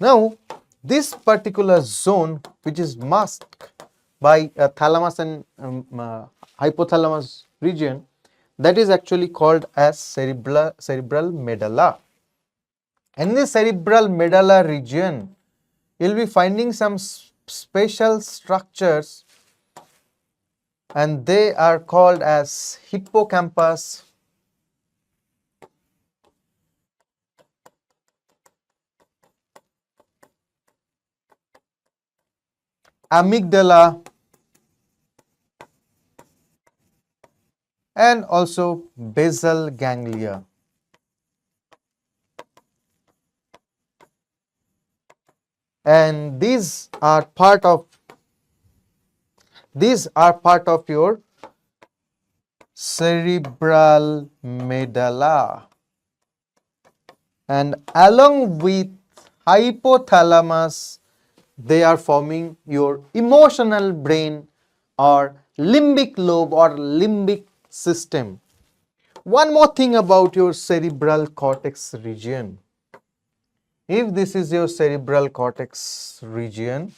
B: Now, this particular zone, which is masked by thalamus and hypothalamus region, that is actually called as cerebral medulla. And in the cerebral medulla region, you will be finding some special structures, and they are called as hippocampus, amygdala, and also basal ganglia. And these are part of your cerebral medulla, and along with hypothalamus, they are forming your emotional brain or limbic lobe or limbic system. One more thing about your cerebral cortex region. If this is your cerebral cortex region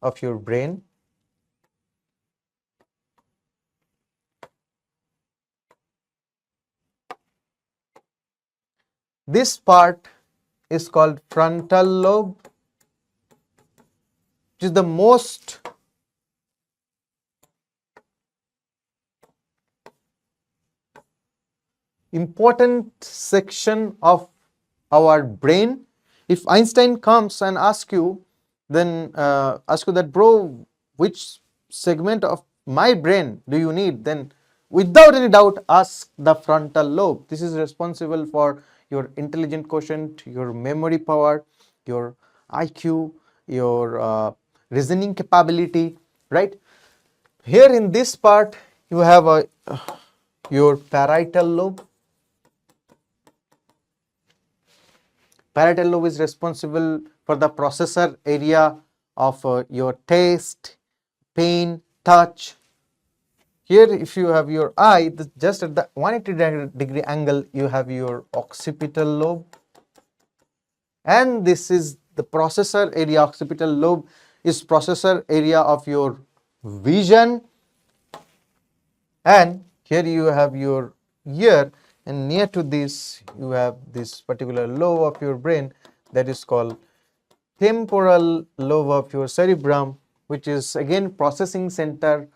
B: of your brain, this part is called frontal lobe, which is the most important section of our brain. If Einstein comes and asks you, that, bro, which segment of my brain do you need? Then without any doubt ask the frontal lobe. This is responsible for your intelligent quotient, your memory power, your IQ, your reasoning capability, right? Here in this part you have your parietal lobe. Parietal lobe is responsible for the processor area of your taste, pain, touch. Here if you have your eye, just at the 180-degree angle you have your occipital lobe, and this is the processor area. Occipital lobe is processor area of your vision, and here you have your ear, and near to this you have this particular lobe of your brain that is called temporal lobe of your cerebrum, which is again processing center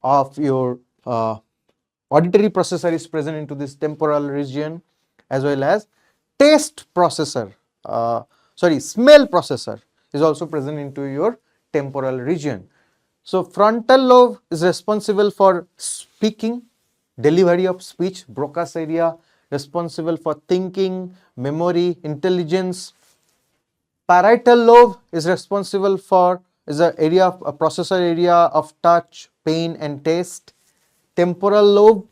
B: of your auditory processor is present into this temporal region, as well as taste processor, smell processor is also present into your temporal region. So frontal lobe is responsible for speaking, delivery of speech, Broca's area, responsible for thinking, memory, intelligence. Parietal lobe is responsible for a processor area of touch, pain and taste. Temporal lobe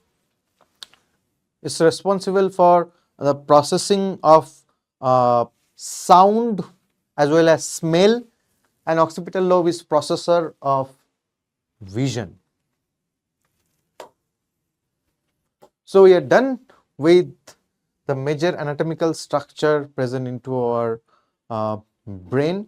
B: is responsible for the processing of sound as well as smell, and occipital lobe is processor of vision. So we are done with the major anatomical structure present into our brain.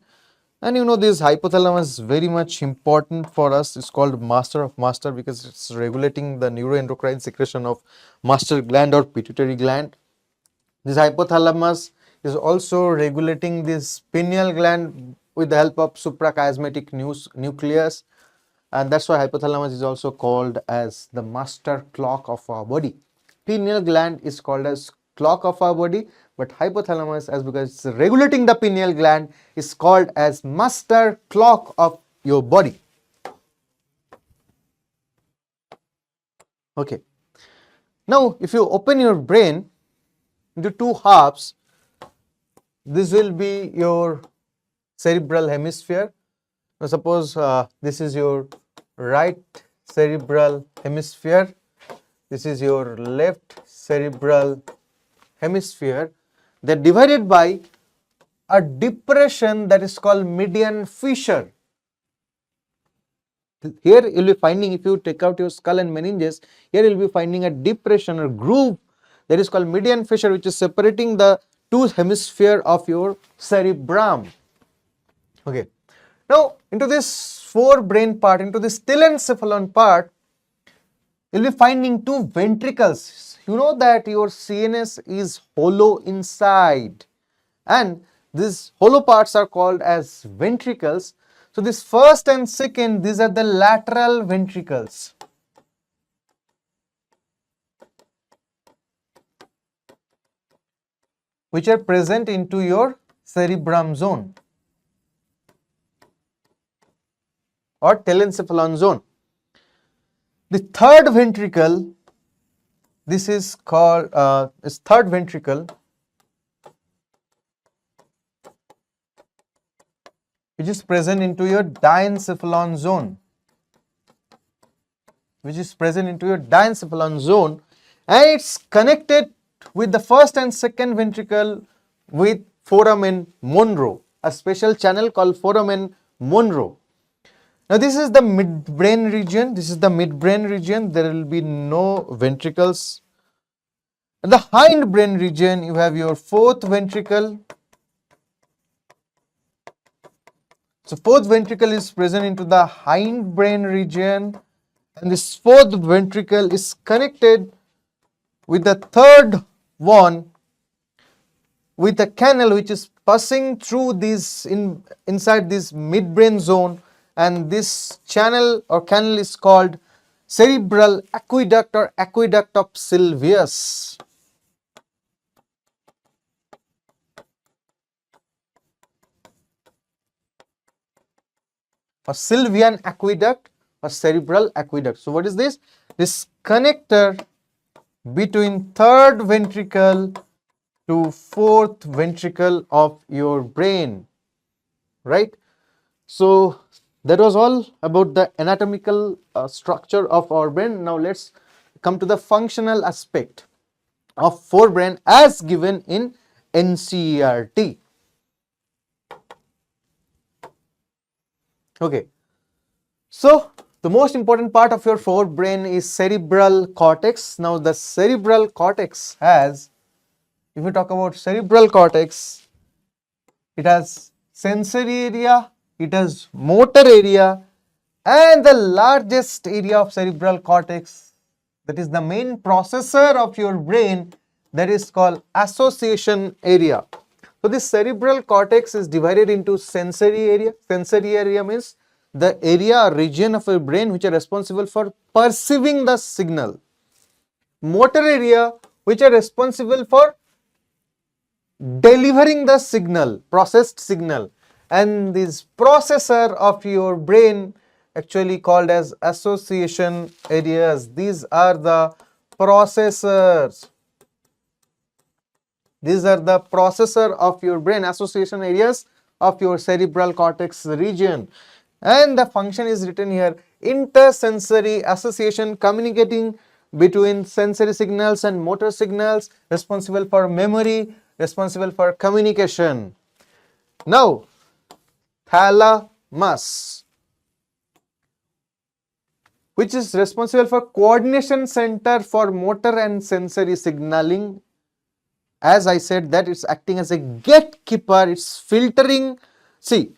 B: And you know, this hypothalamus is very much important for us. It's called master of master because it's regulating the neuroendocrine secretion of master gland or pituitary gland. This hypothalamus is also regulating this pineal gland with the help of suprachiasmatic nucleus, and that's why hypothalamus is also called as the master clock of our body. Pineal gland is called as clock of our body, but hypothalamus, as because it's regulating the pineal gland, is called as master clock of your body. Okay. Now, if you open your brain into two halves, this will be your cerebral hemisphere. Now, suppose this is your right cerebral hemisphere, this is your left cerebral hemisphere. They are divided by a depression that is called median fissure. Here you will be finding, if you take out your skull and meninges, here you will be finding a depression or groove that is called median fissure, which is separating the two hemisphere of your cerebrum. Okay. Now, into this forebrain part, into this telencephalon part, you will be finding two ventricles. You know that your CNS is hollow inside, and these hollow parts are called as ventricles. So, this first and second, these are the lateral ventricles. Which are present into your cerebrum zone or telencephalon zone. The third ventricle, this is called third ventricle, which is present into your diencephalon zone, and it's connected with the first and second ventricle with foramen Monro, a special channel called foramen Monro. Now, this is the midbrain region. There will be no ventricles. In the hindbrain region, you have your fourth ventricle. So, fourth ventricle is present into the hindbrain region, and this fourth ventricle is connected with the third one with a canal which is passing through this inside this midbrain zone, and this channel or canal is called cerebral aqueduct or aqueduct of Sylvius. Or Sylvian aqueduct or cerebral aqueduct. So, what is this? This connector between third ventricle to fourth ventricle of your brain, right? So, that was all about the anatomical structure of our brain. Now, let's come to the functional aspect of forebrain as given in NCERT. Okay. So, the most important part of your forebrain is cerebral cortex. Now, the cerebral cortex has, if you talk about cerebral cortex, it has sensory area, it has motor area, and the largest area of cerebral cortex, that is the main processor of your brain, that is called association area. So, this cerebral cortex is divided into sensory area. Sensory area means the area or region of your brain which are responsible for perceiving the signal. Motor area, which are responsible for delivering the signal, processed signal, and this processor of your brain actually called as association areas. These are the processors. These are the processor of your brain, association areas of your cerebral cortex region. And the function is written here: intersensory association, communicating between sensory signals and motor signals, responsible for memory, responsible for communication. Now, thalamus, which is responsible for coordination center for motor and sensory signaling. As I said, that it's acting as a gatekeeper, it's filtering. See,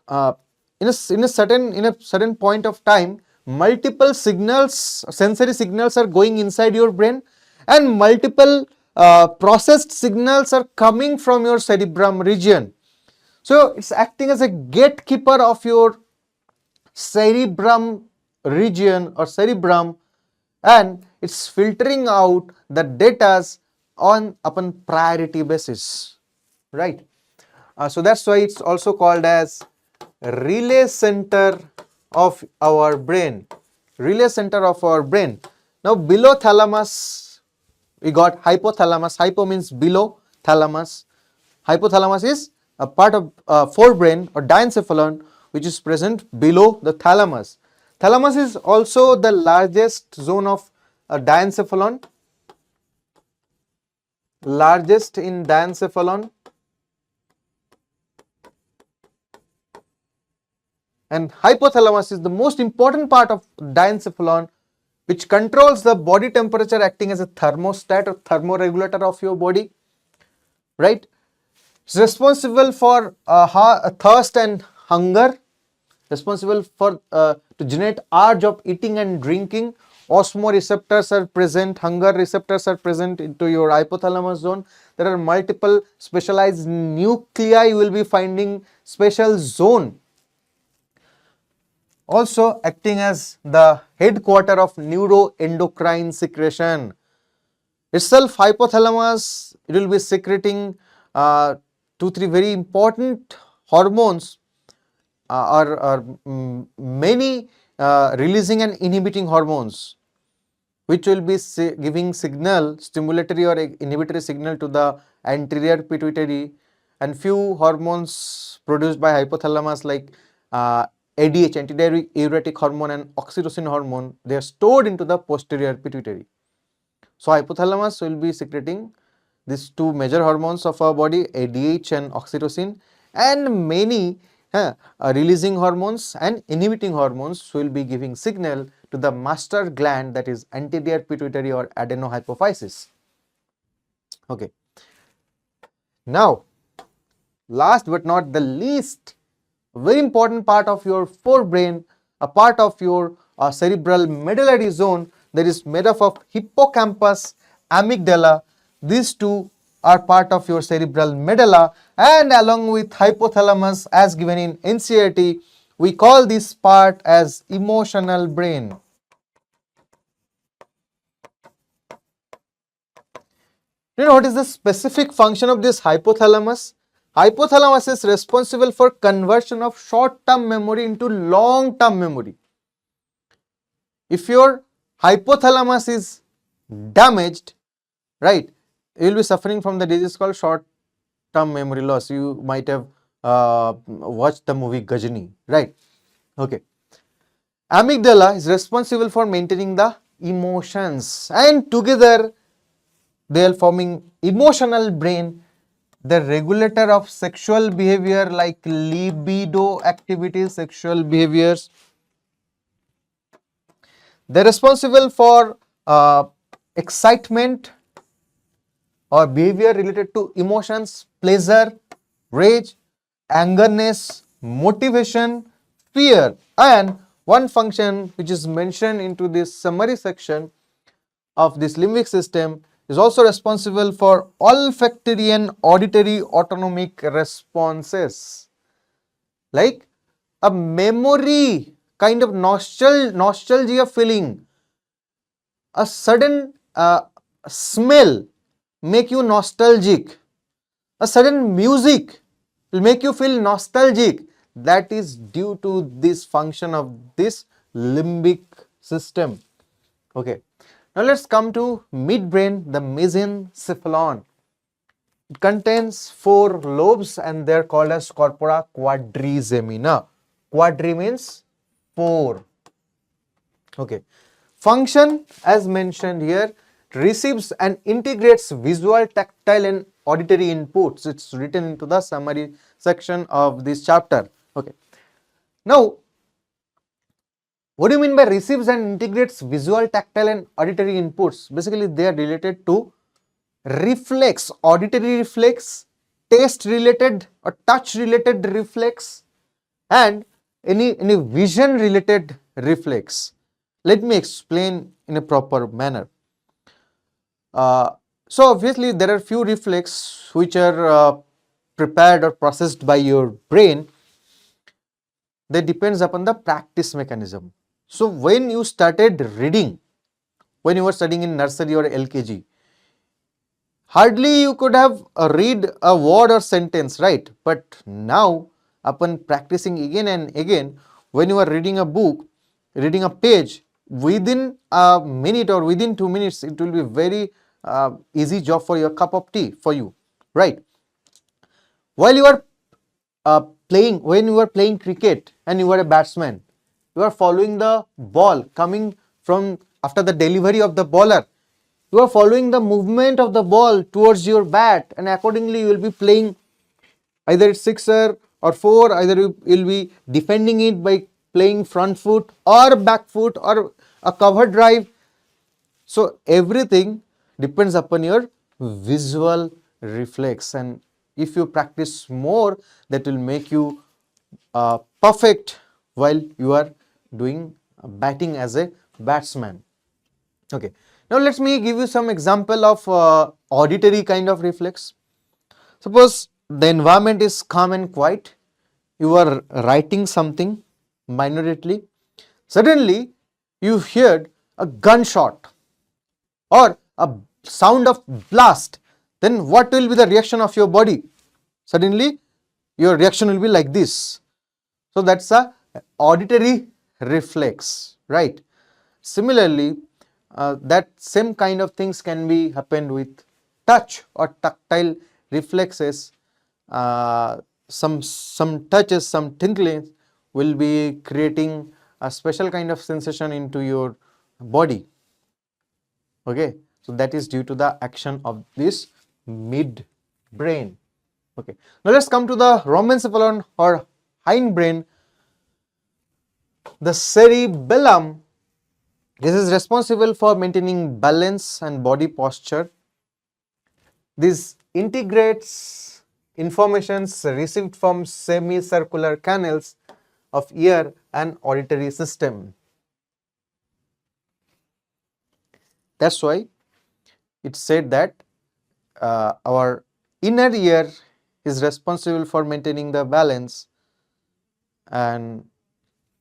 B: in a certain point of time, multiple signals, sensory signals are going inside your brain, and multiple processed signals are coming from your cerebrum region. So, it's acting as a gatekeeper of your cerebrum region or cerebrum, and it's filtering out the data upon priority basis, right? So, that's why it's also called as relay center of our brain. Relay center of our brain. Now below thalamus, we got hypothalamus. Hypo means below, thalamus. Hypothalamus is a part of forebrain or diencephalon which is present below the thalamus. Thalamus is also the largest zone of diencephalon, largest in diencephalon, and hypothalamus is the most important part of diencephalon, which controls the body temperature, acting as a thermostat or thermoregulator of your body, right? It's responsible for thirst and hunger, responsible for to generate urge of eating and drinking. Osmoreceptors are present, hunger receptors are present into your hypothalamus zone. There are multiple specialized nuclei you will be finding special zone. Also acting as the headquarter of neuroendocrine secretion. Itself hypothalamus, it will be secreting 2-3 very important hormones many releasing and inhibiting hormones, which will be giving signal, stimulatory or inhibitory signal to the anterior pituitary, and few hormones produced by hypothalamus like ADH, antidiuretic hormone, and oxytocin hormone, they are stored into the posterior pituitary. So hypothalamus will be secreting these two major hormones of our body, ADH and oxytocin, and many releasing hormones and inhibiting hormones will be giving signal to the master gland, that is anterior pituitary or adenohypophysis. Okay. Now, last but not the least, very important part of your forebrain, a part of your cerebral medullary zone, that is made up of hippocampus, amygdala. These two are part of your cerebral medulla, and along with hypothalamus as given in NCERT, we call this part as emotional brain. You know what is the specific function of this hypothalamus? Hypothalamus is responsible for conversion of short-term memory into long-term memory. If your hypothalamus is damaged, right, you will be suffering from the disease called short-term memory loss. You might have watched the movie Gajani, right? Okay. Amygdala is responsible for maintaining the emotions, and together they are forming emotional brain, the regulator of sexual behavior like libido activities, sexual behaviors. They are responsible for excitement or behavior related to emotions, pleasure, rage, angerness, motivation, fear, and one function which is mentioned into this summary section of this limbic system is also responsible for olfactory and auditory autonomic responses, like a memory kind of nostalgia feeling. A sudden smell make you nostalgic, a sudden music will make you feel nostalgic. That is due to this function of this limbic system. Okay. Now let's come to midbrain, the mesencephalon. It contains 4 lobes and they are called as corpora quadrigemina. Quadri means 4. Okay. Function as mentioned here, receives and integrates visual, tactile and auditory inputs. It's written into the summary section of this chapter. Okay. Now, what do you mean by receives and integrates visual, tactile and auditory inputs? Basically, they are related to reflex, auditory reflex, taste related or touch related reflex, and any vision related reflex. Let me explain in a proper manner. So obviously there are few reflex which are prepared or processed by your brain. That depends upon the practice mechanism. So when you started reading, when you were studying in nursery or LKG, hardly you could have read a word or sentence, right? But now upon practicing again and again, when you are reading a book, reading a page, within a minute or within 2 minutes, it will be very easy job for your cup of tea for you, right? While you are when you are playing cricket and you are a batsman, you are following the ball coming from after the delivery of the bowler. You are following the movement of the ball towards your bat, and accordingly you will be playing either it's sixer or four, either you will be defending it by playing front foot or back foot or a cover drive. So everything depends upon your visual reflex, and if you practice more, that will make you perfect while you are doing batting as a batsman. Okay, now let me give you some example of auditory kind of reflex. Suppose the environment is calm and quiet, you are writing something minorly, suddenly you heard a gunshot or a sound of blast, then what will be the reaction of your body? Suddenly your reaction will be like this. So that's a auditory reflex, right? Similarly, that same kind of things can be happened with touch or tactile reflexes. Some touches, some tingling will be creating a special kind of sensation into your body. Okay, so that is due to the action of this mid brain. Okay, now let's come to the rhombencephalon or hindbrain. The cerebellum, this is responsible for maintaining balance and body posture. This integrates informations received from semicircular canals of ear and auditory system. That's why it said that our inner ear is responsible for maintaining the balance, and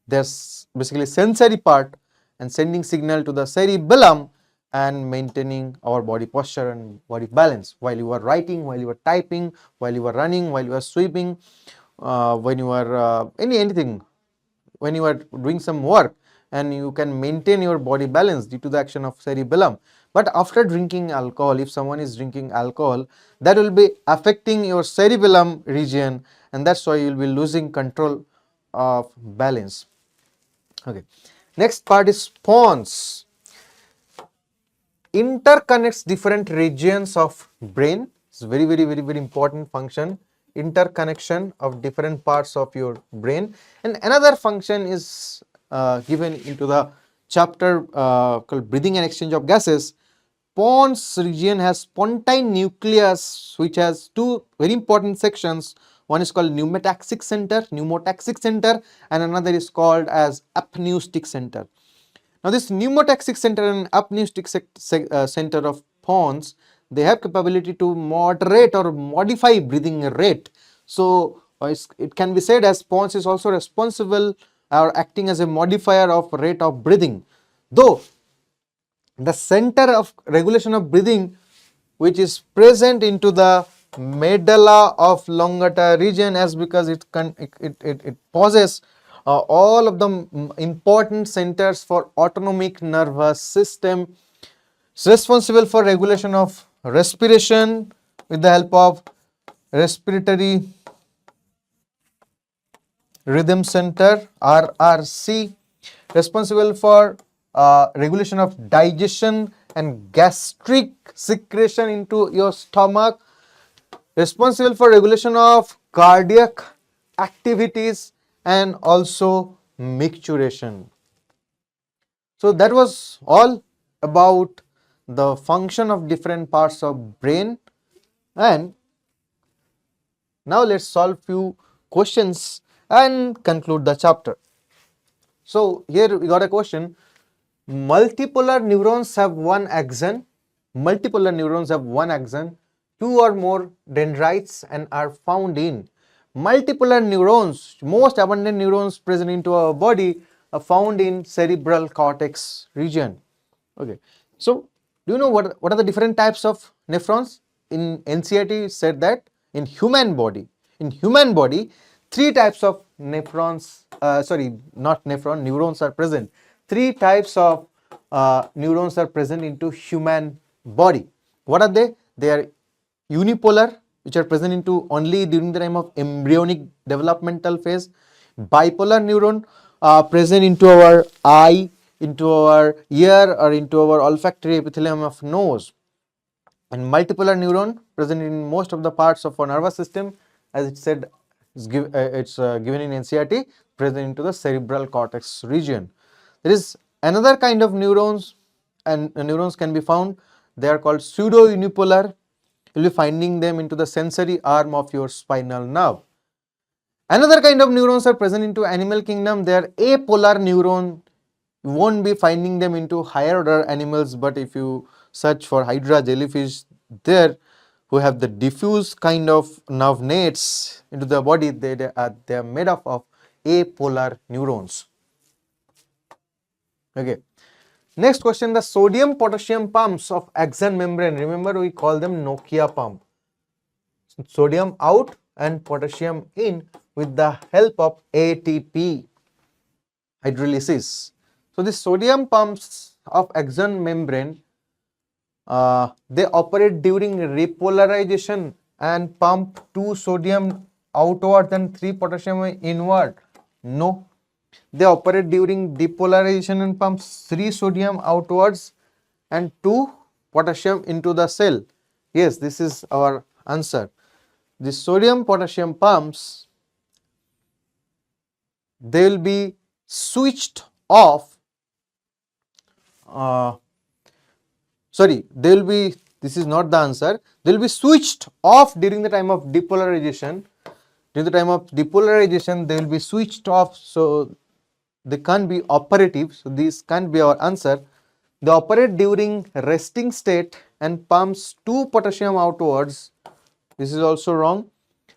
B: there's basically sensory part and sending signal to the cerebellum and maintaining our body posture and body balance while you are writing, while you are typing, while you are running, while you are sweeping, when you are anything, when you are doing some work, and you can maintain your body balance due to the action of cerebellum. But after drinking alcohol, if someone is drinking alcohol, that will be affecting your cerebellum region, and that's why you will be losing control of balance. Okay, next part is pons. Interconnects different regions of brain. It's very important function, interconnection of different parts of your brain. And another function is given into the chapter called breathing and exchange of gases. Pons region has pontine nucleus, which has two very important sections. One is called pneumotaxic center, and another is called as apneustic center. Now this pneumotaxic center and apneustic center of pons, they have capability to moderate or modify breathing rate. So it can be said as pons is also responsible or acting as a modifier of rate of breathing. Though the center of regulation of breathing, which is present into the medulla of oblongata region, as because it possesses all of the important centers for autonomic nervous system. It's responsible for regulation of respiration with the help of respiratory rhythm center RRC, responsible for regulation of digestion and gastric secretion into your stomach, responsible for regulation of cardiac activities and also micturition. So that was all about the function of different parts of brain, and now let's solve few questions and conclude the chapter. So here we got a question. Multipolar neurons have one axon. Multipolar neurons have one axon, two or more dendrites, and are found in multipolar neurons. Most abundant neurons present into our body are found in cerebral cortex region. Okay, so do you know what are the different types of nephrons? In NCERT it said that in human body, three types of nephrons, neurons are present. three types of neurons are present into human body. What are they? They are unipolar, which are present into only during the time of embryonic developmental phase. Bipolar neuron present into our eye, into our ear, or into our olfactory epithelium of nose. And multipolar neuron present in most of the parts of our nervous system, as it said, it's given in NCERT, present into the cerebral cortex region. There is another kind of neurons, and neurons can be found. They are called pseudo unipolar. You will be finding them into the sensory arm of your spinal nerve. Another kind of neurons are present into animal kingdom. They are apolar neuron. You won't be finding them into higher order animals, but if you search for hydra, jellyfish, there who have the diffuse kind of nerve nets into the body, they are made up of apolar neurons. Okay. Next question, the sodium potassium pumps of axon membrane. Remember, we call them Nokia pump. Sodium out and potassium in with the help of ATP hydrolysis. So the sodium pumps of axon membrane, they operate during repolarization and pump 2 sodium outward and 3 potassium inward. No. They operate during depolarization and pump 3 sodium outwards and 2 potassium into the cell. Yes, this is our answer. The sodium potassium pumps, they will be switched off. This is not the answer. They will be switched off during the time of depolarization. During the time of depolarization, they will be switched off, so they can't be operative. So this can't be our answer. They operate during resting state and pumps 2 potassium outwards. This is also wrong.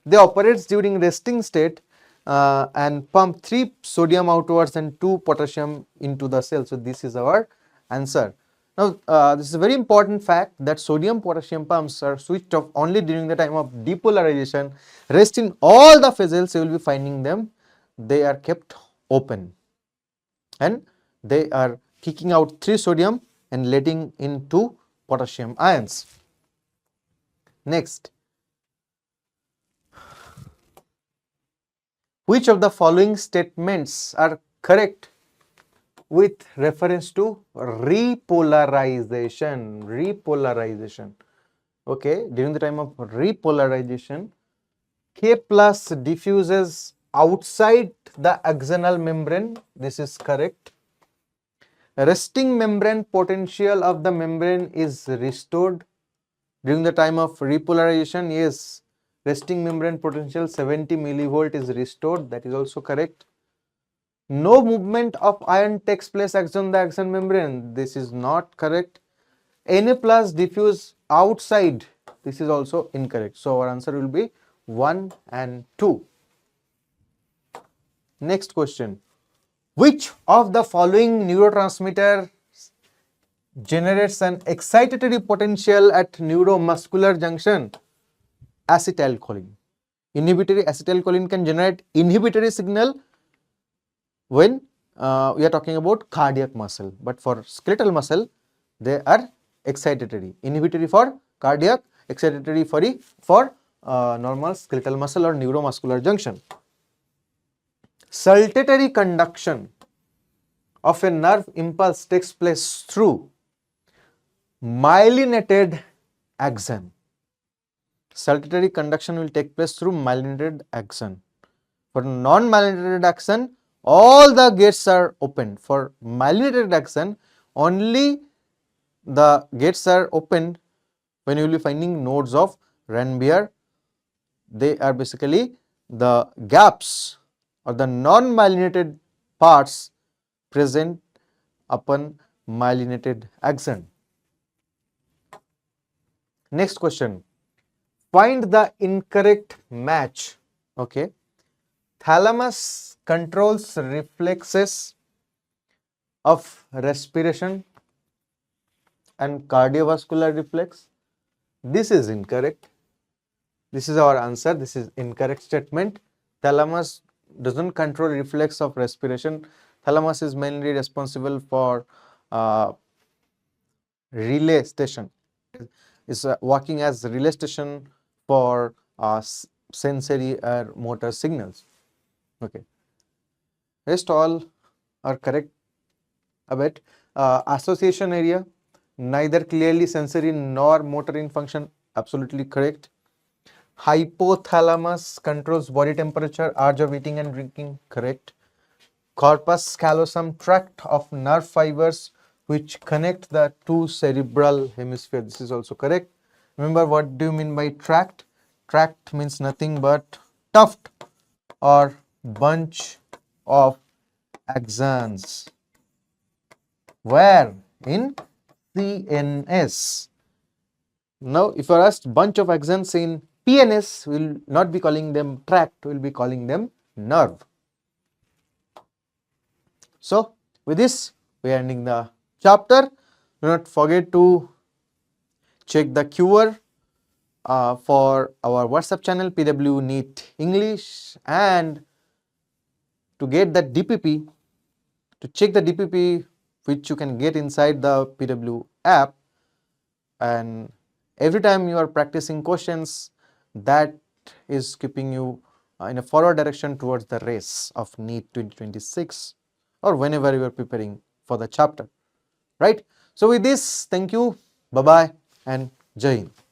B: They operate during resting state and pump 3 sodium outwards and 2 potassium into the cell. So this is our answer. Now this is a very important fact that sodium potassium pumps are switched off only during the time of depolarization. Rest in all the phases you will be finding them, they are kept open and they are kicking out 3 sodium and letting in 2 potassium ions. Next, which of the following statements are correct with reference to repolarization? Repolarization. Okay, during the time of repolarization, K plus diffuses outside the axonal membrane. This is correct. Resting membrane potential of the membrane is restored during the time of repolarization. Yes, resting membrane potential 70 millivolt is restored. That is also correct. No movement of ion takes place axon the axon membrane. This is not correct. Na plus diffuse outside. This is also incorrect. So our answer will be 1 and 2. Next question. Which of the following neurotransmitter generates an excitatory potential at neuromuscular junction? Acetylcholine. Inhibitory acetylcholine can generate inhibitory signal when we are talking about cardiac muscle, but for skeletal muscle they are excitatory. Inhibitory for cardiac, excitatory for normal skeletal muscle or neuromuscular junction. Saltatory conduction of a nerve impulse takes place through myelinated axon. Saltatory conduction will take place through myelinated axon. For non-myelinated axon, all the gates are open. For myelinated axon, only the gates are opened when you will be finding nodes of Ranvier. They are basically the gaps or the non-myelinated parts present upon myelinated axon. Next question. Find the incorrect match. Okay. Thalamus controls reflexes of respiration and cardiovascular reflex. This is incorrect. This is our answer. This is incorrect statement. Thalamus doesn't control reflex of respiration. Thalamus is mainly responsible for relay station, is working as relay station for sensory or motor signals. Okay, rest all are correct a bit. Association area, neither clearly sensory nor motor in function, absolutely correct. Hypothalamus controls body temperature, urge of eating and drinking, correct. Corpus callosum, tract of nerve fibers which connect the two cerebral hemisphere, this is also correct. Remember, what do you mean by tract? Tract means nothing but tuft or bunch of axons. Where? In CNS. Now, if you are asked bunch of axons in PNS, we will not be calling them tract, we will be calling them nerve. So, with this, we are ending the chapter. Do not forget to check the QR for our WhatsApp channel PW NEET English, and to get that DPP, to check the DPP which you can get inside the PW app, and every time you are practicing questions, that is keeping you in a forward direction towards the race of NEET 2026 or whenever you are preparing for the chapter, right? So with this, thank you, bye bye and Jai Hind.